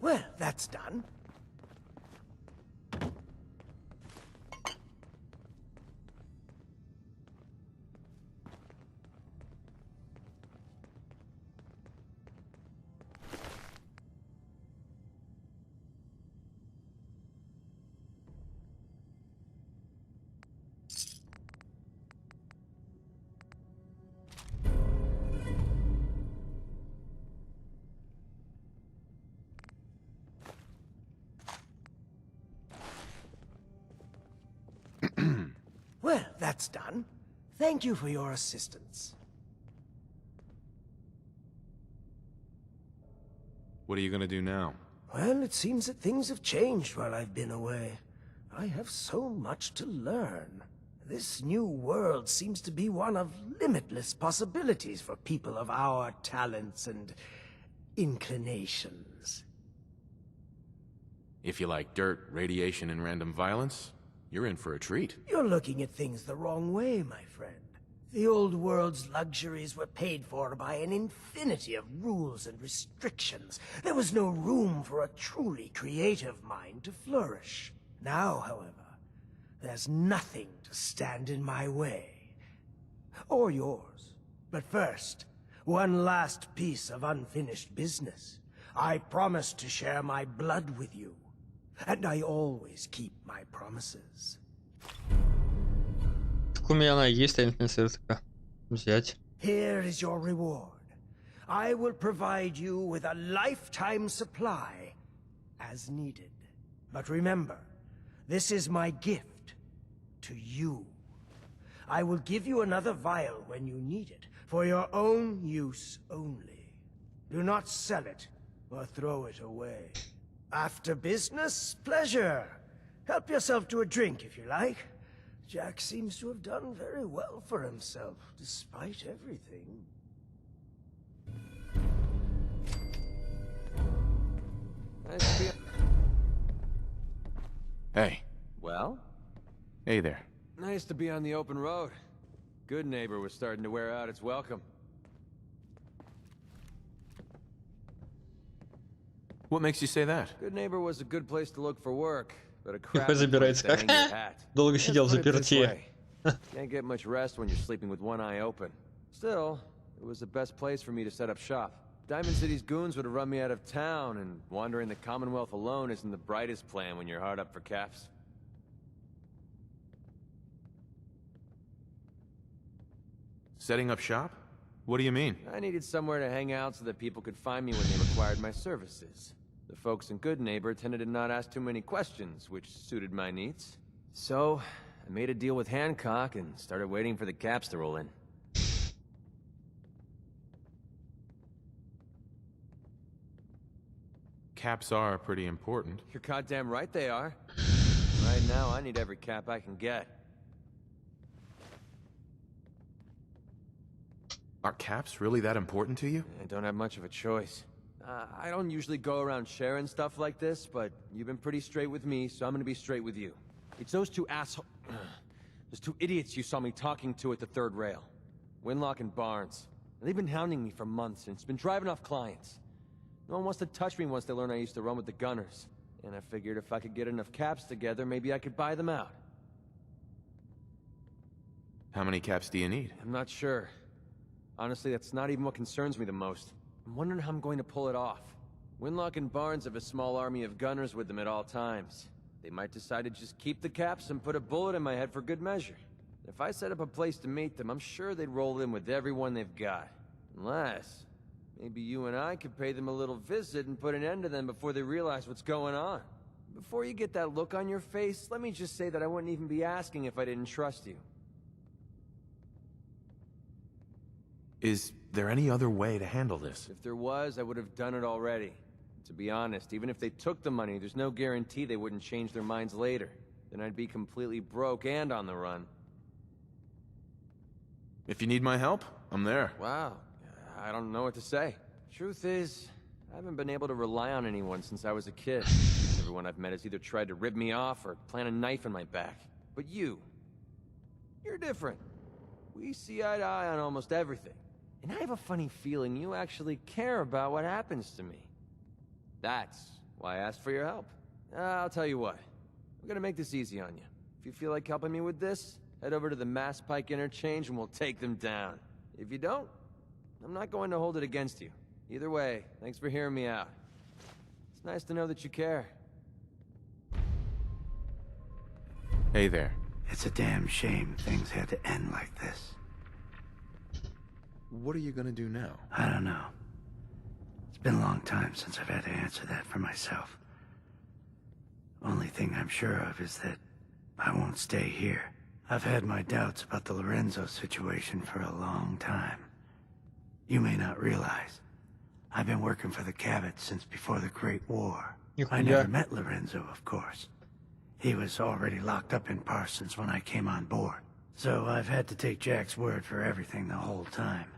Speaker 17: Well, that's done. Well, that's done. Thank you for your assistance.
Speaker 4: What are you gonna do now?
Speaker 17: Well, it seems that things have changed while I've been away. I have so much to learn. This new world seems to be one of limitless possibilities for people of our talents and inclinations.
Speaker 4: If you like dirt, radiation, and random violence, you're in for a treat.
Speaker 17: You're looking at things the wrong way, my friend. The old world's luxuries were paid for by an infinity of rules and restrictions. There was no room for a truly creative mind to flourish. Now, however, there's nothing to stand in my way. Or yours. But first, one last piece of unfinished business. I promised to share my blood with you. And I always keep my promises.
Speaker 1: Так у меня она есть, таинственная ссылка. Взять.
Speaker 17: Here is your reward. I will provide you with a lifetime supply, as needed. But remember, this is my gift to you. I will give you another vial when you need it, for your own use only. Do not sell it, or throw it away. After business, pleasure. Help yourself to a drink if you like. Jack seems to have done very well for himself, despite everything.
Speaker 19: Nice to be...
Speaker 4: Hey.
Speaker 19: Well?
Speaker 4: Hey there.
Speaker 19: Nice to be on the open road. Good Neighbor was starting to wear out its welcome.
Speaker 4: What makes you say that?
Speaker 19: Good Neighbor was a good place to look for work, but a crap
Speaker 1: Забирается
Speaker 19: place
Speaker 1: как.
Speaker 19: to hang your hat.
Speaker 1: Долго сидел в
Speaker 19: Let's put it this
Speaker 1: заперти.
Speaker 19: way. Can't get much rest when you're sleeping with one eye open. Still, it was the best place for me to set up shop. Diamond City's goons would have run me out of town, and wandering the Commonwealth alone isn't the brightest plan when you're hard up for caps.
Speaker 4: Setting up shop? What do you mean?
Speaker 19: I needed somewhere to hang out so that people could find me when they required my services. The folks in Good Neighbor tended to not ask too many questions, which suited my needs. So, I made a deal with Hancock and started waiting for the caps to roll in.
Speaker 4: Caps are pretty important.
Speaker 19: You're goddamn right they are. Right now, I need every cap I can get.
Speaker 4: Are caps really that important to you?
Speaker 19: I don't have much of a choice. I don't usually go around sharing stuff like this, but you've been pretty straight with me, so I'm gonna be straight with you. It's those two those two idiots you saw me talking to at the third rail. Winlock and Barnes. They've been hounding me for months, and it's been driving off clients. No one wants to touch me once they learn I used to run with the Gunners. And I figured if I could get enough caps together, maybe I could buy them out.
Speaker 4: How many caps do you need?
Speaker 19: I'm not sure. Honestly, that's not even what concerns me the most. I'm wondering how I'm going to pull it off. Winlock and Barnes have a small army of gunners with them at all times. They might decide to just keep the caps and put a bullet in my head for good measure. If I set up a place to meet them, I'm sure they'd roll in with everyone they've got. Unless, maybe you and I could pay them a little visit and put an end to them before they realize what's going on. Before you get that look on your face, let me just say that I wouldn't even be asking if I didn't trust you.
Speaker 4: Is there any other way to handle this?
Speaker 19: If there was, I would have done it already. To be honest, even if they took the money, there's no guarantee they wouldn't change their minds later. Then I'd be completely broke and on the run.
Speaker 4: If you need my help, I'm there.
Speaker 19: Wow. I don't know what to say. Truth is, I haven't been able to rely on anyone since I was a kid. Everyone I've met has either tried to rip me off or plant a knife in my back. But you're different. We see eye to eye on almost everything. And I have a funny feeling you actually care about what happens to me. That's why I asked for your help. I'll tell you what. I'm gonna make this easy on you. If you feel like helping me with this, head over to the Mass Pike Interchange and we'll take them down. If you don't, I'm not going to hold it against you. Either way, thanks for hearing me out. It's nice to know that you care.
Speaker 4: Hey there.
Speaker 17: It's a damn shame things had to end like this.
Speaker 4: What are you gonna do now?
Speaker 17: I don't know. It's been a long time since I've had to answer that for myself. Only thing I'm sure of is that I won't stay here. I've had my doubts about the Lorenzo situation for a long time. You may not realize, I've been working for the Cabots since before the Great War. I
Speaker 1: Нихуя.
Speaker 17: never met Lorenzo, of course. He was already locked up in Parsons when I came on board. So I've had to take Jack's word for everything the whole time.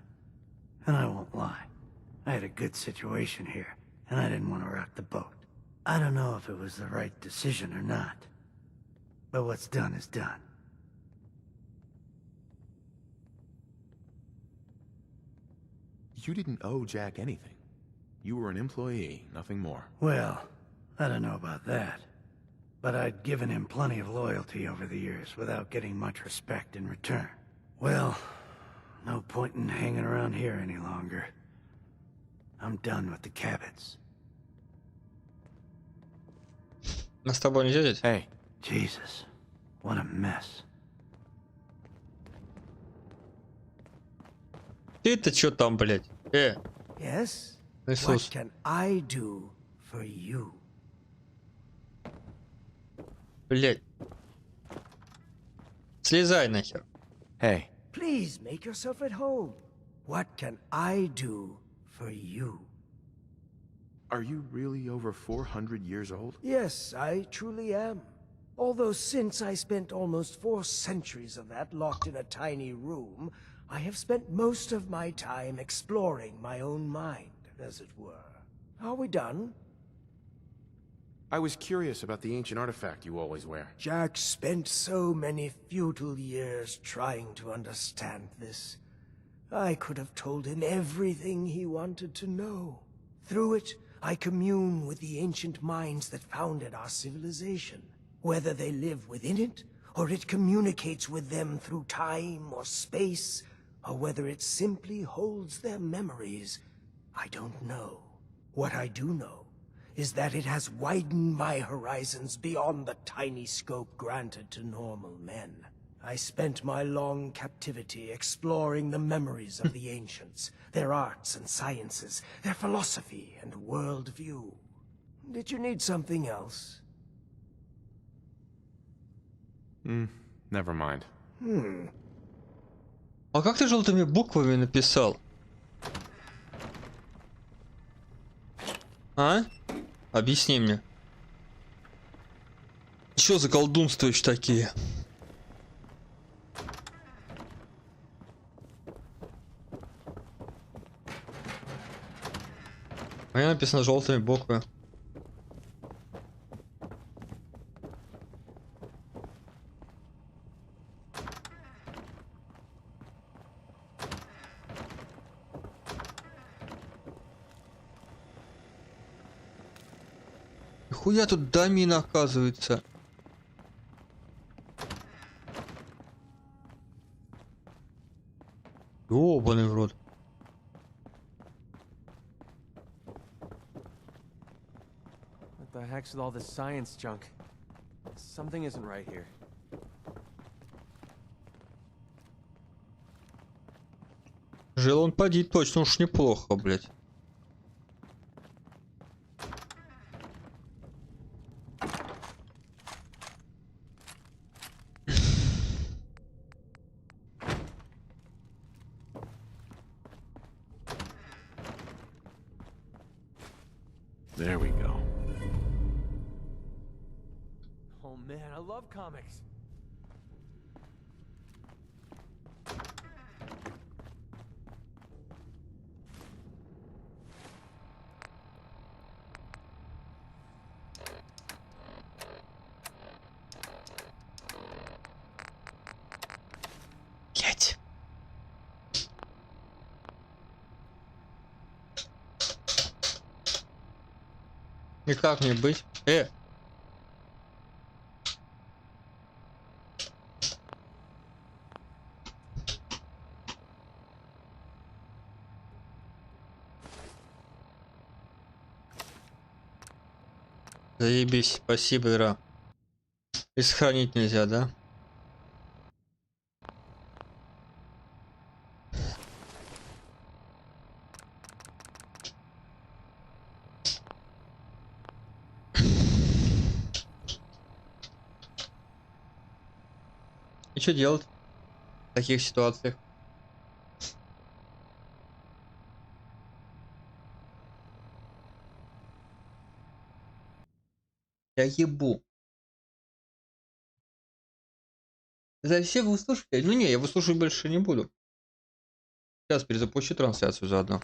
Speaker 17: And I won't lie. I had a good situation here, and I didn't want to rock the boat. I don't know if it was the right decision or not. But what's done is done.
Speaker 4: You didn't owe Jack anything. You were an employee, nothing more.
Speaker 17: Well, I don't know about that. But I'd given him plenty of loyalty over the years without getting much respect in return. Well, no point in hanging around here any longer. I'm done with the Cabots.
Speaker 1: Нас с тобой нельзя здесь?
Speaker 17: Hey. Jesus. What a mess.
Speaker 1: Ты-то чё там, блядь?
Speaker 17: Yes?
Speaker 1: Иисус.
Speaker 17: What can I do for you?
Speaker 1: Блядь. Слезай нахер.
Speaker 19: Hey.
Speaker 17: Please make yourself at home. What can I do for you?
Speaker 4: Are you really over 400 years old?
Speaker 17: Yes, I truly am. Although since I spent almost 4 centuries of that locked in a tiny room, I have spent most of my time exploring my own mind, as it were. Are we done?
Speaker 4: I was curious about the ancient artifact you always wear.
Speaker 17: Jack spent so many futile years trying to understand this. I could have told him everything he wanted to know. Through it, I commune with the ancient minds that founded our civilization. Whether they live within it, or it communicates with them through time or space, or whether it simply holds their memories, I don't know. What I do know is that it has widened my horizons beyond the tiny scope granted to normal men. I spent my long captivity exploring the memories of the ancients, their arts and sciences, their philosophy and worldview. Did you need something else?
Speaker 4: Never mind.
Speaker 1: А как ты желтыми буквами написал? А? Объясни мне. Чё за колдунства еще такие? У меня написано желтыми буквами. Нихуя тут домина оказывается. Ёбаный в рот.
Speaker 19: What the heck's with all this science junk? Something isn't right here.
Speaker 1: Жил он поди точно уж неплохо, блядь.
Speaker 4: There we go.
Speaker 19: Oh man, I love comics.
Speaker 1: Блядь. И как мне быть? Заебись, спасибо, игра. И сохранить нельзя, да? И что делать в таких ситуациях? Я ебу. За все выслушивать? Ну не, я выслушивать больше не буду. Сейчас перезапущу трансляцию заодно.